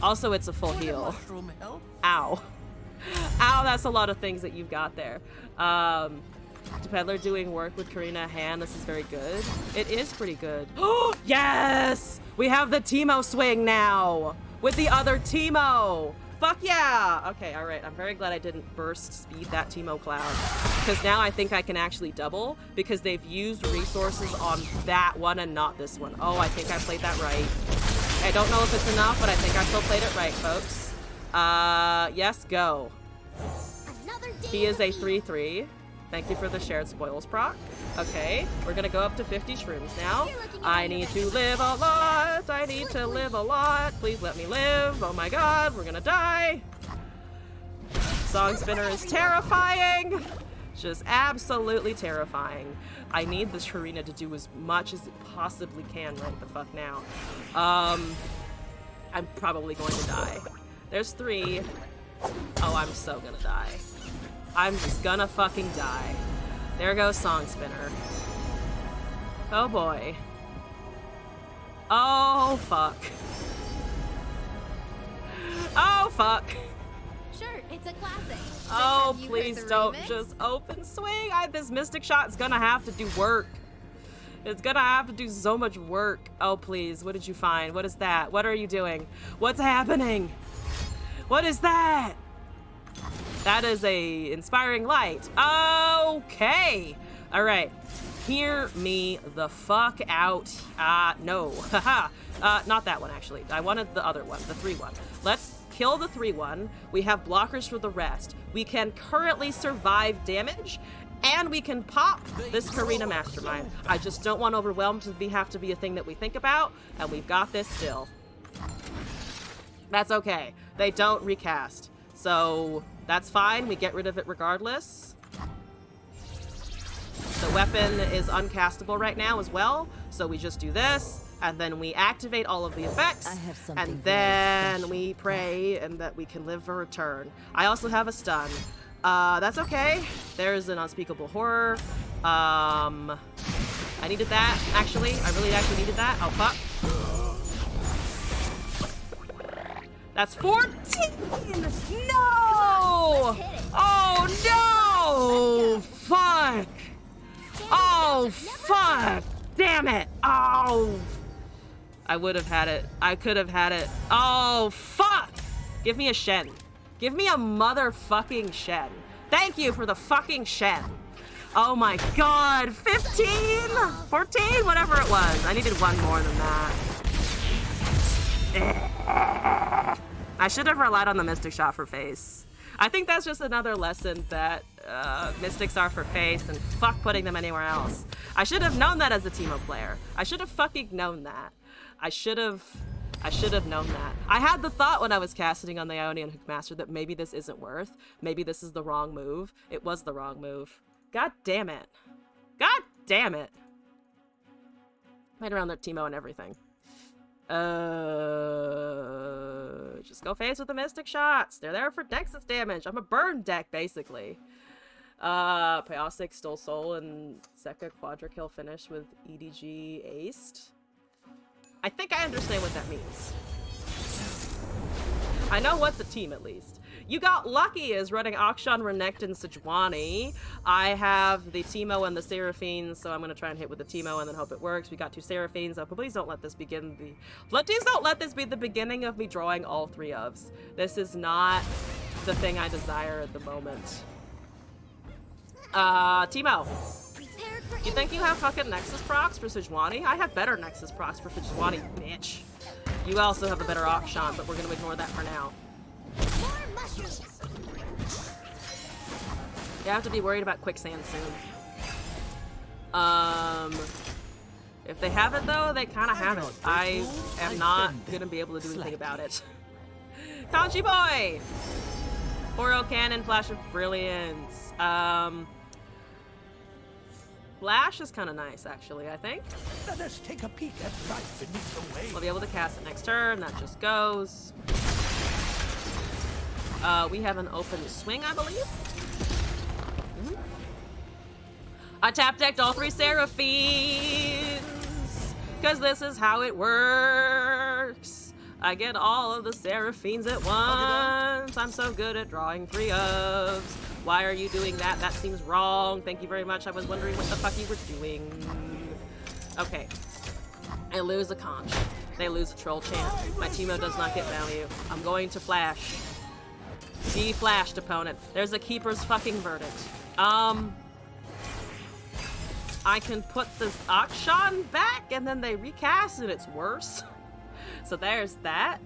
Speaker 1: Also, it's a full heal. Ow. Ow, that's a lot of things that you've got there. Peddler doing work with Karina hand. This is very good. It is pretty good. Oh, yes! We have the Teemo swing now with the other Teemo. Fuck yeah! Okay, all right. I'm very glad I didn't burst speed that Teemo cloud, because now I think I can actually double because they've used resources on that one and not this one. Oh, I think I played that right. I don't know if it's enough, but I think I still played it right, folks. Yes, go. He is a 3/3. Thank you for the Shared Spoils proc. Okay, we're gonna go up to 50 shrooms now. I need to live a lot. I need to live a lot. Please let me live. Oh my god, we're gonna die. Song Spinner is terrifying. Just absolutely terrifying. I need this Karina to do as much as it possibly can right the fuck now. I'm probably going to die. There's 3. Oh, I'm so gonna die. I'm just gonna fucking die. There goes Song Spinner. Oh boy. Oh fuck. Oh fuck.
Speaker 2: Sure, it's a classic.
Speaker 1: Oh,
Speaker 2: Have you heard
Speaker 1: please
Speaker 2: the
Speaker 1: don't
Speaker 2: remix?
Speaker 1: just open swing. This Mystic Shot's gonna have to do work. It's gonna have to do so much work. Oh please, what did you find? What is that? What are you doing? What's happening? What is that? That is a Inspiring Light. Okay. All right. Hear me the fuck out. No. Haha. Not that one, actually. I wanted the other one, the 3/1. Let's kill the 3/1. We have blockers for the rest. We can currently survive damage, and we can pop this Karina Mastermind. I just don't want Overwhelmed to have to be a thing that we think about, and we've got this still. That's okay. They don't recast. So that's fine. We get rid of it regardless. The weapon is uncastable right now as well. So we just do this, and then we activate all of the effects, and then we pray and that we can live for return. I also have a stun. That's okay. There's an Unspeakable Horror. I needed that, actually. I really actually needed that. Oh, fuck. That's 14! No! Oh, no! Fuck! Oh, fuck! Damn it! Oh! I would have had it. I could have had it. Oh, fuck! Give me a Shen. Give me a motherfucking Shen. Thank you for the fucking Shen. Oh my god. 15? 14? Whatever it was. I needed one more than that. I should have relied on the Mystic Shot for face. I think that's just another lesson that Mystics are for face, and fuck putting them anywhere else. I should have known that as a Teemo player. I should have fucking known that. I should have known that. I had the thought when I was casting on the Ionian Hookmaster that maybe this isn't worth. Maybe this is the wrong move. It was the wrong move. God damn it. God damn it. Right around their Teemo and everything. Just go face with the Mystic Shots. They're there for Nexus damage. I'm a burn deck, basically. Pyosic stole soul and Sekka quadra kill finish with EDG aced. I think I understand what that means. I know what's a team at least. You Got Lucky is running Akshan, Renekton, and Sejuani. I have the Teemo and the Seraphines, so I'm gonna try and hit with the Teemo and then hope it works. We got 2 Seraphines, so please don't let this begin please don't let this be the beginning of me drawing all 3 ofs. This is not the thing I desire at the moment. Teemo. You think you have fucking Nexus procs for Sejuani? I have better Nexus procs for Sejuani, bitch. You also have a better Akshan, but we're gonna ignore that for now.
Speaker 2: More mushrooms.
Speaker 1: You have to be worried about quicksand soon. If they have it though, they kind of have it. I am not gonna be able to do anything about it. Conchi Boy! Oro Cannon, Flash of Brilliance. Flash is kind of nice, actually, I think.
Speaker 6: Let us take a peek at life beneath the waves.
Speaker 1: We'll be able to cast it next turn. That just goes. We have an open swing, I believe. I tap decked all 3 Seraphines, because this is how it works. I get all of the Seraphines at once. I'm so good at drawing 3 ofs. Why are you doing that? That seems wrong. Thank you very much. I was wondering what the fuck you were doing. Okay. I lose a conch. They lose a troll chant. My Teemo does not get value. I'm going to flash. Be flashed, opponent. There's a keeper's fucking verdict. I can put this Akshan back and then they recast and it's worse. So there's that.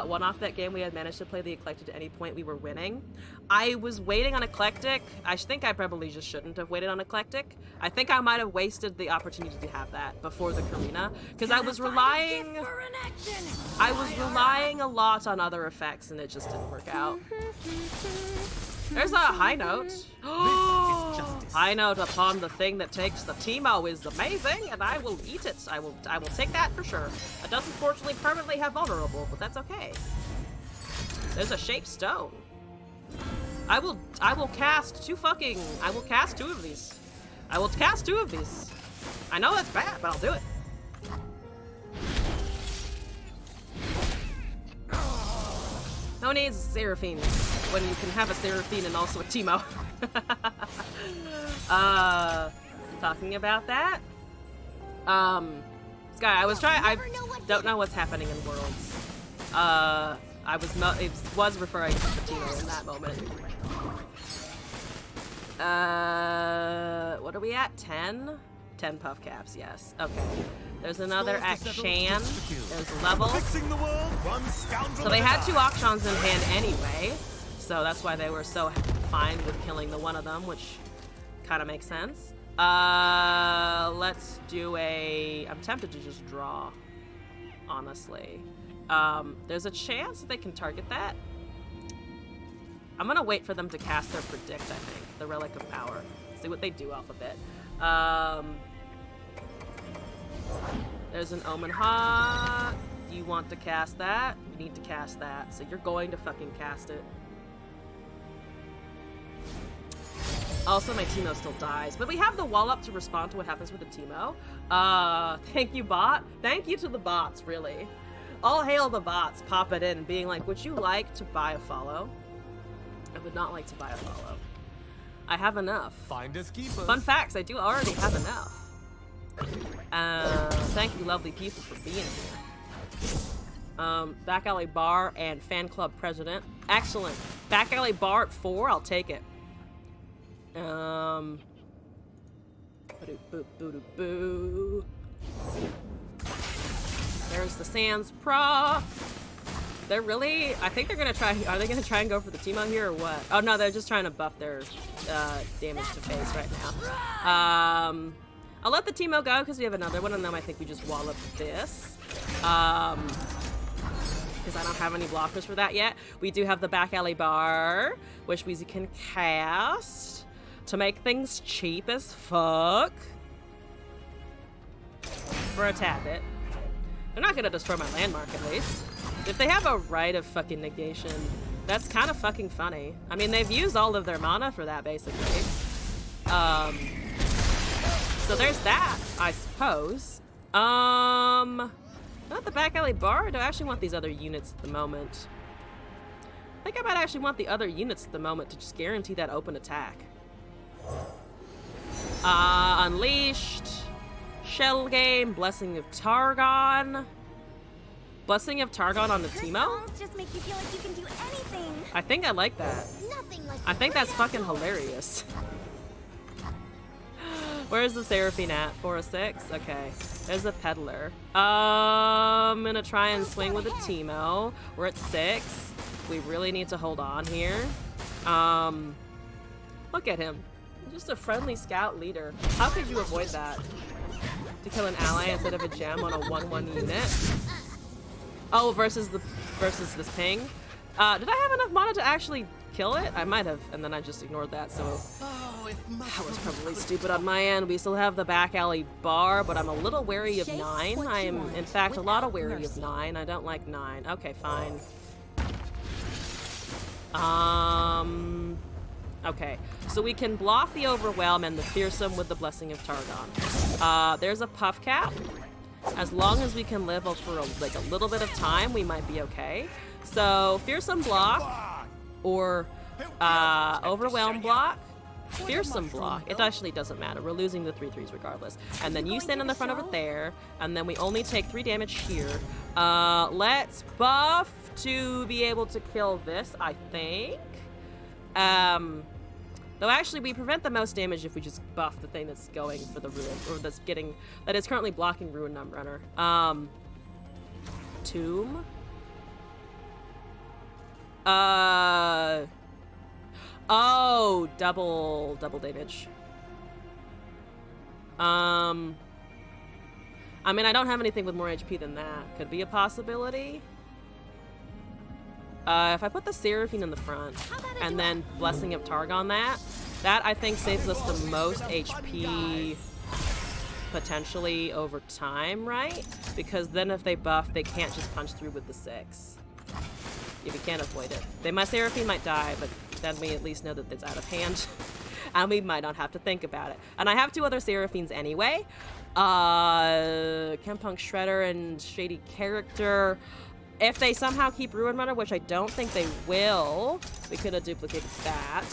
Speaker 1: One off that game, we had managed to play the Eclectic at any point we were winning. I was waiting on Eclectic. I think I probably just shouldn't have waited on Eclectic. I think I might have wasted the opportunity to have that before the Karina, because I was relying a lot on other effects and it just didn't work out. There's a high note. High note upon the thing that takes the Teemo is amazing, and I will eat it. I will take that for sure. It doesn't fortunately permanently have vulnerable, but that's okay. There's a shaped stone. I will cast 2 fucking. I will cast 2 of these. I will cast 2 of these. I know that's bad, but I'll do it. No needs Seraphines when you can have a Seraphine and also a Teemo. Talking about that. Sky, I was trying. I don't know what's happening in Worlds. It was referring to the Teemo in that moment. What are we at? 10? 10 puff caps, yes. Okay. There's another at Shan. There's a level. So they had 2 Akshans in hand anyway. So that's why they were so fine with killing the one of them, which kind of makes sense. Let's do a... I'm tempted to just draw, honestly. There's a chance they can target that. I'm gonna wait for them to cast their Predict, I think. The Relic of Power. See what they do off of it. There's an Omen Ha. You want to cast that? You need to cast that. So you're going to fucking cast it. Also, my Teemo still dies. But we have the wall up to respond to what happens with the Teemo. Thank you, bot. Thank you to the bots, really. All hail the bots popping in and being like, would you like to buy a follow? I would not like to buy a follow. I have enough.
Speaker 5: Find us keepers.
Speaker 1: Fun facts, I do already have enough. Thank you, lovely people, for being here. Back Alley Bar and Fan Club President. Excellent. Back Alley Bar at 4, I'll take it. Boo. There's the Sans Proc. They're really, I think they're gonna try, are they gonna try and go for the Teemo here or what? Oh no, they're just trying to buff their damage to face right now. I'll let the Teemo go because we have another one, and then I think we just wall up this. Because I don't have any blockers for that yet. We do have the Back Alley Bar, which we can cast to make things cheap as fuck. For a tad bit. They're not gonna destroy my landmark, at least. If they have a right of fucking negation, that's kind of fucking funny. I mean, they've used all of their mana for that, basically. So there's that, I suppose. Not the back alley bar, or do I actually want these other units at the moment? I think I might actually want the other units at the moment to just guarantee that open attack. Unleashed, Shell Game, Blessing of Targon. Blessing of Targon on the Teemo?
Speaker 2: Just make you feel like you can do anything.
Speaker 1: I think I like that.
Speaker 2: Nothing like
Speaker 1: I think that's fucking hilarious. Where's the Seraphine at? 406? Okay. There's a Peddler. I'm gonna try and swing with a Teemo. We're at 6. We really need to hold on here. Look at him. Just a friendly scout leader. How could you avoid that? To kill an ally instead of a gem on a 1-1 unit? Oh, versus this ping? Did I have enough mana to actually kill it? I might have, and then I just ignored that, so that was probably stupid on my end. We still have the back alley bar, but I'm a little wary of 9. I am, in fact, a lot of wary of 9. I don't like 9. Okay, fine. Okay, so we can block the Overwhelm and the Fearsome with the Blessing of Targon. There's a Puff Cap. As long as we can live for a little bit of time, we might be okay. So, Fearsome block, or Overwhelm block, Fearsome block. It actually doesn't matter. We're losing the 3/3s regardless. And then you stand in the front of it there, and then we only take 3 damage here. Let's buff to be able to kill this, I think. Though actually we prevent the most damage if we just buff the thing that's going for the ruin, or that is currently blocking Ruin Runner. Tomb. Oh, double damage. I mean, I don't have anything with more HP than that. Could be a possibility. If I put the Seraphine in the front, and then Blessing of Targon that I think saves us the most HP potentially over time, right? Because then if they buff, they can't just punch through with the 6. If you can't avoid it. My Seraphine might die, but then we at least know that it's out of hand. And we might not have to think about it. And I have 2 other Seraphines anyway. Kempunk Shredder and Shady Character. If they somehow keep Ruin Runner, which I don't think they will, we could have duplicated that.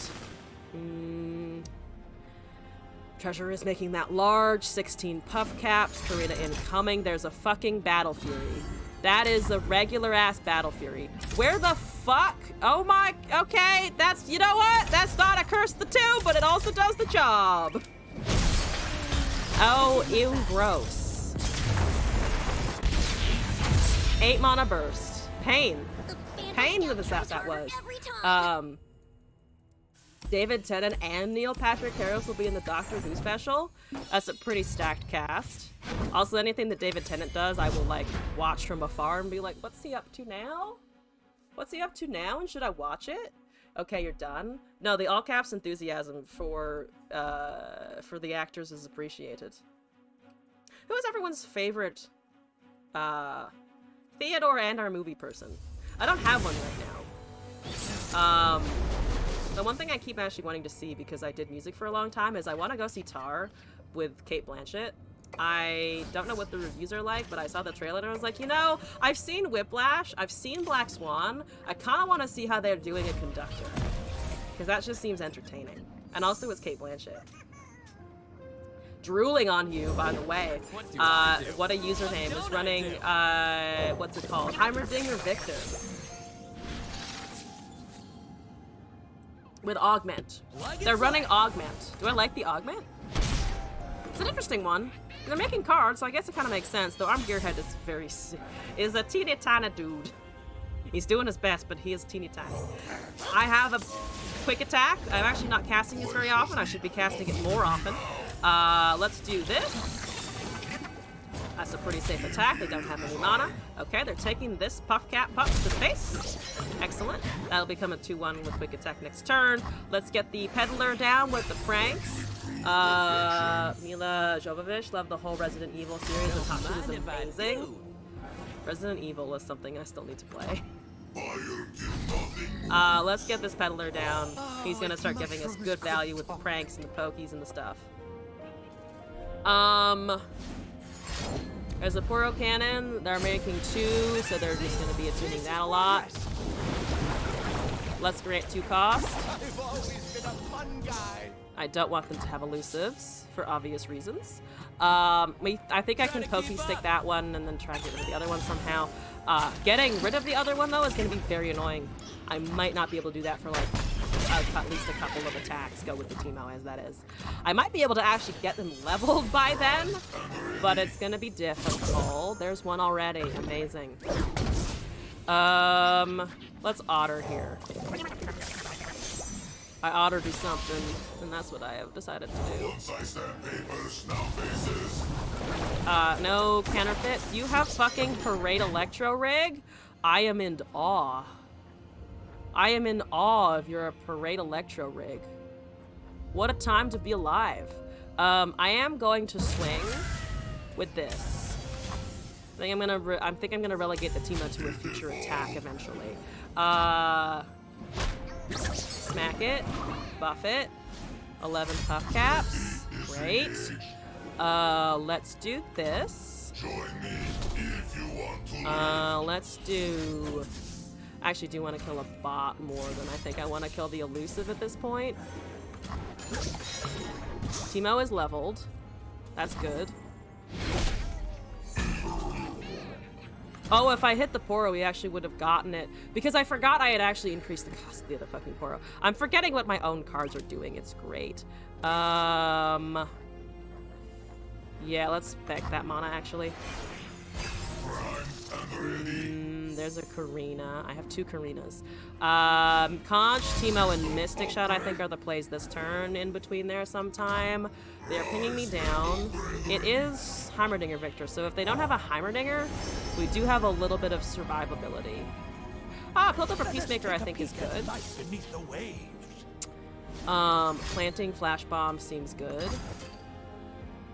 Speaker 1: Treasure is making that large. 16 Puff Caps. Karina incoming. There's a fucking Battle Fury. That is a regular-ass Battle Fury. Where the fuck? Oh my... Okay, that's... You know what? That's not a curse the 2, but it also does the job. Oh, ew, gross. 8 mana burst. Pain. Pain with that was. David Tennant and Neil Patrick Harris will be in the Doctor Who special. That's a pretty stacked cast. Also, anything that David Tennant does, I will, like, watch from afar and be like, what's he up to now? What's he up to now, and should I watch it? Okay, you're done. No, the all-caps enthusiasm for the actors is appreciated. Who is everyone's favorite, Theodore and our movie person? I don't have one right now. The one thing I keep actually wanting to see, because I did music for a long time, is I want to go see Tar with Cate Blanchett. I don't know what the reviews are like, but I saw the trailer and I was like, you know, I've seen Whiplash, I've seen Black Swan, I kind of want to see how they're doing a conductor, because that just seems entertaining. And also it's Cate Blanchett. Drooling on you, by the way. What a username is running, what's it called? Heimerdinger Victor. With Augment. They're running Augment. Do I like the Augment? It's an interesting one. They're making cards, so I guess it kind of makes sense. Though Arm Gearhead is a teeny tiny dude. He's doing his best, but he is teeny tiny. I have a quick attack. I'm actually not casting this very often. I should be casting it more often. Let's do this. That's a pretty safe attack. They don't have any mana. Okay, they're taking this Puff Cap Puff to the face. Excellent. That'll become a 2-1 with quick attack next turn. Let's get the Peddler down with the Franks. Mila Jovovich, love the whole Resident Evil series. The top two is amazing. Resident Evil is something I still need to play. Let's get this peddler down. He's gonna start giving us good value with the pranks and the pokies and the stuff. There's a Poro cannon. They're making 2, so they're just gonna be attuning that a lot. Let's grant 2 cost.
Speaker 5: I've always been a fun guy.
Speaker 1: I don't want them to have elusives for obvious reasons. I think I can pokey stick that one and then try to get rid of the other one somehow. Getting rid of the other one though is going to be very annoying. I might not be able to do that for like at least a couple of attacks. Go with the Teemo as that is. I might be able to actually get them leveled by then, but it's going to be difficult. There's one already. Amazing. Let's otter here. I ought to do something, and that's what I have decided to do. No counterfeit. You have fucking Parade Electro Rig? I am in awe. I am in awe of your Parade Electro Rig. What a time to be alive. I am going to swing with this. I think I'm gonna relegate the Teemo to a future attack eventually. Smack it, buff it, 11 puff caps, great. Let's do this. Let's do, I actually do want to kill a bot more than I think I want to kill the elusive at this point. Teemo is leveled, that's good. Oh, if I hit the Poro, we actually would have gotten it. Because I forgot I had actually increased the cost of the other fucking Poro. I'm forgetting what my own cards are doing. It's great. Yeah, let's spec that mana, actually. There's a Karina. I have 2 Karinas. Conch, Teemo, and Mystic Shot, I think, are the plays this turn in between there sometime. They're pinging me down. It is Heimerdinger Victor, so if they don't have a Heimerdinger, we do have a little bit of survivability. Piltover Peacemaker, I think, is good. Planting Flash Bomb seems good.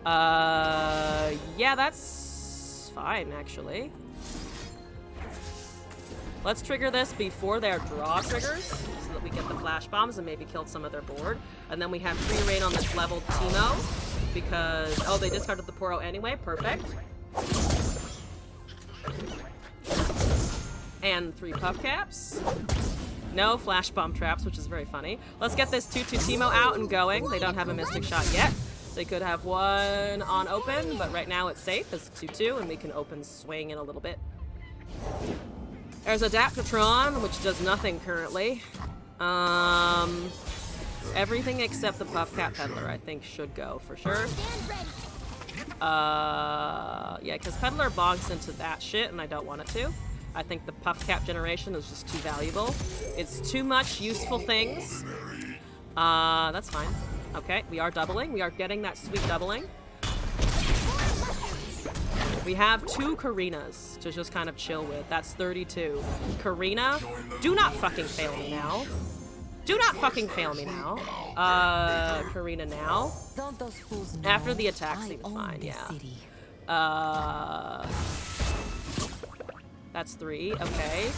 Speaker 1: Yeah, that's fine, actually. Let's trigger this before their draw triggers, so that we get the flash bombs and maybe kill some of their board. And then we have free reign on this leveled Teemo, because, oh, they discarded the Poro anyway, perfect. And 3 puff caps. No flash bomb traps, which is very funny. Let's get this 2-2 Teemo out and going. They don't have a Mystic Shot yet. They could have one on open, but right now it's safe. It's 2-2, and we can open swing in a little bit. There's Adaptatron, which does nothing currently. Everything except the Puff Cap Peddler, I think, should go for sure. Yeah, because Peddler bonks into that shit, and I don't want it to. I think the Puff Cap generation is just too valuable. It's too much useful things. That's fine. Okay, we are doubling. We are getting that sweet doubling. We have 2 Karinas to just kind of chill with. That's 32. Karina, do not fucking fail me now. Do not fucking fail me now. Karina now. After the attack seems fine, yeah. That's 3, okay.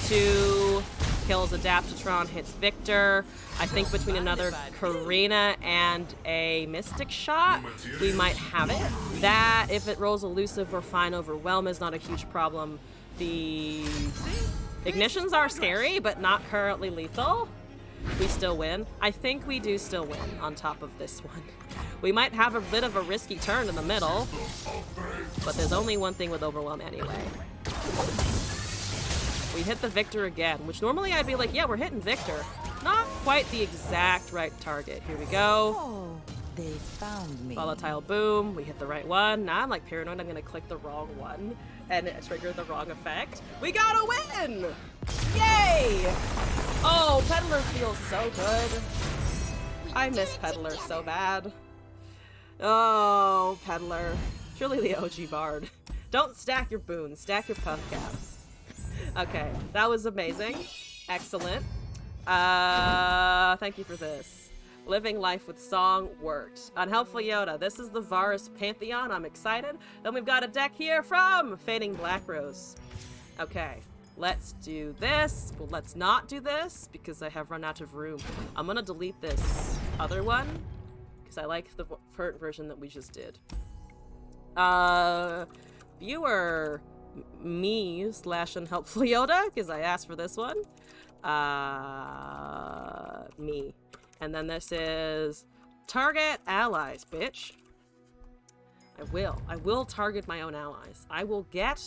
Speaker 1: 2 kills Adaptatron, hits Victor. I think between another Karina and a Mystic Shot, we might have it. That, if it rolls elusive or fine overwhelm, is not a huge problem. The ignitions are scary, but not currently lethal. We still win. I think we do still win on top of this one. We might have a bit of a risky turn in the middle, but there's only one thing with overwhelm anyway. We hit the Victor again, which normally I'd be like, yeah, we're hitting Victor. Not quite the exact right target. Here we go.
Speaker 7: Oh, they found me.
Speaker 1: Volatile boom. We hit the right one. Now I'm like paranoid I'm gonna click the wrong one and trigger the wrong effect. We got a win! Yay! Oh, Peddler feels so good. I miss Peddler so bad. Oh, Peddler. Truly the OG Bard. Don't stack your boons, stack your puff caps. Okay, that was amazing. Excellent. Thank you for this. Living life with song worked. Unhelpful Yoda. This is the Varus Pantheon. I'm excited. Then we've got a deck here from Fading Black Rose. Okay. Let's do this. Well, let's not do this because I have run out of room. I'm gonna delete this other one because I like the current version that we just did. Viewer me / unhelpful Yoda because I asked for this one. Me. And then this is target allies, bitch. I will target my own allies. I will get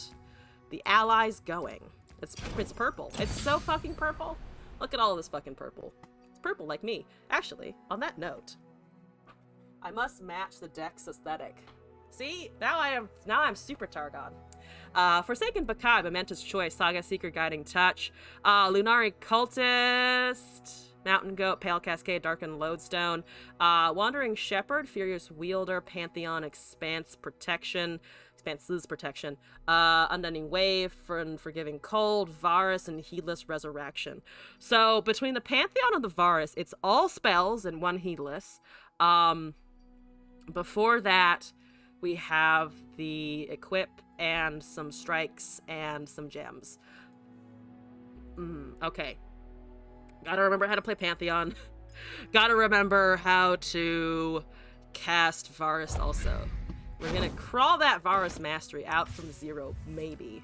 Speaker 1: the allies going. It's purple. It's so fucking purple. Look at all of this fucking purple. It's purple like me. Actually, on that note, I must match the deck's aesthetic. See? Now I'm super Targon. Forsaken Bakai, Momentous Choice, Saga Seeker Guiding Touch, Lunari Cultist, Mountain Goat, Pale Cascade, Darkened Lodestone, Wandering Shepherd, Furious Wielder, Pantheon, Expanse's Protection, Unending Wave, Forgiving Cold, Varus, and Heedless Resurrection. So between the Pantheon and the Varus, it's all spells and one Heedless. Before that, we have the Equip and some Strikes and some Gems. Okay. Gotta remember how to play Pantheon. Gotta remember how to cast Varus also. We're gonna crawl that Varus Mastery out from 0, maybe.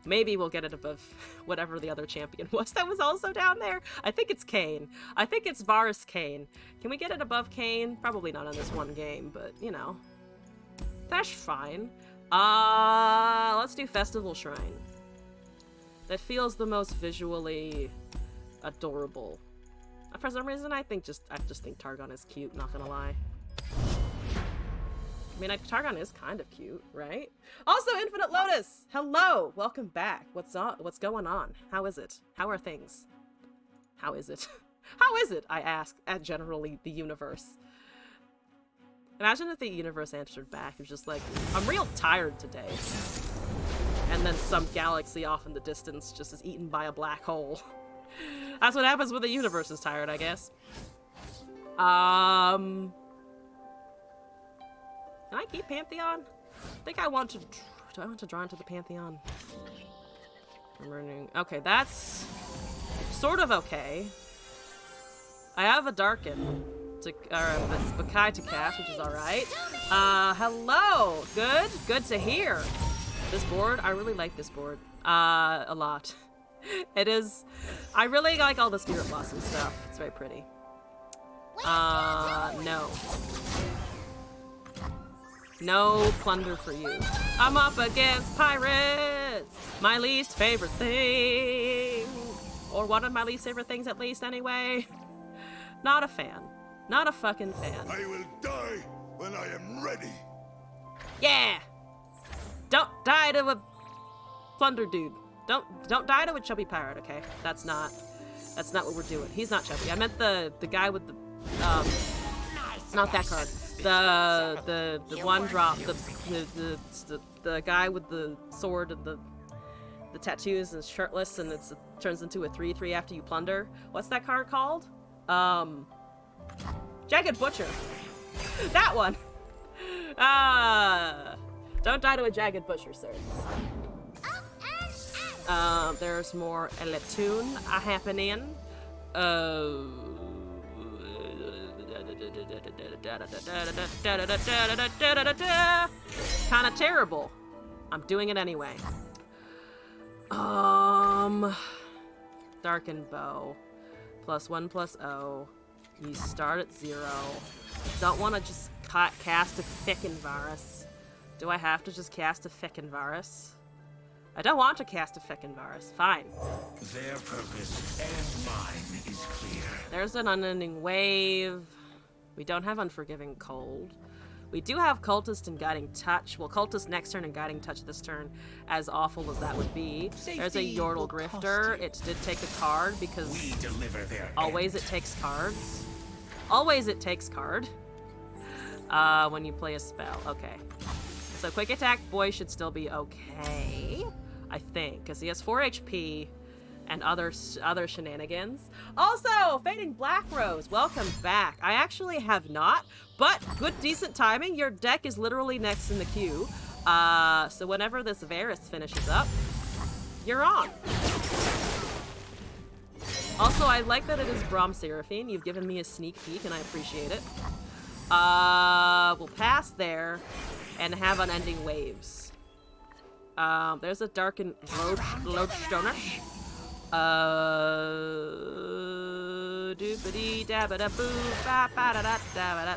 Speaker 1: Maybe we'll get it above whatever the other champion was that was also down there. I think it's Kayn. I think it's Varus Kayn. Can we get it above Kayn? Probably not on this one game, but, you know. That's fine. Let's do Festival Shrine. That feels the most visually adorable. For some reason, I just think Targon is cute, not gonna lie. I mean, Targon is kind of cute, right? Also, Infinite Lotus! Hello! Welcome back. What's going on? How is it? How are things? How is it? How is it, I ask, at generally the universe. Imagine if the universe answered back. It was just like, I'm real tired today. And then some galaxy off in the distance just is eaten by a black hole. That's what happens when the universe is tired, I guess. Can I keep Pantheon? I think I want to. Do I want to draw into the Pantheon? Okay, that's sort of okay. I have a Darken to, this Bakai to cast, which is all right. Hello, good to hear. This board, I really like this board, a lot. It is. I really like all the Spirit Blossom stuff. It's very pretty. No. No plunder for you. I'm up against pirates! My least favorite thing! Or one of my least favorite things at least, anyway. Not a fan. Not a fucking fan.
Speaker 6: I will die when I am ready.
Speaker 1: Yeah! Don't die to a plunder dude. Don't die to a chubby pirate, okay? That's not what we're doing. He's not chubby. I meant the guy with the not that card. The one drop, the guy with the sword and the tattoos and shirtless, and it turns into a 3/3 after you plunder. What's that card called? Jagged Butcher. That one. Don't die to a Jagged Butcher, sir. There's more Eletoon happening. Kinda terrible. I'm doing it anyway. Darkened Bow. +1/+0. You start at 0. Don't want to just cast a Feckin' Varus. Do I have to just cast a Feckin' Varus? I don't want to cast a Feckin' Varus. Fine.
Speaker 6: Their purpose and mine is clear.
Speaker 1: There's an Unending Wave. We don't have Unforgiving Cold. We do have Cultist and Guiding Touch. Well, Cultist next turn and Guiding Touch this turn, as awful as that would be. There's a Yordle Grifter. It did take a card because
Speaker 6: We deliver their
Speaker 1: always
Speaker 6: end.
Speaker 1: it takes cards. Always it takes card. When you play a spell. Okay. So Quick Attack Boy should still be okay, I think, because he has 4 HP and other shenanigans. Also, Fading Black Rose, welcome back. I actually have not, but good, decent timing. Your deck is literally next in the queue. So whenever this Varus finishes up, you're on. Also, I like that it is Braum Seraphine. You've given me a sneak peek, and I appreciate it. We'll pass there and have unending waves. There's a darkened lodestonish. Doopity dabba boo ba ba da da da da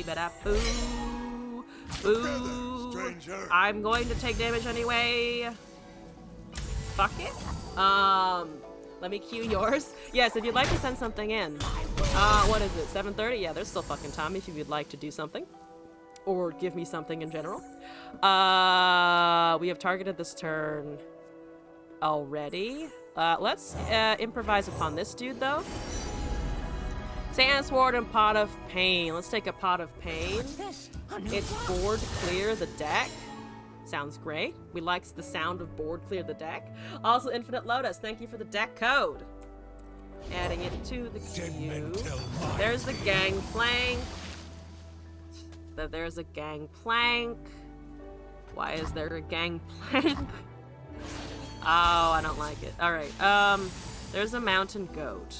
Speaker 1: da da boo boo. I'm going to take damage anyway. Fuck it. Let me cue yours. Yes, if you'd like to send something in. What is it? 7:30? Yeah, there's still fucking time if you'd like to do something. Or give me something in general. We have targeted this turn already. Let's improvise upon this dude, though. Sand Sword and Pot of Pain. Let's take a Pot of Pain. It's board clear the deck. Sounds great. We like the sound of board clear the deck. Also, Infinite Lotus, thank you for the deck code. Adding it to the queue. There's the Gangplank. There's a Gangplank. Why is there a Gangplank? Oh, I don't like it. Alright, there's a Mountain Goat.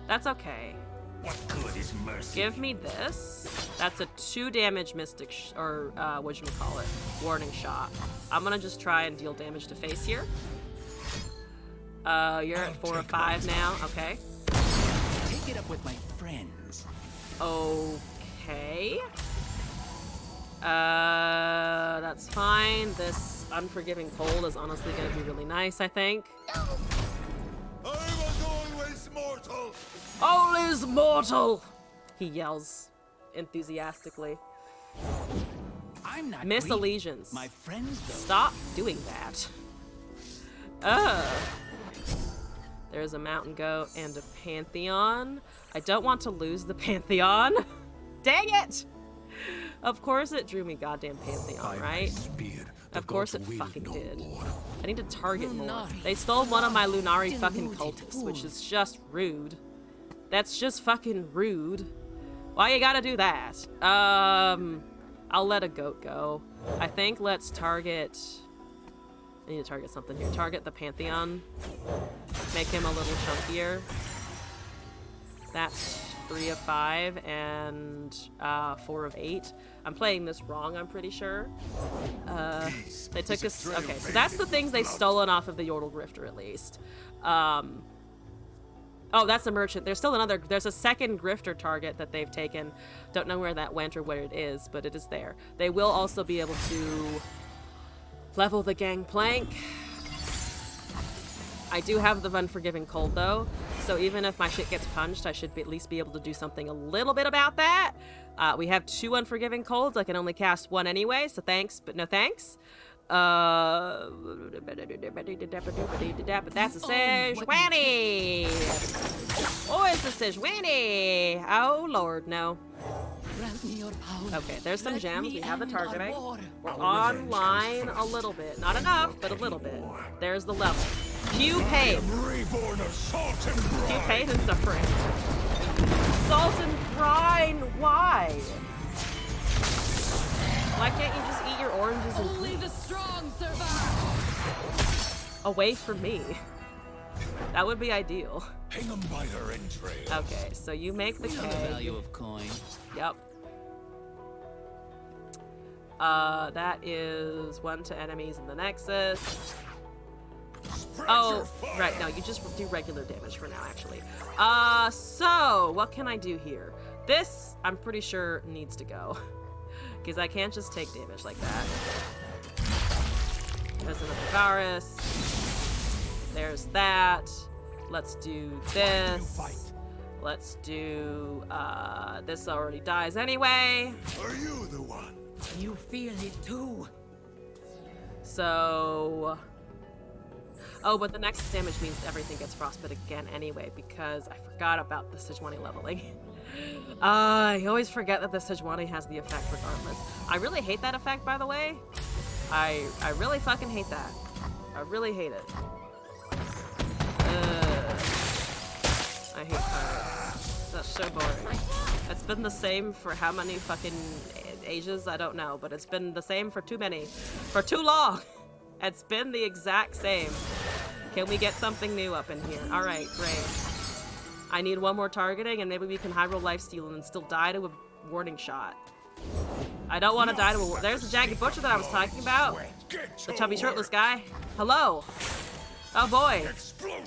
Speaker 1: That's okay.
Speaker 6: What good is mercy?
Speaker 1: Give me this. That's a 2 damage mystic, whatchamacallit, warning shot. I'm gonna just try and deal damage to face here. You're at 4 or 5 now. Okay.
Speaker 4: Take it up with my friends.
Speaker 1: Okay. That's fine. This Unforgiving Cold is honestly gonna be really nice, I think.
Speaker 6: I was always mortal.
Speaker 1: All is mortal! He yells enthusiastically.
Speaker 4: I'm not
Speaker 1: Miss
Speaker 4: weak.
Speaker 1: Allegiance.
Speaker 4: My friends, though.
Speaker 1: Stop doing that. There's a Mountain Goat and a Pantheon. I don't want to lose the Pantheon. Dang it! Of course it drew me goddamn Pantheon, right? Of course it fucking did. I need to target more. They stole one of my Lunari fucking cultists, which is just rude. That's just fucking rude. Why you gotta do that? I'll let a goat go. I think let's target... I need to target something here. Target the Pantheon. Make him a little chunkier. That's 3 of 5 and 4 of 8. I'm playing this wrong, I'm pretty sure. They took us... Okay, so that's the things they've stolen off of the Yordle Grifter, at least. Oh, that's the merchant. There's still another... There's a second Grifter target that they've taken. Don't know where that went or where it is, but it is there. They will also be able to level the Gangplank. I do have the Unforgiving Cold, though, so even if my shit gets punched, I should at least be able to do something a little bit about that. We have 2 Unforgiving Colds. I can only cast 1 anyway, so thanks, but no thanks. But that's a Sejuani! Oh, it's a Sejuani! Oh, Lord, no. Okay, there's some gems. We have the targeting. We're online a little bit. Not enough, but a little bit. There's the level. Q pain.
Speaker 6: Reborn of salt and
Speaker 1: Q
Speaker 6: brine.
Speaker 1: pain is different. Salt and brine, why? Why can't you just eat your oranges and
Speaker 3: Only the strong survive.
Speaker 1: away from me? That would be ideal.
Speaker 6: Hang 'em by their entrails.
Speaker 1: Okay, so you make the
Speaker 4: The
Speaker 1: K.
Speaker 4: value of coin.
Speaker 1: Yep. That is 1 to enemies in the Nexus.
Speaker 6: Spread
Speaker 1: Oh,
Speaker 6: your fire.
Speaker 1: right, no, you just do regular damage for now, actually. So, what can I do here? This, I'm pretty sure, needs to go. Because I can't just take damage like that. There's another Varus. There's that. Let's do this. Let's do, this already dies anyway.
Speaker 6: Are you the one?
Speaker 4: You feel it too.
Speaker 1: So... Oh, but the next damage means everything gets frostbite again anyway, because I forgot about the Sejuani leveling. I always forget that the Sejuani has the effect regardless. I really hate that effect, by the way. I really fucking hate that. I really hate it. I hate pirates. That's so boring. It's been the same for how many fucking ages? I don't know, but it's been the same for too many. For too long! It's been the exact same. Can we get something new up in here? Alright, great. I need one more targeting, and maybe we can high roll lifesteal and still die to a warning shot. I don't want to die to a... There's the Jagged Butcher that I was talking about. The chubby shirtless guy. Hello. Oh boy.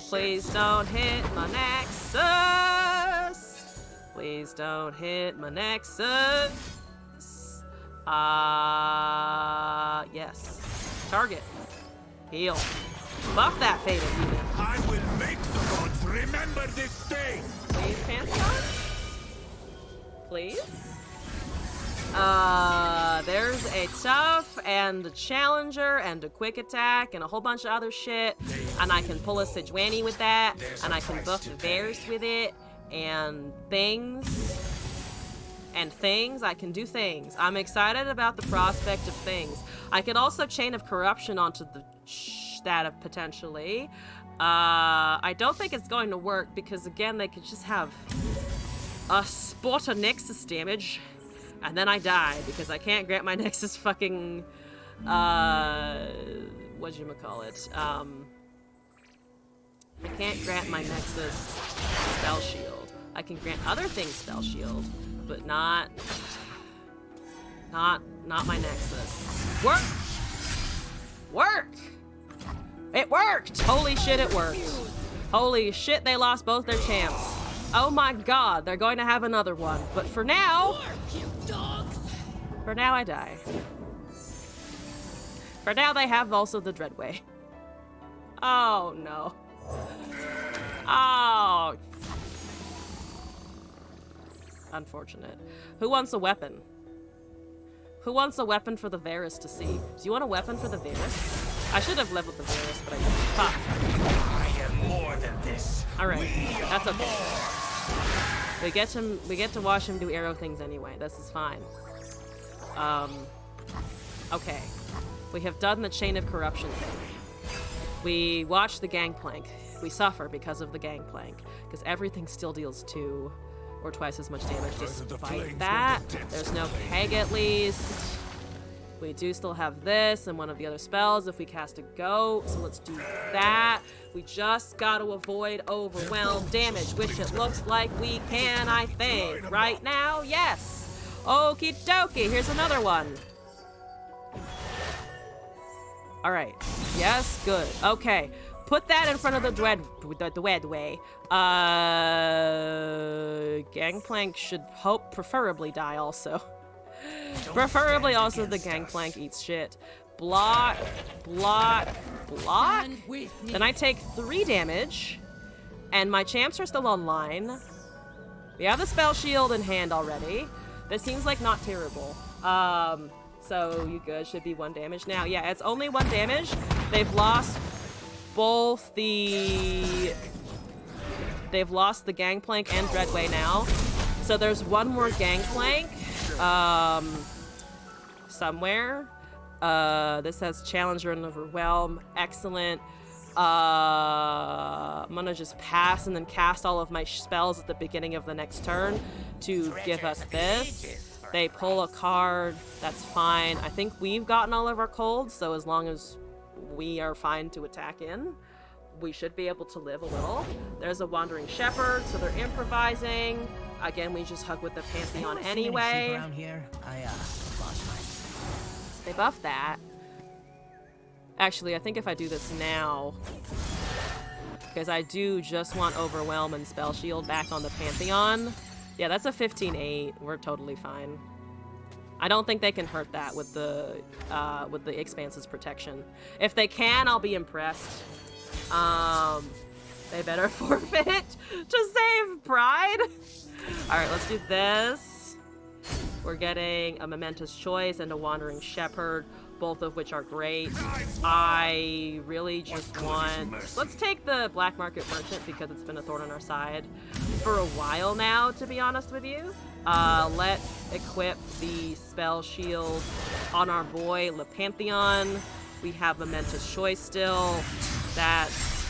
Speaker 1: Please don't hit my nexus. Please don't hit my nexus. Yes. Target. Heal. Buff that faded even.
Speaker 6: I will make the gods remember this day.
Speaker 1: Please, Pantheon? Please? There's a tough and a challenger and a quick attack and a whole bunch of other shit. And I can pull a Sejuani with that. And I can buff the Varus with it. And things. I can do things. I'm excited about the prospect of things. I could also Chain of Corruption onto the that potentially. I don't think it's going to work because again they could just have a spot of Nexus damage and then I die because I can't grant my Nexus fucking whatchamacallit. I can't grant my Nexus spell shield. I can grant other things spell shield, but not my Nexus. Work! It worked! Holy shit, it worked. Holy shit, they lost both their champs. Oh my god, they're going to have another one. But for now... For now, I die. For now, they have also the Dreadway. Oh, no. Oh. Unfortunate. Who wants a weapon? Who wants a weapon for the Varus to see? Do you want a weapon for the Varus? I should have leveled the Varus, but I didn't. Fuck.
Speaker 6: I am more than this.
Speaker 1: Alright, that's okay. We get to watch him do arrow things anyway. This is fine. Okay. We have done the Chain of Corruption thing. We watch the Gangplank. We suffer because of the Gangplank. Because everything still deals 2 or twice as much damage despite that. There's no Peg at least. We do still have this and one of the other spells if we cast a goat, so let's do that. We just gotta avoid overwhelm damage, which it looks like we can, I think. Right now, yes. Okie dokie, here's another one. Alright, yes, good. Okay, put that in front of the Dreadway. Gangplank should preferably die also. Preferably also the Gangplank eats shit. Block, block, block. Then I take 3 damage. And my champs are still online. We have the spell shield in hand already. This seems like not terrible. So you good, should be 1 damage now. Yeah, it's only 1 damage. They've lost both the... They've lost the Gangplank and Dreadway now. So there's 1 more Gangplank. Somewhere. This has Challenger and Overwhelm. Excellent. I'm gonna just pass and then cast all of my spells at the beginning of the next turn to give us this. They pull a card. That's fine. I think we've gotten all of our colds, so as long as we are fine to attack in, we should be able to live a little. There's a Wandering Shepherd, so they're improvising. Again, we just hug with the Pantheon anyway.
Speaker 4: Around here? I lost mine.
Speaker 1: They buffed that. Actually, I think if I do this now, because I do just want Overwhelm and Spell Shield back on the Pantheon. Yeah, that's a 15-8. We're totally fine. I don't think they can hurt that with the Expanse's protection. If they can, I'll be impressed. They better forfeit to save Pride. Alright, let's do this. We're getting a Momentous Choice and a Wandering Shepherd, both of which are great. I really just want... Let's take the Black Market Merchant because it's been a thorn on our side for a while now, to be honest with you. Let's equip the Spell Shield on our boy Le Pantheon. We have Momentous Choice still. That's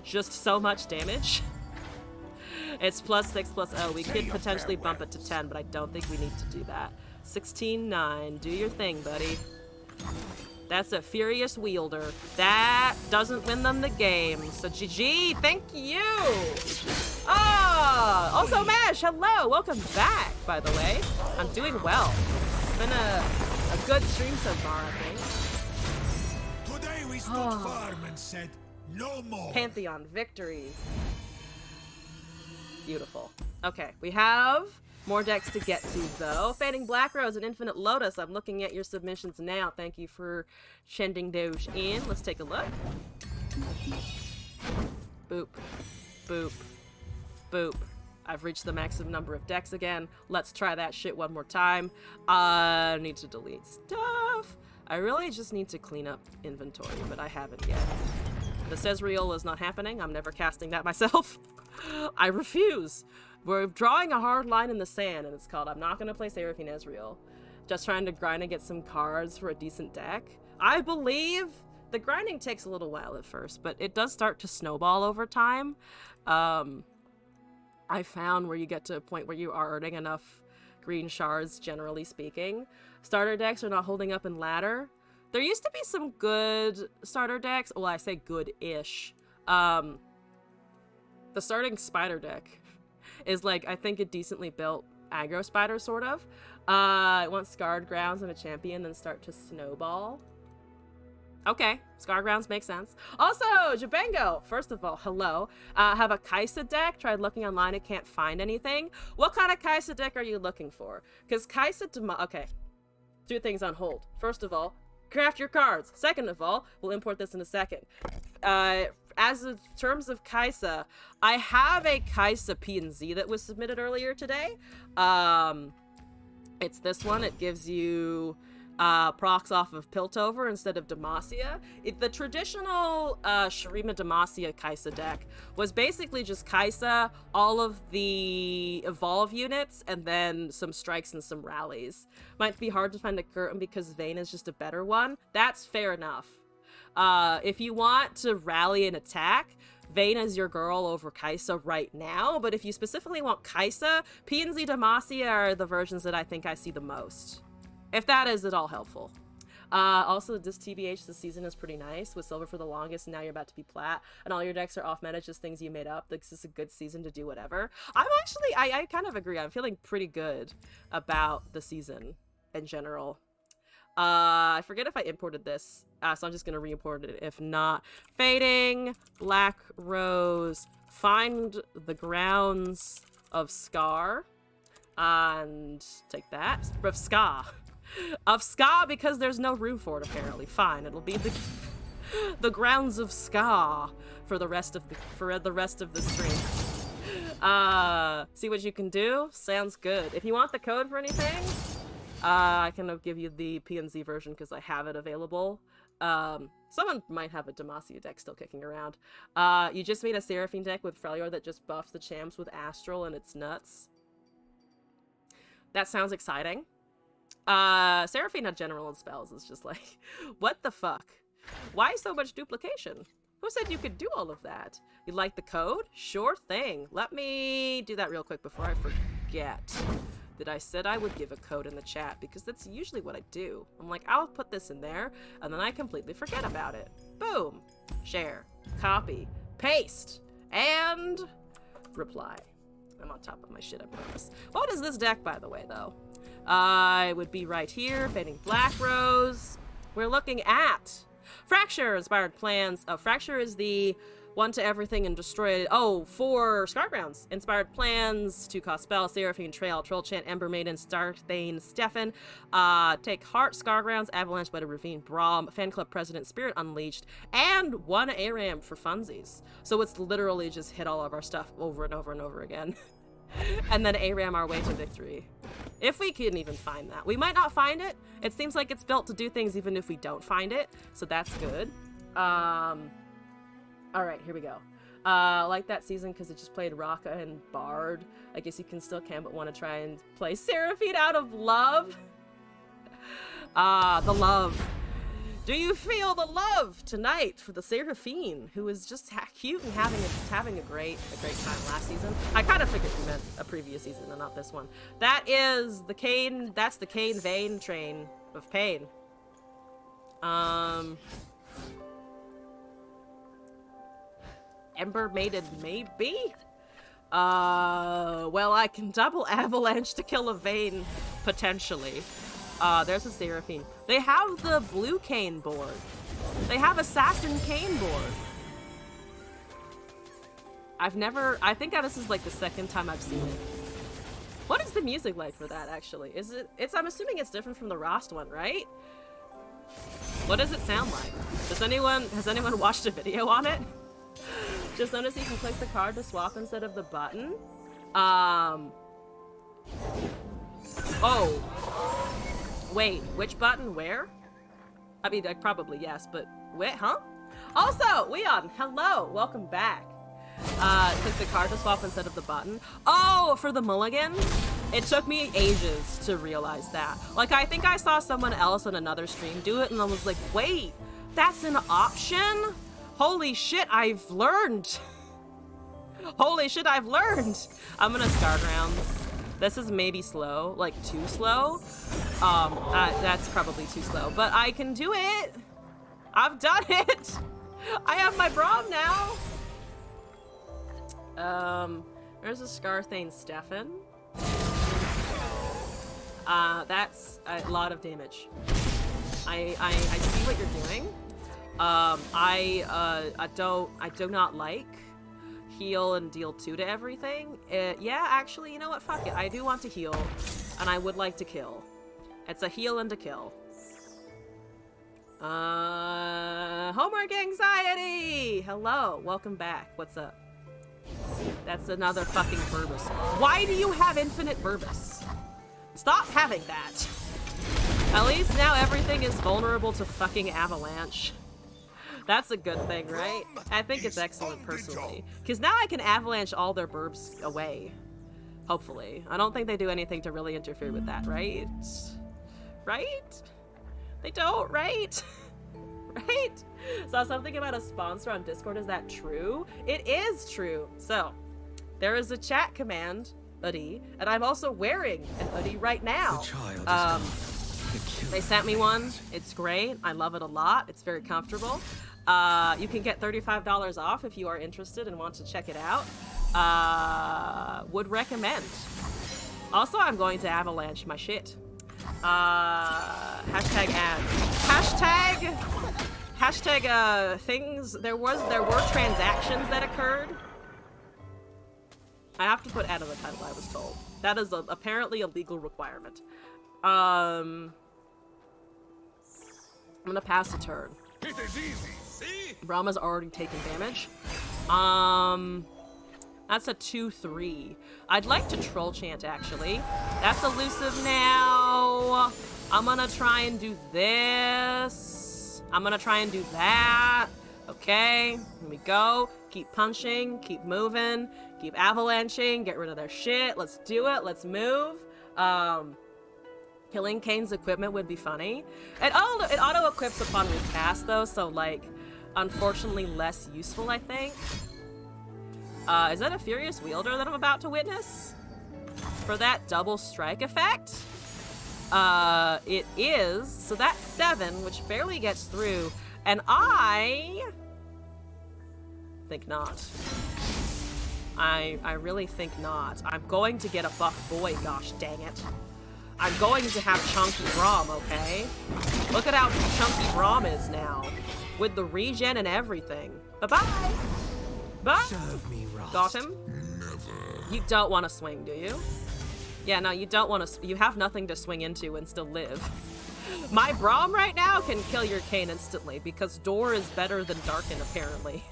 Speaker 1: just so much damage. It's +6/+0. We could potentially bump it to 10, but I don't think we need to do that. 16-9. Do your thing, buddy. That's a Furious Wielder. That doesn't win them the game. So GG, thank you. Ah, also Mash, hello, welcome back, by the way. I'm doing well. It's been a good stream so far, I think.
Speaker 6: Today we stood firm and said, no more.
Speaker 1: Pantheon victory. Beautiful. Okay, we have more decks to get to, though. Fading Black Rose and Infinite Lotus. I'm looking at your submissions now. Thank you for sending those in. Let's take a look. Boop. Boop. Boop. I've reached the maximum number of decks again. Let's try that shit one more time. I need to delete stuff. I really just need to clean up inventory, but I haven't yet. The Cesriel is not happening. I'm never casting that myself. I refuse. We're drawing a hard line in the sand, and it's called I'm not going to play Seraphine Ezreal. Just trying to grind and get some cards for a decent deck. I believe the grinding takes a little while at first, but it does start to snowball over time. I found where you get to a point where you are earning enough green shards, generally speaking. Starter decks are not holding up in ladder. There used to be some good starter decks. Well, I say good-ish. The starting spider deck is like, I think, a decently built aggro spider, sort of. It wants Scarred Grounds and a champion, then start to snowball. Okay, Scar Grounds makes sense. Also, Jabengo, first of all, hello. Have a Kaisa deck. Tried looking online, I can't find anything. What kind of Kaisa deck are you looking for? Because Kaisa, okay, 2 things on hold. First of all, craft your cards. Second of all, we'll import this in a second. As in terms of Kaisa, I have a Kaisa P&Z that was submitted earlier today. It's this one. It gives you procs off of Piltover instead of Demacia. The traditional Shurima Demacia Kaisa deck was basically just Kaisa, all of the evolve units, and then some strikes and some rallies. Might be hard to find a curtain because Vayne is just a better one. That's fair enough. If you want to rally and attack, Vayne is your girl over Kaisa right now, but if you specifically want Kaisa, P&Z Demacia are the versions that I think I see the most. If that is at all helpful. Also, this TBH this season is pretty nice, with silver for the longest, and now you're about to be plat, and all your decks are off meta, just things you made up. This is a good season to do whatever. I'm actually, I kind of agree. I'm feeling pretty good about the season in general. I forget if I imported this, so I'm just gonna re-import it if not. Fading Black Rose, find the grounds of Scar, and take that. Of Ska. Of Ska, because there's no room for it apparently. Fine, it'll be the grounds of Ska for the rest of the stream. See what you can do? Sounds good. If you want the code for anything, I can give you the P&Z version because I have it available. Someone might have a Demacia deck still kicking around. You just made a Seraphine deck with Freljord that just buffs the champs with Astral, and it's nuts. That sounds exciting. Seraphine had general and spells. It's just like, what the fuck? Why so much duplication? Who said you could do all of that? You like the code? Sure thing. Let me do that real quick before I forget that I said I would give a code in the chat, because that's usually what I do. I'm like, I'll put this in there, and then I completely forget about it. Boom. Share. Copy. Paste. And reply. I'm on top of my shit, I promise. What is this deck, by the way, though? I would be right here, Fading Black Rose. We're looking at Fracture, Inspired Plans. Fracture is the one to everything and destroy it. Oh, 4 Scar Grounds. Inspired Plans, 2-cost spell, Seraphine, Trail, Troll Chant, Ember Maiden, Starthane, Stefan. Take Heart, Scar Grounds, Avalanche, Wedded Ravine, Braum, Fan Club President, Spirit Unleashed, and 1 ARAM for funsies. So it's literally just hit all of our stuff over and over and over again. And then ARAM our way to victory. If we can even find that. We might not find it. It seems like it's built to do things even if we don't find it. So that's good. Alright, here we go. I like that season because it just played Raka and Bard. I guess you can still but want to try and play Seraphine out of love. The love. Do you feel the love tonight for the Seraphine, who is just cute and having a great time last season? I kind of figured you meant a previous season and not this one. That is the Cain. That's the Cain Vayne train of pain. Ember Maiden, maybe? Well, I can double avalanche to kill a Vayne, potentially. There's a Seraphine. They have the blue cane board. They have Assassin cane board. I think this is like the second time I've seen it. What is the music like for that, actually? I'm assuming it's different from the Rost one, right? What does it sound like? Has anyone watched a video on it? Just notice you can click the card to swap instead of the button. Oh. Wait, which button where? I mean, probably yes, but wait, huh? Also, Leon, hello, welcome back. Click the card to swap instead of the button. Oh, for the mulligan? It took me ages to realize that. Like, I think I saw someone else on another stream do it, and I was like, wait, that's an option? Holy shit, I've learned. Holy shit, I've learned. I'm gonna start rounds. This is maybe slow, like too slow. That's probably too slow, but I can do it. I've done it. I have my Braum now. There's a Scarthane Stefan. That's a lot of damage. I see what you're doing. I do not like heal and deal 2 to everything. Yeah, actually, you know what? Fuck it. I do want to heal, and I would like to kill. It's a heal and a kill. Homework anxiety! Hello, welcome back. What's up? That's another fucking Burbus. Why do you have infinite Burbus? Stop having that. At least now everything is vulnerable to fucking avalanche. That's a good thing, right? I think it's excellent, personally. Because now I can avalanche all their burbs away. Hopefully. I don't think they do anything to really interfere with that, right? Right? They don't, right? Right? Saw something about a sponsor on Discord. Is that true? It is true. So, there is a chat command, oodie, and I'm also wearing an oodie right now. They sent me one. It's great. I love it a lot. It's very comfortable. You can get $35 off if you are interested and want to check it out. Would recommend. Also, I'm going to avalanche my shit. Hashtag ads. Hashtag things. There were transactions that occurred. I have to put ad in the title, I was told. That is apparently a legal requirement. I'm gonna pass a turn.
Speaker 6: It is easy, see?
Speaker 1: Brahma's already taken damage. That's a 2-3. I'd like to troll chant, actually. That's elusive now. I'm gonna try and do this. I'm gonna try and do that. Okay, here we go. Keep punching, keep moving, keep avalanching, get rid of their shit. Let's do it, let's move. Killing Kane's equipment would be funny. It auto-equips upon recast, though, so, like, unfortunately less useful, I think. Is that a Furious Wielder that I'm about to witness? For that double strike effect? It is. So that's 7, which barely gets through. And I think not. I really think not. I'm going to get a buff boy, gosh dang it. I'm going to have Chunky Braum, okay? Look at how chunky Braum is now. With the regen and everything. Bye-bye! Bye!
Speaker 4: Serve me, Rost.
Speaker 1: Got him?
Speaker 6: Never.
Speaker 1: You don't want to swing, do you? Yeah, no, you don't want to. You have nothing to swing into and still live. My Braum right now can kill your Kane instantly because Door is better than Darken, apparently.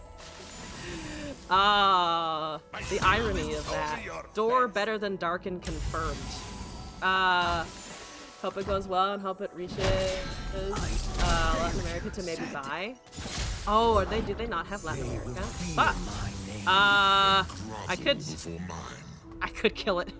Speaker 1: The irony of that. Door better than Darken confirmed. Hope it goes well and hope it reaches Latin America to maybe buy. Oh, do they not have Latin America? Fuck. I could kill it.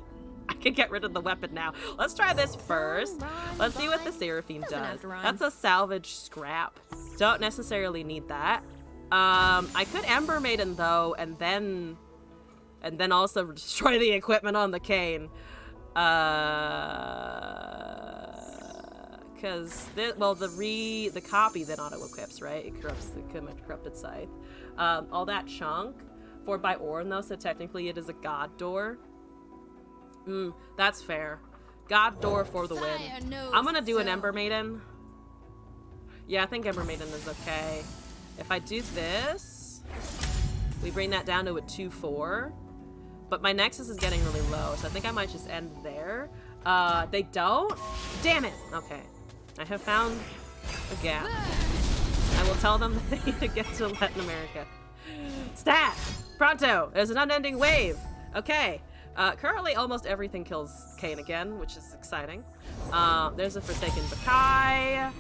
Speaker 1: I could get rid of the weapon now. Let's try this first. Let's see what the Seraphine does. That's a salvage scrap. Don't necessarily need that. I could Ember Maiden though, and then also destroy the equipment on the Kane. because the copy then auto equips, right? It corrupts the corrupted scythe. All that chunk for by Orin though, so technically it is a god door. That's fair. God door for the win. I'm gonna do an Ember Maiden. Yeah, I think Ember Maiden is okay. If I do this, we bring that down to a 2-4. But my Nexus is getting really low, so I think I might just end there. They don't? Damn it! Okay. I have found a gap. I will tell them that they need to get to Latin America. Stat! Pronto! There's an unending wave! Okay. Currently, almost everything kills Kayn again, which is exciting. There's a Forsaken Bakai.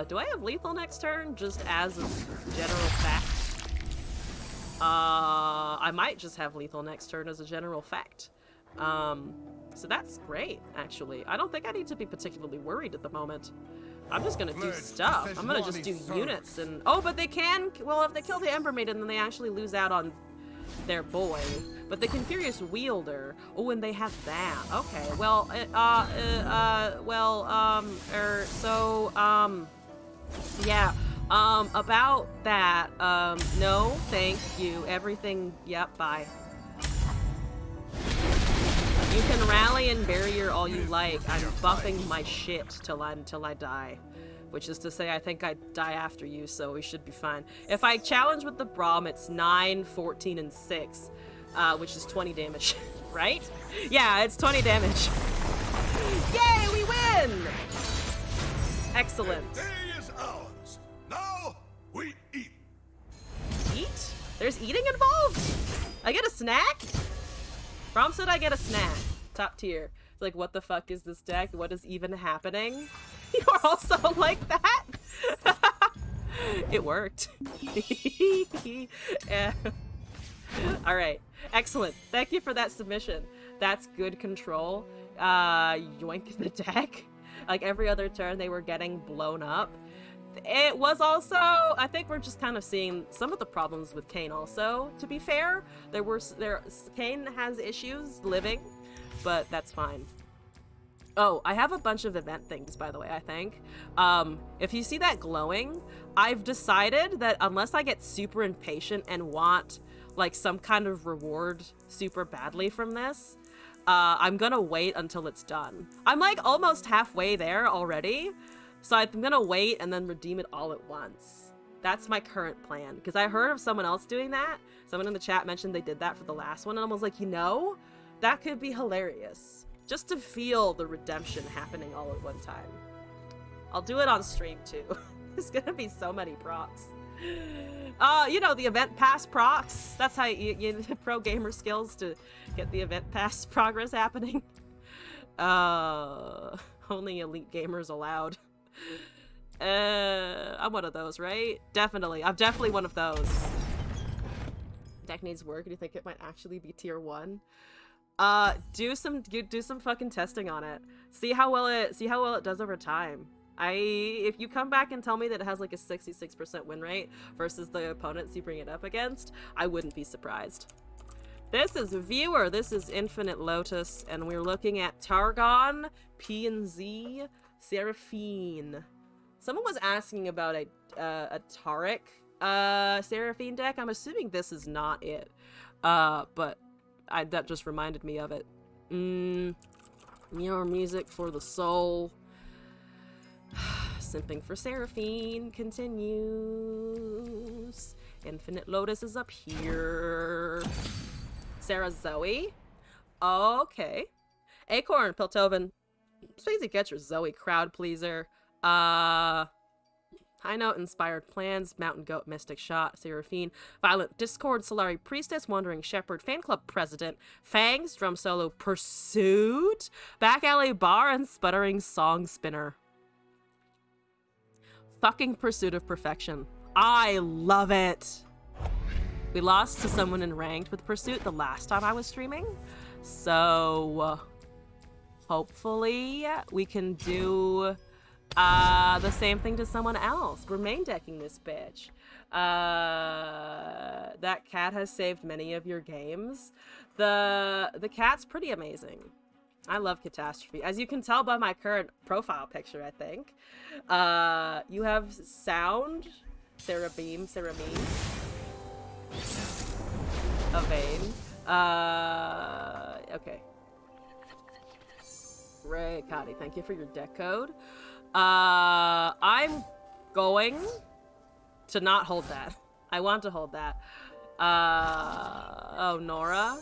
Speaker 1: Do I have lethal next turn? Just as a general fact. I might just have lethal next turn as a general fact. So that's great, actually. I don't think I need to be particularly worried at the moment. I'm just gonna do stuff. I'm gonna just do units and... Oh, but they can... Well, if they kill the Ember Maiden, then they actually lose out on their boy. But the Confurious Wielder... Oh, and they have that. Okay, well, yeah. About that, no, thank you. Everything, yep, bye. You can rally and barrier all you like. I'm buffing my shit till I die. Which is to say, I think I die after you, so we should be fine. If I challenge with the Braum, it's 9, 14, and 6, which is 20 damage, right? Yeah, it's 20 damage. Yay, we win! Excellent.
Speaker 6: The day is ours. Now we eat.
Speaker 1: Eat? There's eating involved? I get a snack? Braum said I get a snack. Top tier. It's like, what the fuck is this deck? What is even happening? You are also like that? It worked. Yeah. Alright. Excellent. Thank you for that submission. That's good control. Yoink the deck. Like every other turn they were getting blown up. It was also, I think we're just kind of seeing some of the problems with Kayn also, to be fair. Kayn has issues living, but that's fine. Oh, I have a bunch of event things, by the way, I think. If you see that glowing, I've decided that unless I get super impatient and want like some kind of reward super badly from this, I'm gonna wait until it's done. I'm like almost halfway there already. So I'm gonna wait and then redeem it all at once. That's my current plan. Because I heard of someone else doing that. Someone in the chat mentioned they did that for the last one. And I was like, you know, that could be hilarious. Just to feel the redemption happening all at one time. I'll do it on stream too. There's gonna be so many procs. You know, the event pass procs. That's how you pro gamer skills to get the event pass progress happening. Only elite gamers allowed. I'm one of those, right? Definitely. I'm definitely one of those. Deck needs work. Do you think it might actually be tier 1? Do some fucking testing on it. See how well it does over time. If you come back and tell me that it has like a 66% win rate versus the opponents you bring it up against, I wouldn't be surprised. This is Viewer, this is Infinite Lotus, and we're looking at Targon, P&Z, Seraphine. Someone was asking about a Taric Seraphine deck. I'm assuming this is not it, but that just reminded me of it. Your music for the soul. Simping for Seraphine continues. Infinite Lotus is up here. Sarah Zoe. Okay. Acorn, Piltoven. Swayze, get your Zoe, crowd pleaser. High Note, Inspired Plans, Mountain Goat, Mystic Shot, Seraphine, Violent Discord, Solari Priestess, Wandering Shepherd, Fan Club President, Fangs, Drum Solo, Pursuit, Back Alley Bar, and Sputtering Song Spinner. Fucking Pursuit of Perfection. I love it! We lost to someone in Ranked with Pursuit the last time I was streaming, so hopefully we can do the same thing to someone else. We're main decking this bitch. That cat has saved many of your games. The cat's pretty amazing. I love Catastrophe. As you can tell by my current profile picture, I think. You have Sound, Cerebine, Avane. Okay. Ray Cotty, thank you for your deck code. I'm going to not hold that. I want to hold that. Oh, Nora.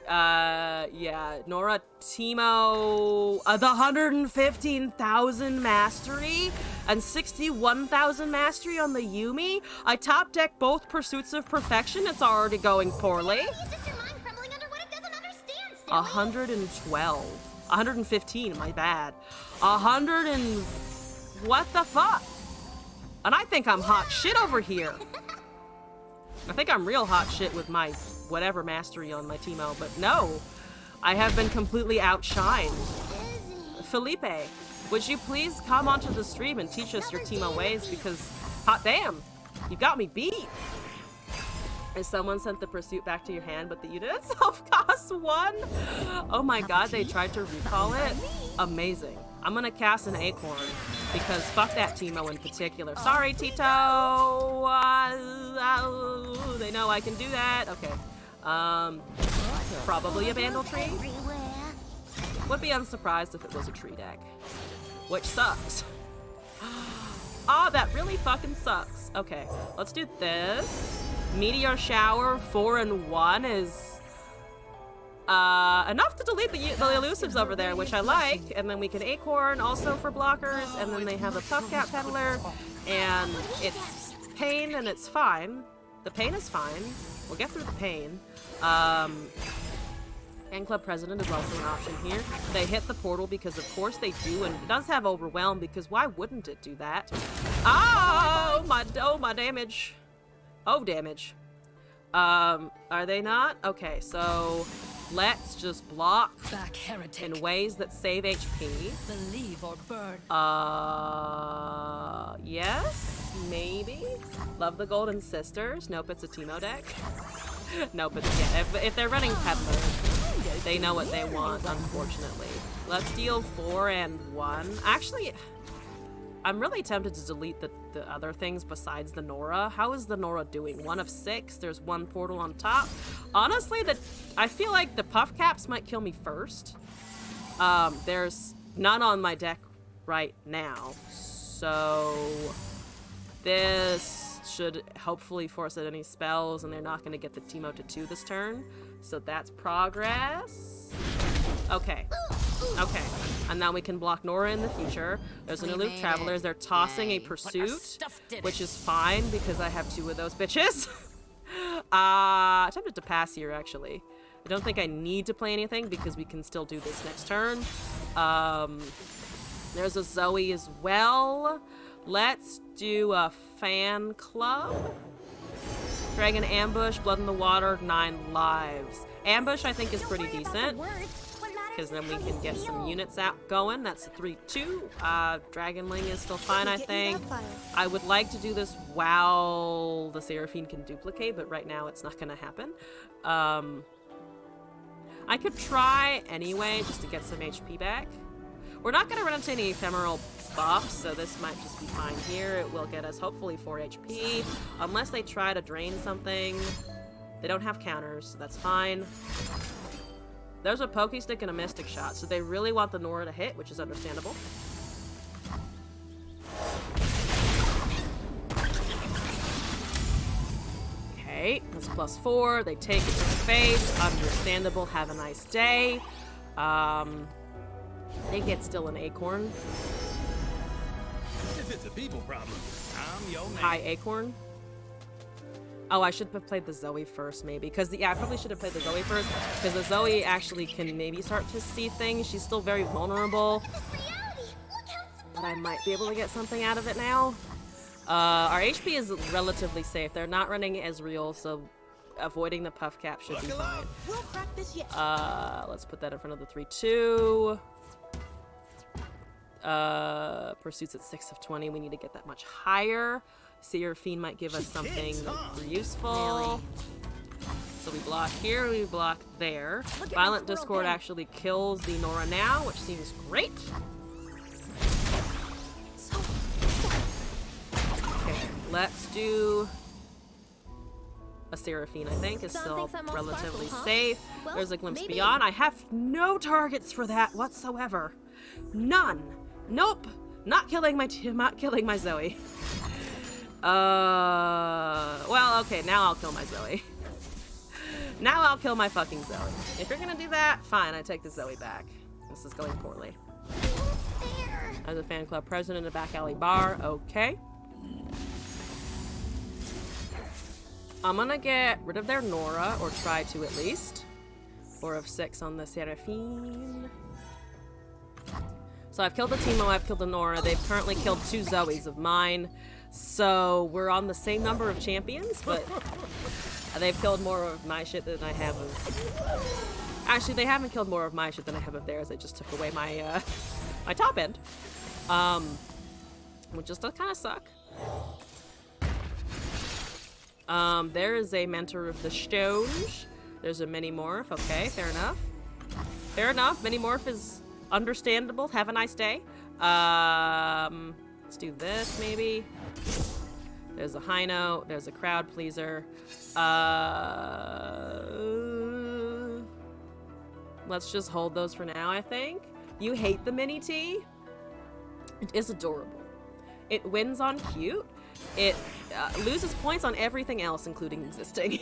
Speaker 1: Yeah, Nora Teemo, the 115,000 mastery and 61,000 mastery on the Yumi. I top deck both Pursuits of Perfection. It's already going poorly. 112. 115, my bad. 100 and... what the fuck? And I think I'm hot shit over here. I think I'm real hot shit with my whatever mastery on my Teemo, but no. I have been completely outshined. Felipe, would you please come onto the stream and teach us your Teemo ways, because hot damn, you got me beat. Is someone sent the pursuit back to your hand, but the unit itself costs 1? Oh my god, they tried to recall it? Amazing. I'm gonna cast an Acorn, because fuck that Teemo in particular. Sorry, Tito! They know I can do that. Okay. Probably a Vandal Tree. Would be unsurprised if it was a tree deck. Which sucks. Ah, that really fucking sucks. Okay, let's do this. Meteor Shower 4 and 1 is enough to delete the elusives over there, which I like. And then we can Acorn also for blockers, and then they have a Puffcat Peddler, and it's pain and it's fine. The pain is fine. We'll get through the pain. Fan Club President is also an option here. They hit the portal because of course they do, and it does have Overwhelm because why wouldn't it do that? Oh my damage. Oh, damage. Are they not? Okay, so let's just block
Speaker 3: Back, heretic.
Speaker 1: in ways that save HP.
Speaker 3: Believe or burn.
Speaker 1: Yes, maybe. Love the Golden Sisters. Nope, it's a Teemo deck. Nope, it's, yeah, if they're running Peddler, they know what they want, unfortunately. Let's deal 4 and 1. Actually, I'm really tempted to delete the other things besides the Nora. How is the Nora doing? 1 of 6. There's 1 portal on top. Honestly, I feel like the Puff Caps might kill me first. There's none on my deck right now. So this should hopefully force out any spells, and they're not going to get the Teemo to 2 this turn. So that's progress. Okay. Okay, and now we can block Nora in the future. There's an Elude Travelers. They're tossing a Pursuit, which is fine because I have 2 of those bitches. Tempted to pass here, actually. I don't think I need to play anything because we can still do this next turn. There's a Zoe as well. Let's do a Fan Club. Dragon Ambush, Blood in the Water, 9 lives. Ambush, I think, is pretty decent, because then we can get some units out going. That's a 3-2. Dragonling is still fine, I think. I would like to do this while the Seraphine can duplicate, but right now it's not going to happen. I could try anyway, just to get some HP back. We're not going to run into any ephemeral buffs, so this might just be fine here. It will get us hopefully 4 HP, unless they try to drain something. They don't have counters, so that's fine. There's a Pokey Stick and a Mystic Shot, so they really want the Nora to hit, which is understandable. Okay, that's +4. They take it to the face. Understandable. Have a nice day. I think it's still an Acorn.
Speaker 6: If it's a people problem, I'm your man.
Speaker 1: High Acorn. Oh, I should have played the Zoe first, maybe. Because, yeah, I probably should have played the Zoe first. Because the Zoe actually can maybe start to see things. She's still very vulnerable. But I might be able to get something out of it now. Our HP is relatively safe. They're not running Ezreal, so avoiding the Puff Cap should be fine.
Speaker 2: We'll crack this yet.
Speaker 1: Let's put that in front of the 3-2. Pursuits at 6 of 20. We need to get that much higher. Seer Fiend might give us something useful. So we block here, we block there.
Speaker 2: Look at
Speaker 1: Violent
Speaker 2: this
Speaker 1: Discord
Speaker 2: world
Speaker 1: actually kills the Nora now, which seems great. Okay, let's do a Seraphine, I think, is still relatively safe.
Speaker 2: Well,
Speaker 1: There's a Glimpse
Speaker 2: maybe.
Speaker 1: Beyond. I have no targets for that whatsoever. None. Nope. Not killing my Zoe. Well, okay, now I'll kill my Zoe. Now I'll kill my fucking Zoe. If you're gonna do that, fine, I take the Zoe back. This is going poorly.
Speaker 2: There.
Speaker 1: As a fan club president in a back alley bar, okay. I'm gonna get rid of their Nora, or try to at least. 4 of 6 on the Seraphine. So I've killed the Teemo, I've killed the Nora. They've currently killed 2 Zoes of mine. So we're on the same number of champions, but they've killed more of my shit than I have of... Actually, they haven't killed more of my shit than I have of theirs. They just took away my my top end. Which just does kind of suck. There is a Mentor of the Stones. There's a Mini-Morph. Okay, fair enough. Fair enough. Mini-Morph is understandable. Have a nice day. Let's do this, maybe. There's a high note. There's a crowd pleaser. Let's just hold those for now, I think. You hate the Mini T? It is adorable. It wins on cute. It loses points on everything else, including existing.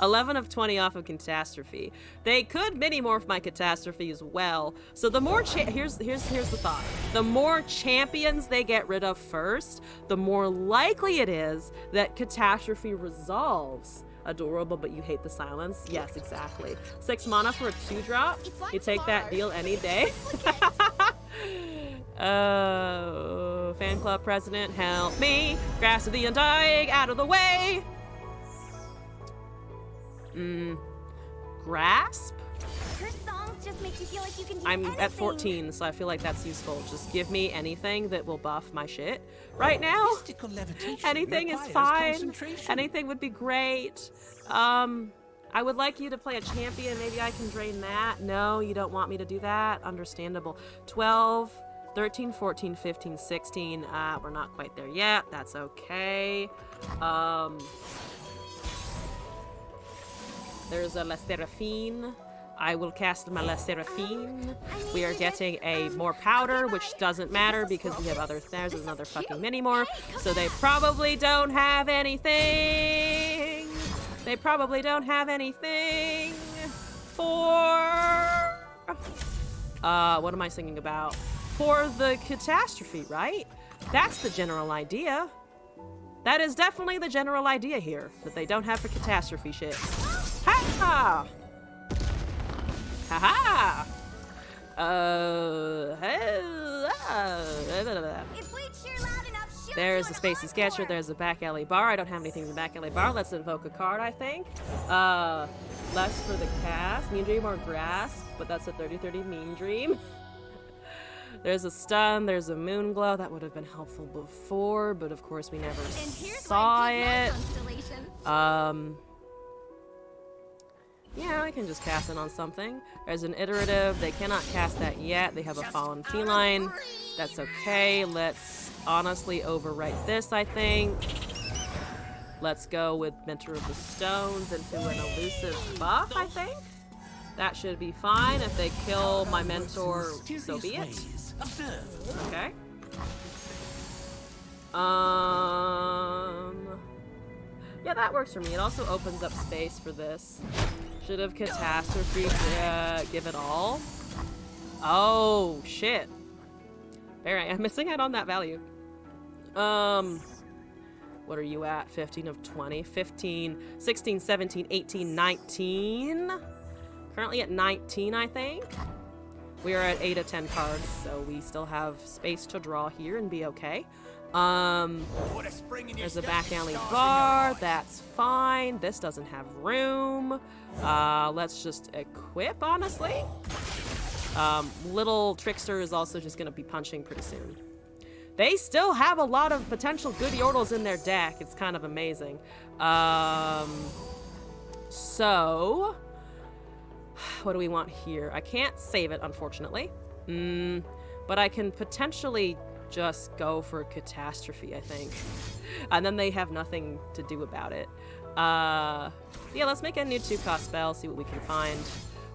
Speaker 1: 11 of 20 off of Catastrophe. They could mini-morph my Catastrophe as well. So the more here's the thought. The more champions they get rid of first, the more likely it is that Catastrophe resolves. Adorable, but you hate the silence. Yes, exactly. 6 mana for a 2-drop. You take that deal any day. Fan club president, help me. Grass of the Undying, out of the way. Grasp?
Speaker 2: Her songs just make you feel like you can do
Speaker 1: I'm
Speaker 2: anything.
Speaker 1: at 14, so I feel like that's useful. Just give me anything that will buff my shit. Right now,
Speaker 4: Mystical levitation
Speaker 1: anything is
Speaker 4: requires
Speaker 1: fine.
Speaker 4: concentration.
Speaker 1: Anything would be great. I would like you to play a champion. Maybe I can drain that. No, you don't want me to do that. Understandable. 12, 13, 14, 15, 16. We're not quite there yet. That's okay. There's a La Seraphine. I will cast my La Seraphine. We are getting a more powder, which doesn't matter because we have other. There's another fucking mini-morph. So they probably don't have anything. They probably don't have anything for... what am I singing about? For the Catastrophe, right? That's the general idea. That is definitely the general idea here, that they don't have for Catastrophe shit. Ha-ha! Ha-ha!
Speaker 2: If we cheer loud enough, she'll
Speaker 1: There's
Speaker 2: do
Speaker 1: a
Speaker 2: it
Speaker 1: Spacey Sketcher, there's a back alley bar. I don't have anything in the back alley bar. Let's invoke a card, I think. Less for the cast. Mean Dream or Grasp, but that's a 30-30 Mean Dream. There's a Stun, there's a Moon Glow. That would have been helpful before, but of course we never
Speaker 2: And here's
Speaker 1: saw
Speaker 2: why I
Speaker 1: it.
Speaker 2: picked my constellation.
Speaker 1: Yeah, I can just cast it on something. There's an Iterative. They cannot cast that yet. They have a Fallen Feline. That's okay. Let's honestly overwrite this, I think. Let's go with Mentor of the Stones into an elusive buff, I think. That should be fine. If they kill my mentor, so be it. Okay. Yeah, that works for me. It also opens up space for this. Should have Catastrophe give it all. Oh, shit. Very, I'm missing out on that value. What are you at? 15 of 20. 15, 16, 17, 18, 19. Currently at 19, I think. We are at 8 of 10 cards, so we still have space to draw here and be okay. There's a back alley bar. That's fine. This doesn't have room. Let's just equip, honestly. Little Trickster is also just going to be punching pretty soon. They still have a lot of potential good Yordles in their deck. It's kind of amazing. So, what do we want here? I can't save it, unfortunately. But I can potentially just go for catastrophe, I think. And then they have nothing to do about it. Yeah, let's make a new 2-cost spell, see what we can find.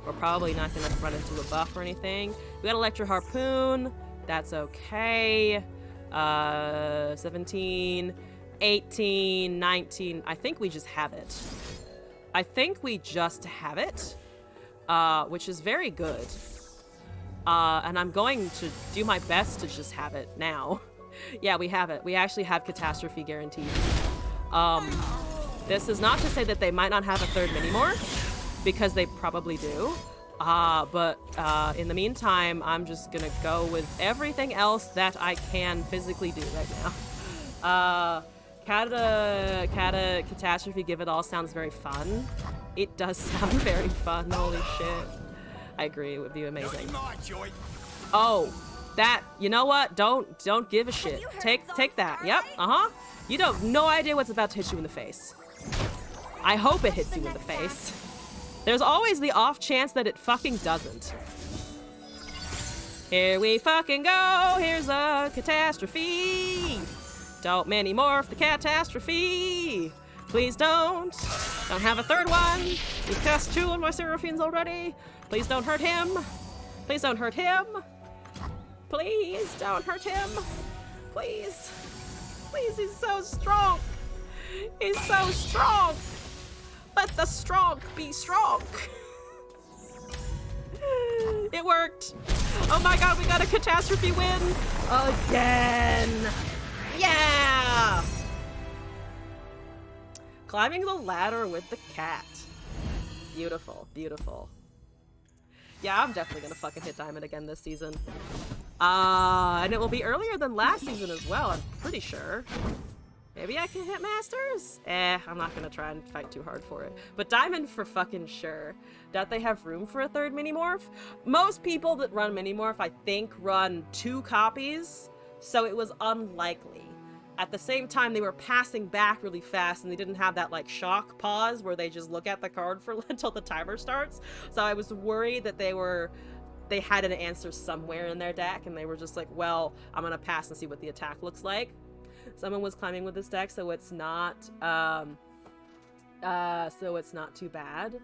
Speaker 1: We're probably not going to run into a buff or anything. We got Electro Harpoon. That's okay. 17, 18, 19. I think we just have it. I think we just have it, which is very good. And I'm going to do my best to just have it now. Yeah, we have it. We actually have catastrophe guaranteed. This is not to say that they might not have a third mini-morph, because they probably do. But in the meantime, I'm just gonna go with everything else that I can physically do right now. Catastrophe Give It All sounds very fun. It does sound very fun, holy shit. I agree, it would be amazing. Oh, that, you know what? Don't give a shit. Take that. Yep, You don't, no idea what's about to hit you in the face. I hope it hits you in the face. There's always the off chance that it fucking doesn't. Here we fucking go. Here's a catastrophe. Don't mini-morph the catastrophe. Please don't. Don't have a third one. We've cast 2 on my Seraphines already. Please don't hurt him. Please don't hurt him. Please don't hurt him. Please. Please, he's so strong. He's so strong. Let the strong be strong. It worked. Oh my god, we got a catastrophe win. Again. Yeah. Climbing the ladder with the cat. Beautiful, beautiful. Yeah, I'm definitely gonna fucking hit Diamond again this season. And it will be earlier than last season as well, I'm pretty sure. Maybe I can hit Masters? I'm not gonna try and fight too hard for it. But Diamond for fucking sure. Don't they have room for a third mini-morph? Most people that run mini-morph, I think, run 2 copies, so it was unlikely. At the same time, they were passing back really fast, and they didn't have that, like, shock pause where they just look at the card for until the timer starts. So I was worried that they had an answer somewhere in their deck, and they were just like, well, I'm gonna pass and see what the attack looks like. Someone was climbing with this deck, so it's not, too bad.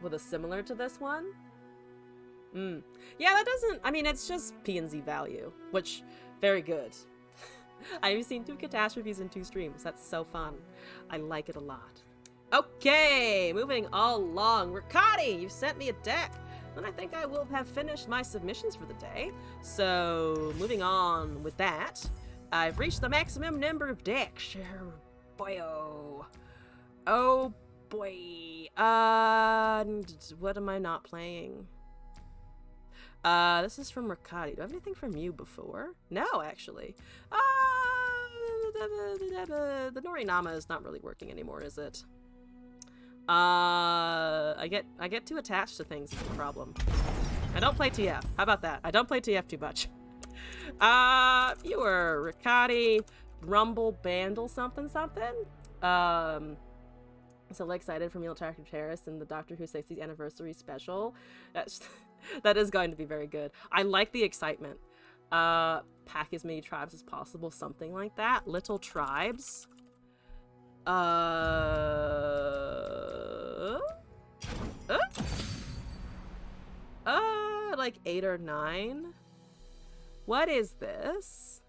Speaker 1: With a similar to this one. Yeah, that doesn't, I mean, it's just P and Z value, which, very good. I've seen 2 catastrophes in 2 streams. That's so fun. I like it a lot. Okay, moving along. Riccati, you sent me a deck. And I think I will have finished my submissions for the day. So, moving on with that. I've reached the maximum number of decks. Boyo. Oh boy. What am I not playing? This is from Riccati. Do I have anything from you before? No, actually. The Norinama is not really working anymore, is it? I get too attached to things is the problem. I don't play TF. How about that? I don't play TF too much. Viewer, Riccati, Rumble, Bandle, something. So excited for Meal Tracker Terrace and the Doctor Who 60th anniversary special. That is going to be very good. I like the excitement. Pack as many tribes as possible, something like that. Little tribes. Like 8 or 9. What is this?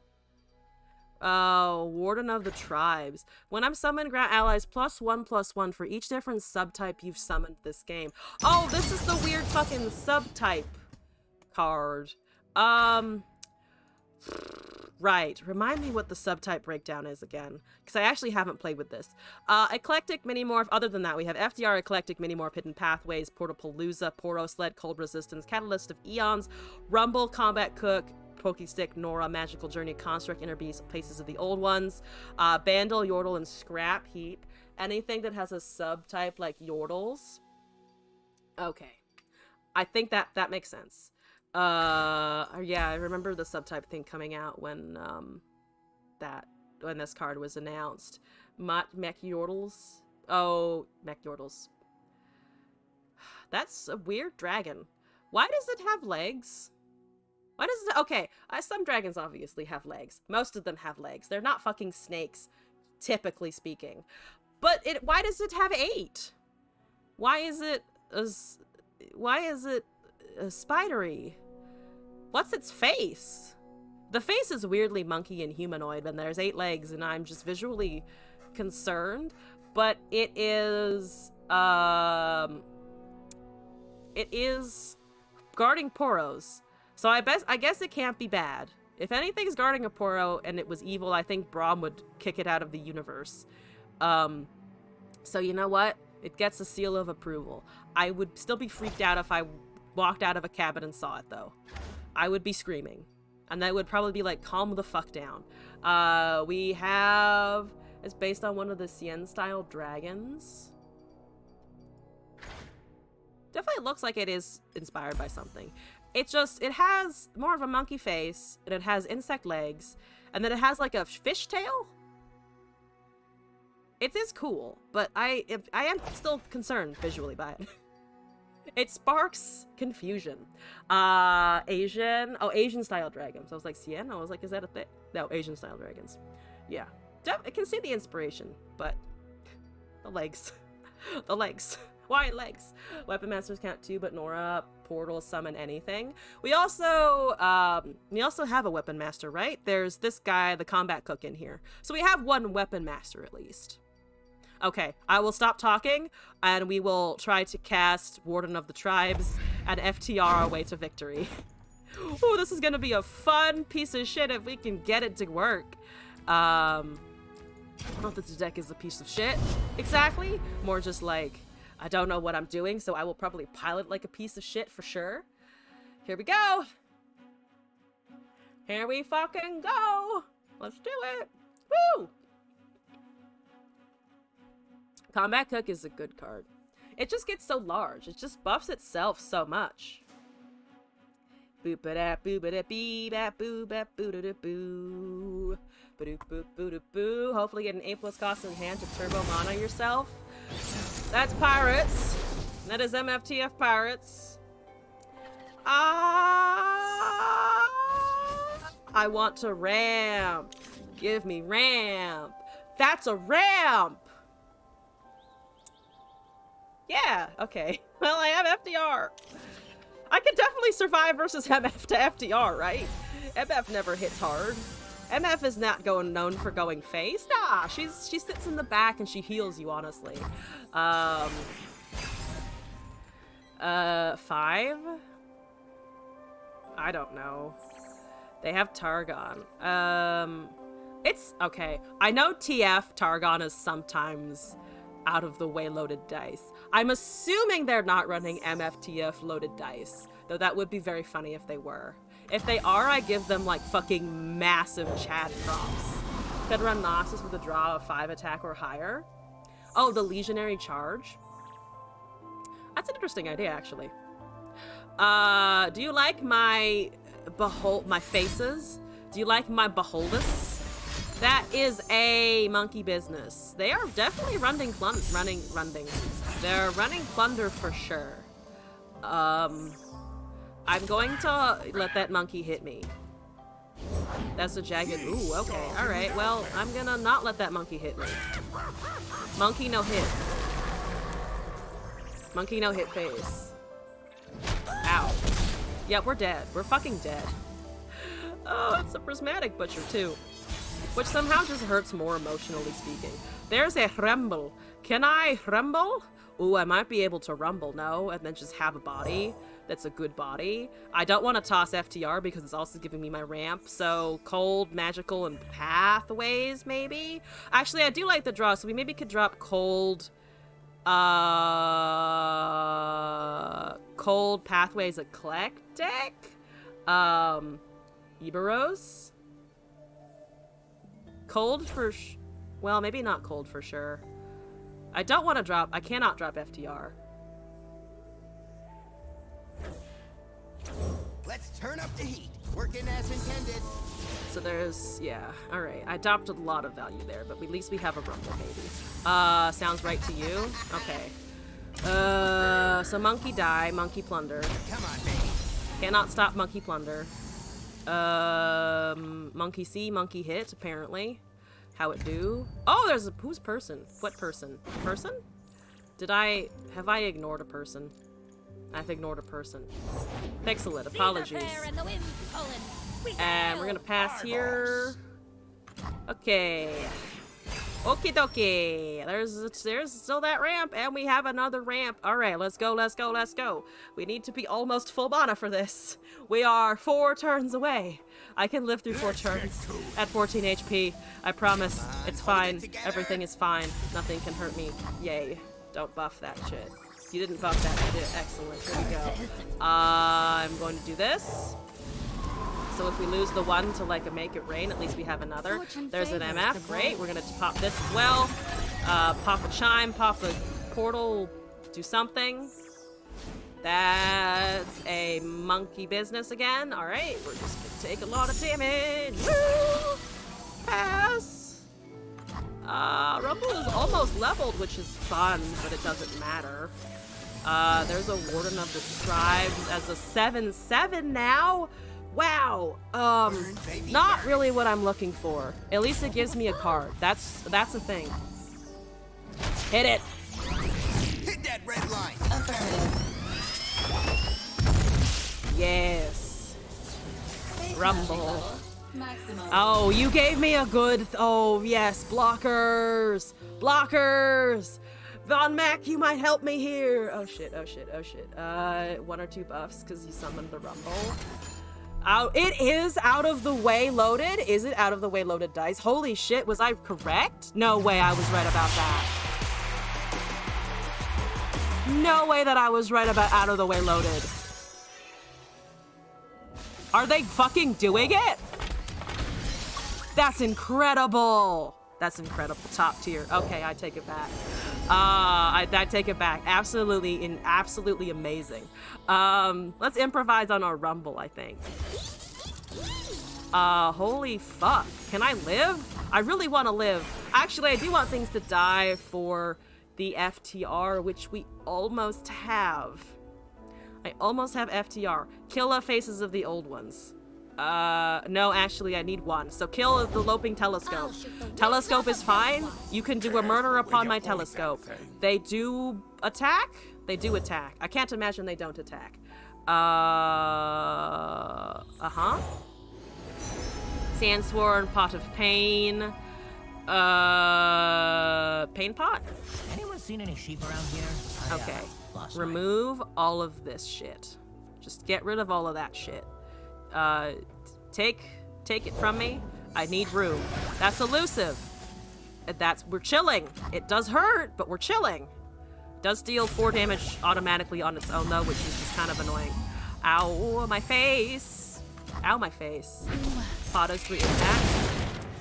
Speaker 1: Oh, Warden of the Tribes. When I'm summoned, grant allies +1/+1 for each different subtype you've summoned this game. Oh, this is the weird fucking subtype card. Right. Remind me what the subtype breakdown is again, because I actually haven't played with this. Eclectic Minimorph. Other than that, we have FDR, Eclectic Minimorph, Hidden Pathways, Portapalooza, Porosled, Cold Resistance, Catalyst of Eons, Rumble, Combat Cook, Pokestick, Nora, Magical Journey, Construct, Inner Beast, Places of the Old Ones, Bandle, Yordle, and Scrap Heap. Anything that has a subtype like Yordles. Okay. I think that makes sense. Yeah, I remember the subtype thing coming out when this card was announced. Mech Yordles. Oh, mech yordles. That's a weird dragon. Why does it have legs? Why does it... Okay, some dragons obviously have legs. Most of them have legs. They're not fucking snakes, typically speaking. But why does it have 8? Why is it spidery? What's its face? The face is weirdly monkey and humanoid, and there's 8 legs, and I'm just visually concerned. But it is guarding Poros. So I guess it can't be bad. If anything's guarding a Poro and it was evil, I think Braum would kick it out of the universe. So you know what? It gets a seal of approval. I would still be freaked out if I walked out of a cabin and saw it, though. I would be screaming. And that would probably be like, calm the fuck down. We have... It's based on one of the Cien-style dragons. Definitely looks like it is inspired by something. It has more of a monkey face, and it has insect legs, and then it has like a fish tail. It is cool, but I am still concerned visually by it. It sparks confusion. Asian style dragons. I was like, Cien? I was like, is that a thing? No, Asian style dragons. Yeah. I can see the inspiration, but the legs. The legs. Why legs? Weapon masters count 2, but Nora, portal, summon anything. We also have a weapon master, right? There's this guy, the combat cook, in here. So we have one weapon master at least. Okay, I will stop talking, and we will try to cast Warden of the Tribes and FTR our way to victory. Ooh, this is gonna be a fun piece of shit if we can get it to work. Not that the deck is a piece of shit, exactly. More just like, I don't know what I'm doing, so I will probably pilot like a piece of shit for sure. Here we go. Here we fucking go. Let's do it. Woo! Combat Cook is a good card. It just gets so large. It just buffs itself so much. Boop-a-da, boop-a-da, bee-bap, boo-bap, boo-da-da-boo. Ba-doop-boop-boo-da-boo. Hopefully get an A+ cost in hand to turbo mana yourself. That's pirates. That is MFTF pirates. I want to ramp. Give me ramp. That's a ramp. Yeah, okay. Well, I have FDR. I could definitely survive versus MF to FDR, right? MF never hits hard. MF is not known for going face. Nah, she sits in the back and she heals you, honestly. 5? I don't know. They have Targon. It's okay. I know TF Targon is sometimes out of the way loaded dice. I'm assuming they're not running MFTF loaded dice, though that would be very funny if they were. If they are, I give them like fucking massive Chad drops. Could run Noxus with a draw of 5 attack or higher. Oh, the Legionary Charge. That's an interesting idea, actually. Do you like my faces? Do you like my beholdus? That is a monkey business. They are definitely running They're running plunder for sure. I'm going to let that monkey hit me. That's a jagged. Ooh, okay, all right. Well, I'm gonna not let that monkey hit me. Monkey no hit. Monkey no hit phase. Ow. Yep, we're dead. We're fucking dead. Oh, it's a prismatic butcher too, which somehow just hurts more emotionally speaking. There's a rumble. Can I rumble? Ooh, I might be able to rumble, no, and then just have a body that's a good body. I don't want to toss FTR because it's also giving me my ramp, so cold, magical, and pathways, maybe? Actually, I do like the draw, so we maybe could drop cold, cold pathways eclectic, Iberos? Cold for well, maybe not cold for sure. I cannot drop FTR.
Speaker 5: Let's turn up the heat. Working as intended.
Speaker 1: so there's, yeah, alright. I adopted a lot of value there, but at least we have a rumble, baby. Sounds right to you? Okay. So monkey die, monkey plunder.
Speaker 5: Come on, baby.
Speaker 1: Cannot stop monkey plunder. Monkey see, monkey hit, apparently. How it do? Oh, there's a, who's person? What person? Person? Have I ignored a person? I've ignored a person. Pixelit, apologies. And we're gonna pass here. Okay. Okie dokie. There's still that ramp, and we have another ramp. Alright, let's go, let's go, let's go. We need to be almost full mana for this. We are 4 turns away. I can live through 4 turns at 14 HP. I promise. It's fine. Everything is fine. Nothing can hurt me. Yay. Don't buff that shit. You didn't buff that shit. Excellent. Here we go. I'm going to do this. So if we lose the one to like a make it rain, at least we have another. There's an MF. Great. We're gonna pop this as well. Pop a chime, pop a portal, do something. That's a monkey business again. All right, we're just gonna take a lot of damage. Woo! Pass. Rumble is almost leveled, which is fun, but it doesn't matter. There's a Warden of the Tribes as a 7/7 now. Wow, not really what I'm looking for. At least it gives me a card. That's a thing. Hit it.
Speaker 5: Hit that red line.
Speaker 1: Yes. Rumble. Oh, you gave me a good, oh yes, blockers. Blockers. Von Mac, you might help me here. Oh shit, oh shit, oh shit. 1 or 2 buffs because you summoned the Rumble. It is out of the way loaded. Is it out of the way loaded dice? Holy shit, was I correct? No way I was right about that. No way that I was right about out of the way loaded. Are they fucking doing it? That's incredible. That's incredible. Top tier. Okay, I take it back. I take it back. Absolutely amazing. Let's improvise on our Rumble, I think. Holy fuck. Can I live? I really want to live. Actually, I do want things to die for the FTR, which we almost have. I almost have FTR. Kill the faces of the old ones. No, actually, I need 1. So kill the Loping Telescope. Telescope is fine. You can do a murder upon my telescope. They do attack? They do attack. I can't imagine they don't attack. Sandsworn, Pot of Pain. Pain Pot?
Speaker 4: Anyone seen any sheep around here?
Speaker 1: Okay.
Speaker 4: Lost
Speaker 1: Remove all of this shit. Just get rid of all of that shit. Take it from me. I need room. That's elusive. We're chilling. It does hurt, but we're chilling. It does deal 4 damage automatically on its own though, which is just kind of annoying. Ow, my face. Ow, my face. Pota's 3 impact.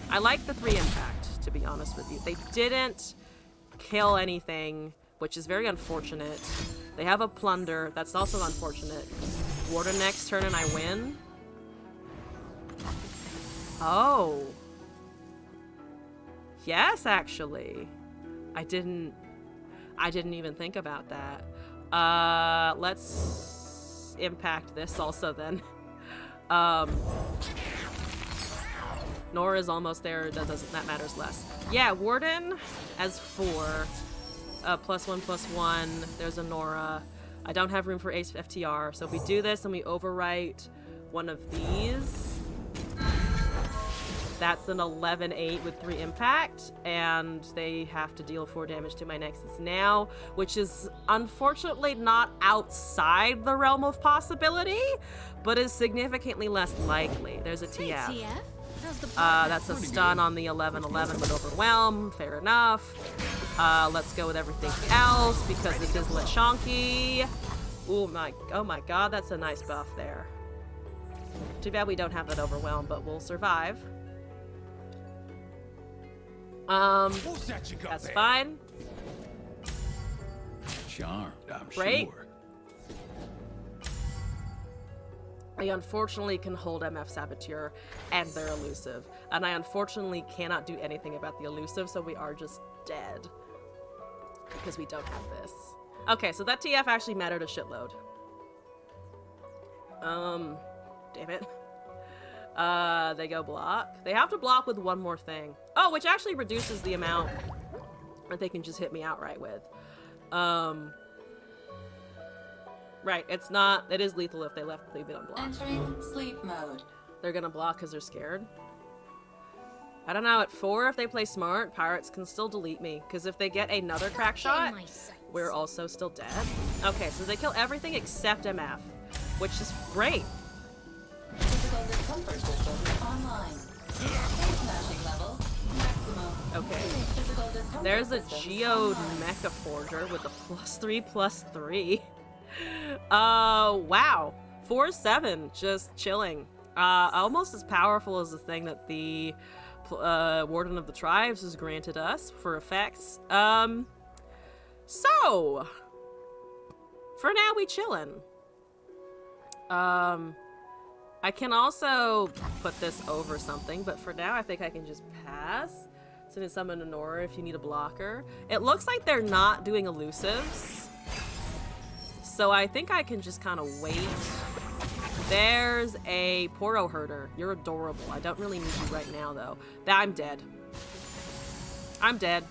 Speaker 1: I like the 3 impact, to be honest with you. They didn't kill anything, which is very unfortunate. They have a plunder. That's also unfortunate. Warden next turn and I win. Oh. Yes, actually. I didn't even think about that. Let's impact this also then. Nora's almost there. That matters less. Yeah, Warden as 4. +1/+1. There's a Nora. I don't have room for Ace FTR, so if we do this and we overwrite one of these, that's an 11/8 with 3 impact, and they have to deal 4 damage to my Nexus now, which is unfortunately not outside the realm of possibility, but is significantly less likely. There's a TF. That's a stun on the 11/11 with Overwhelm. Fair enough. Let's go with everything else because it is Lechonky. Oh my god, that's a nice buff there. Too bad we don't have that Overwhelm, but we'll survive. That's fine.
Speaker 6: Charmed, I'm
Speaker 1: Great.
Speaker 6: sure.
Speaker 1: I unfortunately can hold MF Saboteur, and they're elusive. And I unfortunately cannot do anything about the elusive, so we are just dead. Because we don't have this. Okay, so that TF actually mattered a shitload. Damn it. They go block. They have to block with one more thing. Oh, which actually reduces the amount that they can just hit me outright with. Right, it's not, it is lethal if they leave it unblocked.
Speaker 8: Entering sleep mode.
Speaker 1: They're gonna block because they're scared. I don't know, at 4, if they play smart, pirates can still delete me. Because if they get another crack shot, we're also still dead. Okay, so they kill everything except MF, which is great.
Speaker 8: Physical discomfort system online. Smashing levels maximum.
Speaker 1: Okay.
Speaker 8: Physical discomfort
Speaker 1: There's a
Speaker 8: systems
Speaker 1: Geode
Speaker 8: online.
Speaker 1: Mecha Forger with a +3/+3. Wow. 4/7, just chilling. Almost as powerful as the thing that the Warden of the Tribes has granted us for effects. So for now we chillin'. I can also put this over something, but for now I think I can just pass. So to summon an aura if you need a blocker. It looks like they're not doing elusives. So I think I can just kind of wait. There's a Poro Herder. You're adorable. I don't really need you right now, though. I'm dead. I'm dead.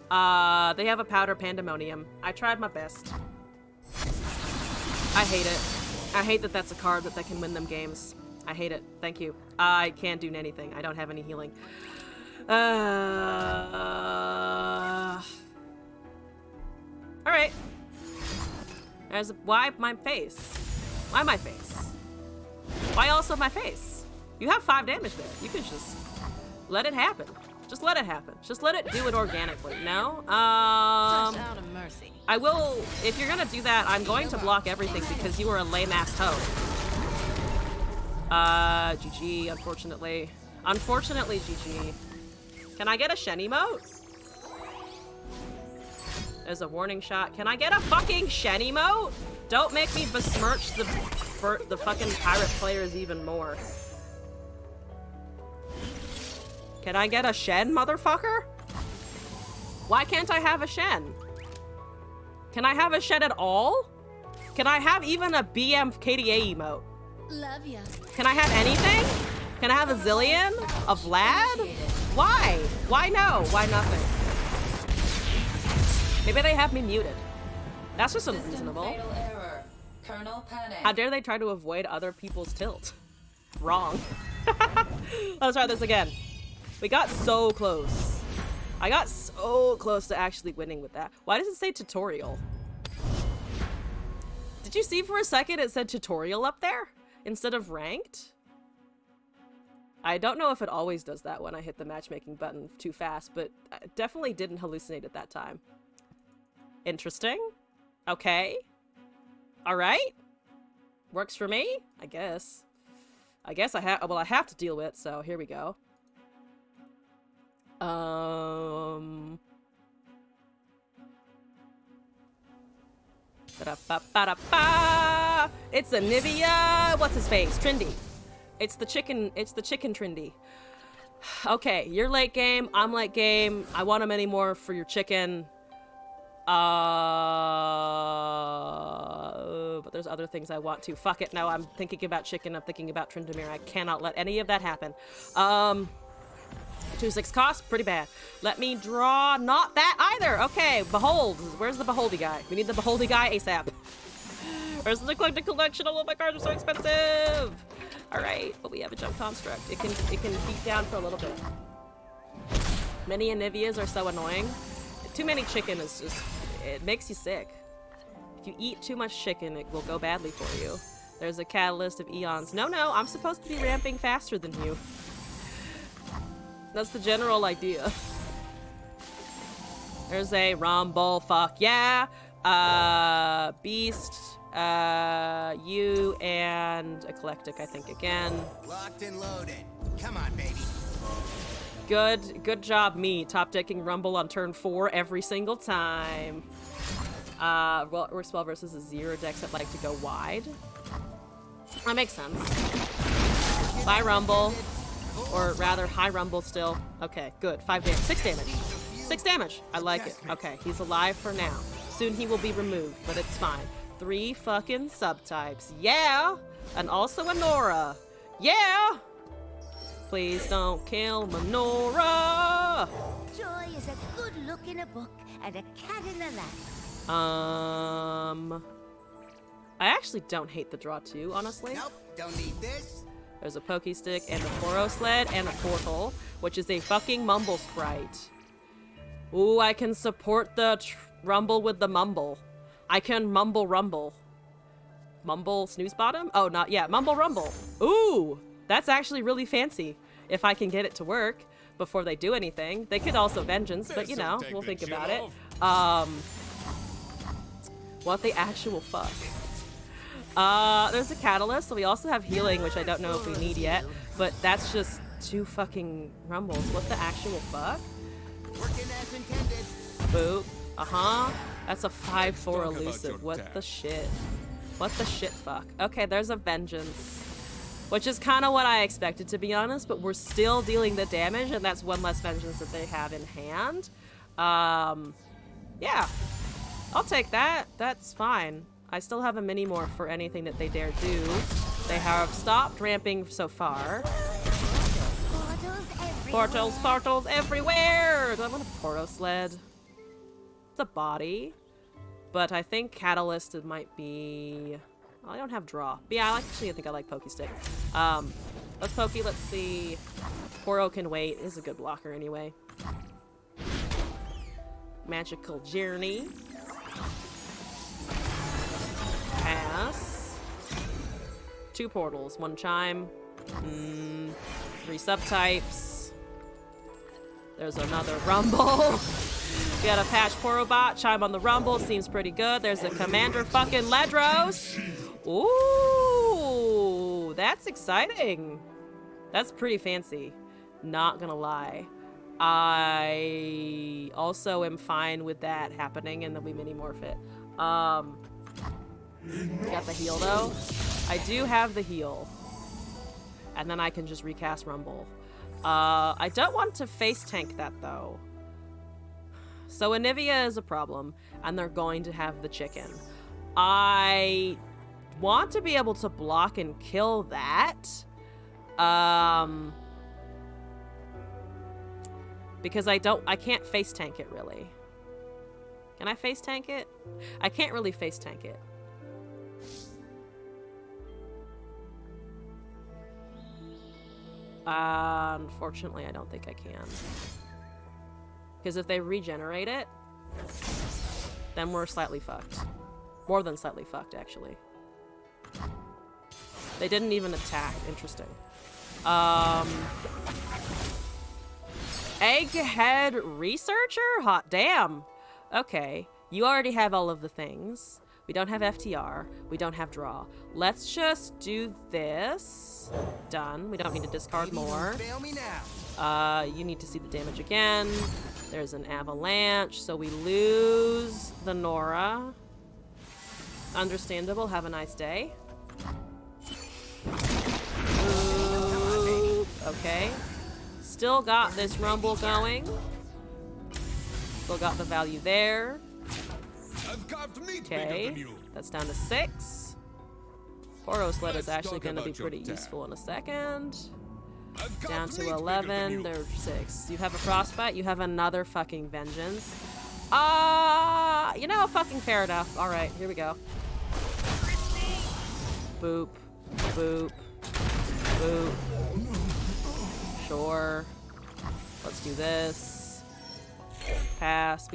Speaker 1: They have a Powder Pandemonium. I tried my best. I hate it. I hate that that's a card that can win them games. I hate it. Thank you. I can't do anything. I don't have any healing. Alright. Why my face? Why my face? Why also my face? You have 5 damage there. You can just let it happen. Just let it happen. Just let it do it organically. No?
Speaker 3: Touch out of mercy.
Speaker 1: I will, if you're gonna do that, I'm going to block everything because you are a lame-ass hoe. GG, unfortunately. Unfortunately, GG. Can I get a Shen emote? There's a warning shot. Can I get a fucking Shen emote? Don't make me besmirch the fucking pirate players even more. Can I get a Shen, motherfucker? Why can't I have a Shen? Can I have a Shen at all? Can I have even a BM KDA emote?
Speaker 2: Love ya.
Speaker 1: Can I have anything? Can I have a zillion? A Vlad? Why? Why no? Why nothing? Maybe they have me muted. That's just unreasonable.
Speaker 8: Fatal error. Kernel panic.
Speaker 1: How dare they try to avoid other people's tilt? Wrong. Let's try this again. We got so close. I got so close to actually winning with that. Why does it say tutorial? Did you see for a second it said tutorial up there instead of ranked? I don't know if it always does that when I hit the matchmaking button too fast, but I definitely didn't hallucinate at that time. Interesting. Okay. All right. Works for me, I guess. I have to deal with it, so here we go. Ba-da-ba-ba-da-ba! It's a Nivea. What's his face? Trendy. It's the chicken Trendy. Okay, you're late game. I'm late game. I want him anymore for your chicken. But there's other things I want to. Fuck it. No, I'm thinking about chicken. I'm thinking about Tryndamere. I cannot let any of that happen. 2/6 cost, pretty bad. Let me draw not that either. Okay, Behold. Where's the Beholdy guy? We need the Beholdy guy ASAP. Where's the eclectic collection? All of my cards are so expensive. All right, but we have a jump construct. It can beat down for a little bit. Many Anivias are so annoying. Too many chicken is just, it makes you sick. If you eat too much chicken, it will go badly for you. There's a catalyst of eons. No, I'm supposed to be ramping faster than you. That's the general idea. There's a Rumble, fuck yeah. Beast, you, and Eclectic, I think, again.
Speaker 5: Locked and loaded. Come on, baby.
Speaker 1: Good job, me. Top decking Rumble on turn 4 every single time. Well, Spell versus a 0 decks that like to go wide. That makes sense. Bye, Rumble. Or rather, high Rumble still. Okay, good. 5 damage. 6 damage. 6 damage. I like it. Okay, he's alive for now. Soon he will be removed, but it's fine. 3 fucking subtypes. Yeah! And also a Nora. Yeah! Please don't kill Nora!
Speaker 2: Joy is a good look in a book and a cat in a lap.
Speaker 1: I actually don't hate the draw too, honestly.
Speaker 5: Nope, don't need this.
Speaker 1: There's a Pokey Stick and a Poro Sled and a Portal, which is a fucking Mumble Sprite. Ooh, I can support the Rumble with the Mumble. I can Mumble Rumble. Mumble Snooze Bottom? Oh, not yet. Mumble Rumble. Ooh, that's actually really fancy. If I can get it to work before they do anything. They could also Vengeance, but you know, we'll think about it. What the actual fuck? There's a Catalyst, so we also have Healing, which I don't know if we need yet, but that's just 2 fucking Rumbles. What the actual fuck?
Speaker 5: Working as intended.
Speaker 1: Boop. Uh-huh. That's a 5/4 elusive. What the shit? What the shit fuck? Okay, there's a Vengeance, which is kind of what I expected, to be honest, but we're still dealing the damage, and that's 1 less Vengeance that they have in hand. Yeah. I'll take that. That's fine. I still have a mini morph for anything that they dare do. They have stopped ramping so far. Portals everywhere! Do I want a Poro Sled? It's a body. But I think Catalyst it might be... I don't have Draw. But yeah, actually I think I like Pokey Stick. Let's Pokey, let's see. Poro can wait. Is a good blocker anyway. Magical Journey. Pass. 2 portals, 1 chime, 3 subtypes. There's another Rumble. We got a patch Porobot, chime on the Rumble, seems pretty good. There's a Commander fucking Ledros. Ooh, that's exciting. That's pretty fancy, not gonna lie. I also am fine with that happening and then we mini morph it. Got the heal though. I do have the heal. And then I can just recast Rumble. I don't want to face tank that though. So Anivia is a problem, and they're going to have the chicken. I want to be able to block and kill that. Because I can't face tank it really. Can I face tank it? I can't really face tank it. Unfortunately, I don't think I can. Because if they regenerate it, then we're slightly fucked. More than slightly fucked, actually. They didn't even attack. Interesting. Egghead Researcher? Hot damn. Okay. You already have all of the things. We don't have FTR. We don't have draw. Let's just do this. Done. We don't need to discard more.
Speaker 5: Fail me now.
Speaker 1: You need to see the damage again. There's an avalanche, so we lose the Nora. Understandable. Have a nice day. Ooh, okay. Still got this Rumble going. Still got the value there. Okay, that's down to 6. Poro Sled is actually going to be pretty useful in a second. Down to 11, there's 6. You have a Frostbite, you have another fucking Vengeance. You know, fucking fair enough. Alright, here we go. Boop, boop, boop. Sure. Let's do this. Pass.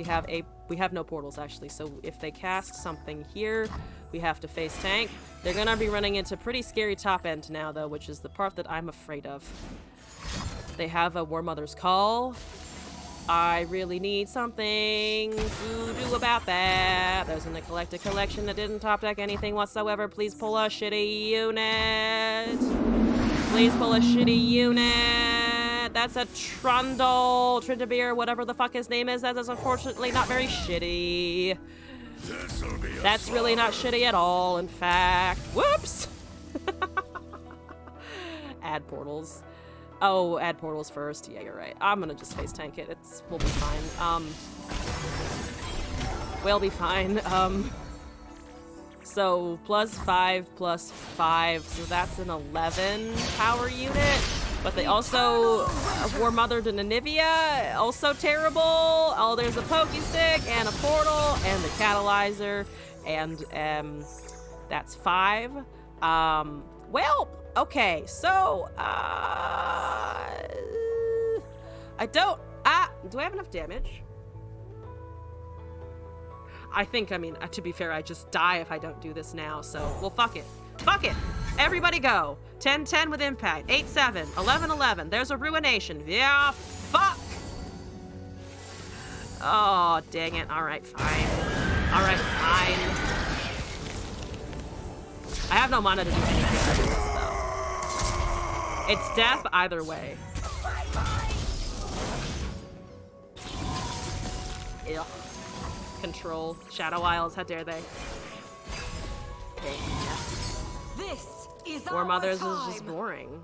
Speaker 1: We have no portals actually, so if they cast something here, we have to face tank. They're gonna be running into pretty scary top end now though, which is the part that I'm afraid of. They have a War Mother's Call. I really need something to do about that. There's an Eclectic Collection that didn't top deck anything whatsoever. Please pull a shitty unit. Please pull a shitty unit. That's a Trundle, Trindabeer, whatever the fuck his name is. That is unfortunately not very shitty. That's really not shitty at all, in fact. Whoops! add portals. Oh, add portals first. Yeah, you're right. I'm gonna just face tank it. We'll be fine. We'll be fine. So +5 +5, so that's an 11 power unit. But they also War Mother to Nanivia, also terrible. Oh, there's a Pokey Stick and a portal and the Catalyzer, and that's 5. Well, okay, so do I have enough damage? I think, I mean, to be fair, I just die if I don't do this now, so, well, fuck it. Fuck it! Everybody go! 10-10 with impact, 8-7, 11-11, there's a ruination. Yeah, fuck! Oh, dang it. Alright, fine. Alright, fine. I have no mana to do anything with this, though. It's death either way. Ugh. Control. Shadow Isles, how dare they?
Speaker 3: This is
Speaker 1: War Mothers is just boring.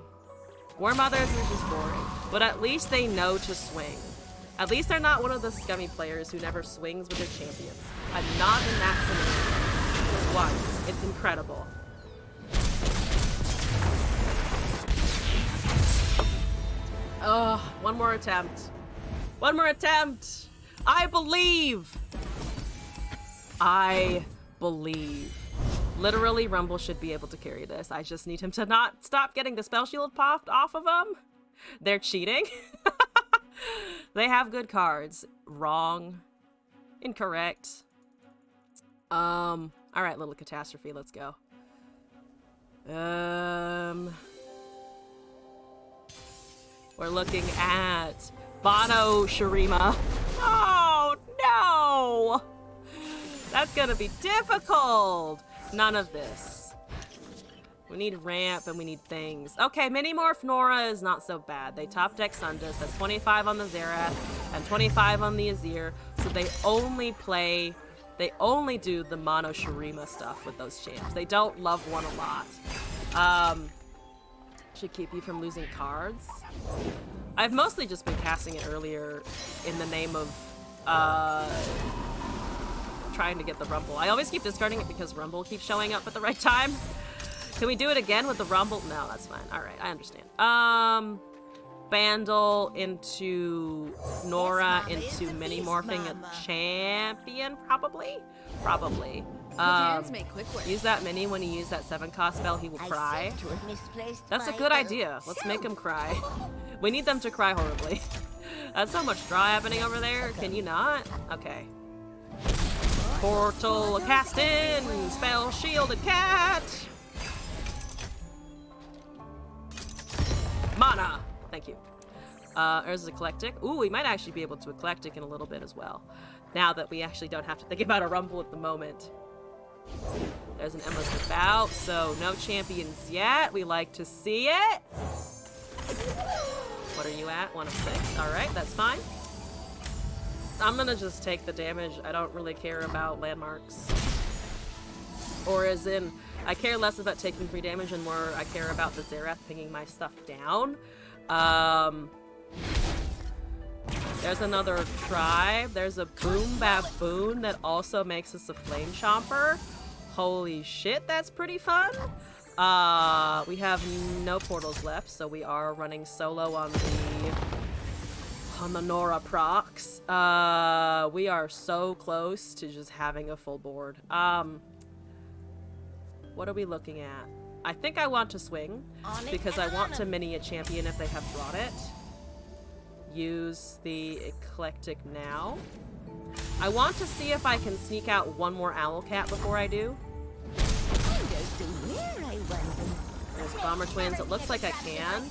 Speaker 1: War Mothers is just boring. But at least they know to swing. At least they're not one of the scummy players who never swings with their champions. I'm not in that scenario. Once. It's incredible. Ugh, one more attempt. One more attempt! I believe! I believe. Literally, Rumble should be able to carry this. I just need him to not stop getting the spell shield popped off of him. They're cheating. They have good cards. Wrong. Incorrect. Alright, little catastrophe, let's go. We're looking at Bono Shurima. Oh, no! That's gonna be difficult! None of this. We need ramp and we need things. Okay, Mini-Morph Nora is not so bad. They top deck Sundus. That's 25 on the Xerath and 25 on the Azir. So they only do the Mono Shurima stuff with those champs. They don't love one a lot. Should keep you from losing cards. I've mostly just been casting it earlier in the name of trying to get the Rumble. I always keep discarding it because Rumble keeps showing up at the right time. Can we do it again with the Rumble? No, that's fine. Alright, I understand. Bandle into Nora into mini-morphing a champion, probably? Probably. Use that mini when you use that 7-cost spell, he will cry. That's a good idea. Let's make him cry. We need them to cry horribly. That's so much draw happening over there. Can you not? Okay. Portal cast in! Spell shielded cat! Mana! Thank you. There's Eclectic. Ooh, we might actually be able to Eclectic in a little bit as well. Now that we actually don't have to think about a Rumble at the moment. There's an Endless Devout, so no champions yet. We like to see it. What are you at? 1 of 6. Alright, that's fine. I'm gonna just take the damage. I don't really care about landmarks. Or as in, I care less about taking free damage and more I care about the Xerath pinging my stuff down. There's another tribe. There's a Boom Baboon that also makes us a Flame Chomper. Holy shit, that's pretty fun. We have no portals left, so we are running solo on the Nora procs. We are so close to just having a full board. What are we looking at? I think I want to swing because I want to mini a champion if they have brought it. Use the Eclectic now. I want to see if I can sneak out one more Owlcat before I do. There's Bomber Twins. It looks like I can.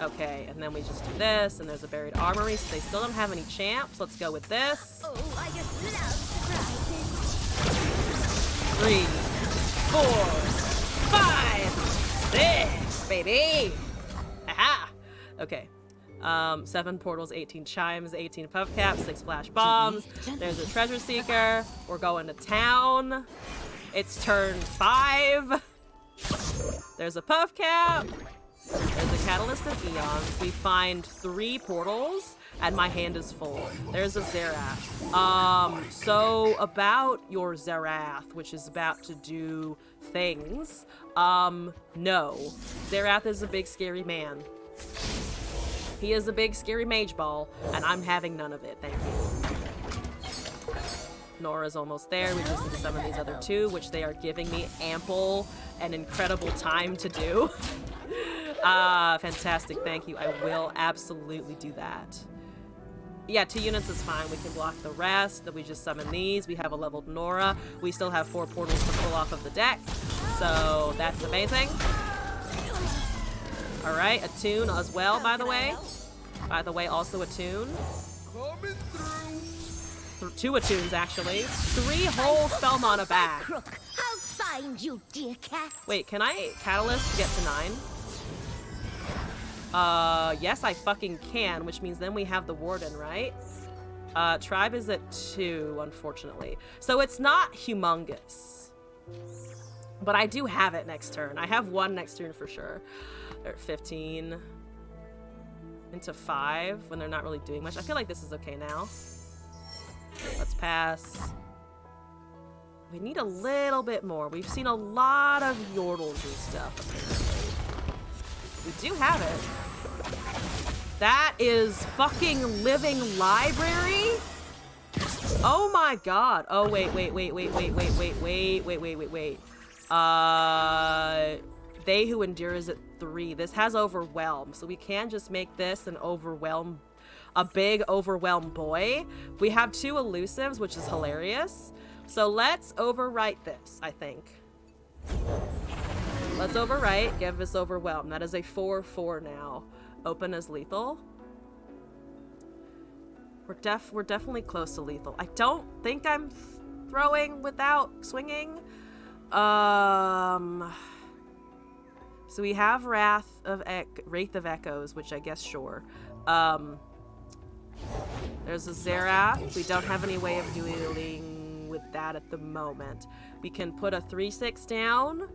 Speaker 1: Okay, and then we just do this, and there's a Buried Armory, so they still don't have any champs. Let's go with this. 3, 4, 5, 6, baby! Aha! Okay. 7 portals, 18 chimes, 18 puff caps, 6 flash bombs. There's a treasure seeker. We're going to town. It's turn 5. There's a puff cap. There's a catalyst of eons. We find 3 portals, and my hand is full. There's a Zerath. So about your Zerath, which is about to do things. No. Zerath is a big scary man. He is a big scary mage ball, and I'm having none of it, thank you. Nora's almost there. We just need to summon these other 2, which they are giving me ample and incredible time to do. Fantastic, thank you. I will absolutely do that. Yeah, 2 units is fine. We can block the rest. Then we just summon these. We have a leveled Nora. We still have 4 portals to pull off of the deck. So that's amazing. Alright, a tune as well, by the way. By the way, also a tune. 2 attunes, actually. 3 whole spell mana back.
Speaker 2: Crook, I'll find you, dear cat.
Speaker 1: Wait, can I catalyst to get to 9? Yes, I fucking can, which means then we have the Warden, right? Tribe is at 2, unfortunately. So it's not humongous. But I do have it next turn. I have 1 next turn for sure. They're at 15. Into 5 when they're not really doing much. I feel like this is okay now. Let's pass. We need a little bit more. We've seen a lot of yordles and stuff, apparently. We do have it. That is fucking living library? Oh my god. Oh, wait. They who endure is at 3. This has overwhelm, so we can just make this an overwhelm, a big overwhelm boy. We have 2 elusives, which is hilarious. So let's overwrite this, I think. Let's overwrite, give us overwhelm. That is a 4/4 now. Open as lethal. We're definitely close to lethal. I don't think I'm throwing without swinging. So we have Wraith of Echoes, which I guess sure. There's a Zerath. We don't have any way of dealing with that at the moment. We can put a 3/6 down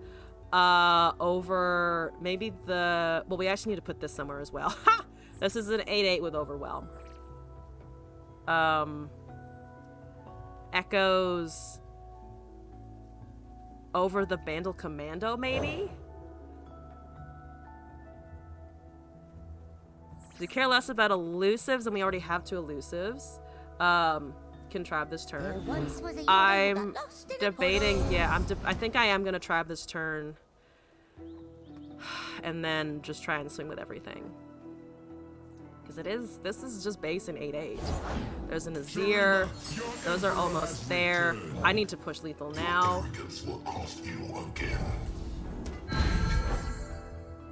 Speaker 1: over maybe the... Well, we actually need to put this somewhere as well. Ha! This is an 8/8 with overwhelm. Echoes over the Bandle Commando, maybe? We care less about elusives, and we already have 2 elusives. Can tribe this turn. I'm debating. Yeah, I think I am gonna tribe this turn, and then just try and swing with everything. Because this is just base in 8/8. There's an Azir. Those are almost there. I need to push lethal now.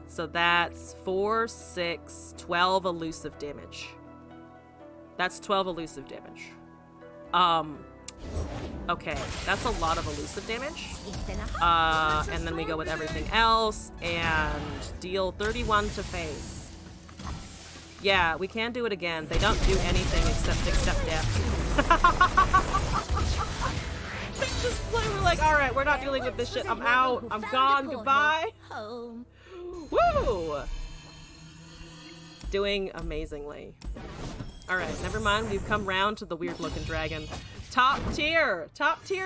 Speaker 1: So that's 4, 6, 12 elusive damage. That's 12 elusive damage. Okay, that's a lot of elusive damage. And then we go with everything else and deal 31 to face. Yeah, we can do it again. They don't do anything except death. We're like, all right, we're not dealing with this shit. I'm out. I'm gone. Goodbye.
Speaker 2: Home.
Speaker 1: Woo! Doing amazingly. Alright, never mind. We've come round to the weird-looking dragon. Top tier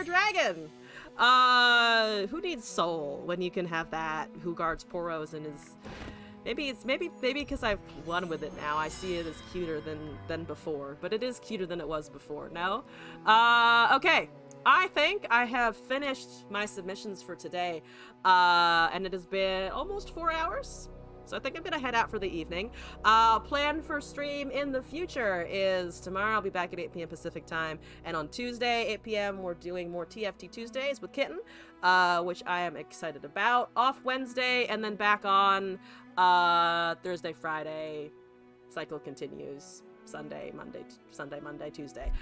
Speaker 1: dragon! Who needs soul when you can have that? Who guards Poros and is... Maybe because I've won with it now, I see it as cuter than before. But it is cuter than it was before, no? Okay. I think I have finished my submissions for today, and it has been almost 4 hours, so I think I'm gonna head out for the evening. Plan for stream in the future is tomorrow I'll be back at 8 p.m. Pacific time, and on Tuesday, 8 p.m. we're doing more TFT Tuesdays with Kitten, which I am excited about. Off Wednesday, and then back on Thursday, Friday. Cycle continues. Sunday, Monday, Tuesday.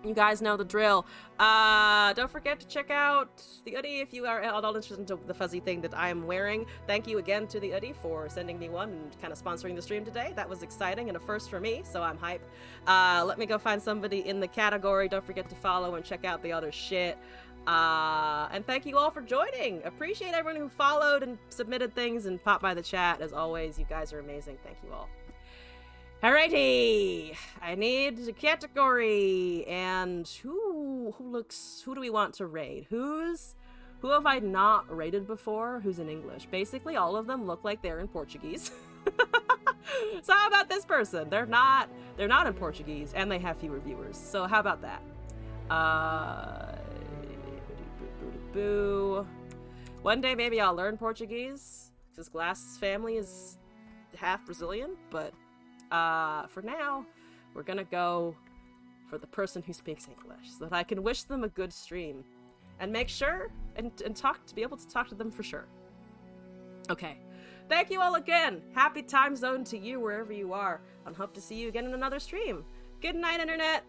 Speaker 1: You guys know the drill. Don't forget to check out the oodie if you are at all interested in the fuzzy thing that I am wearing. Thank you again to the oodie for sending me one and kind of sponsoring the stream today. That was exciting and a first for me, so I'm hype. Let me go find somebody in the category. Don't forget to follow and check out the other shit. And thank you all for joining. Appreciate everyone who followed and submitted things and popped by the chat. As always, you guys are amazing. Thank you all. Alrighty, I need a category, and who do we want to raid? Who have I not raided before? Who's in English? Basically, all of them look like they're in Portuguese. So how about this person? They're not in Portuguese, and they have fewer viewers. So how about that? Boo. One day maybe I'll learn Portuguese, because Glass's family is half Brazilian, but for now, we're gonna go for the person who speaks English, so that I can wish them a good stream, and make sure and be able to talk to them for sure. Okay, thank you all again. Happy time zone to you wherever you are, and hope to see you again in another stream. Good night, Internet.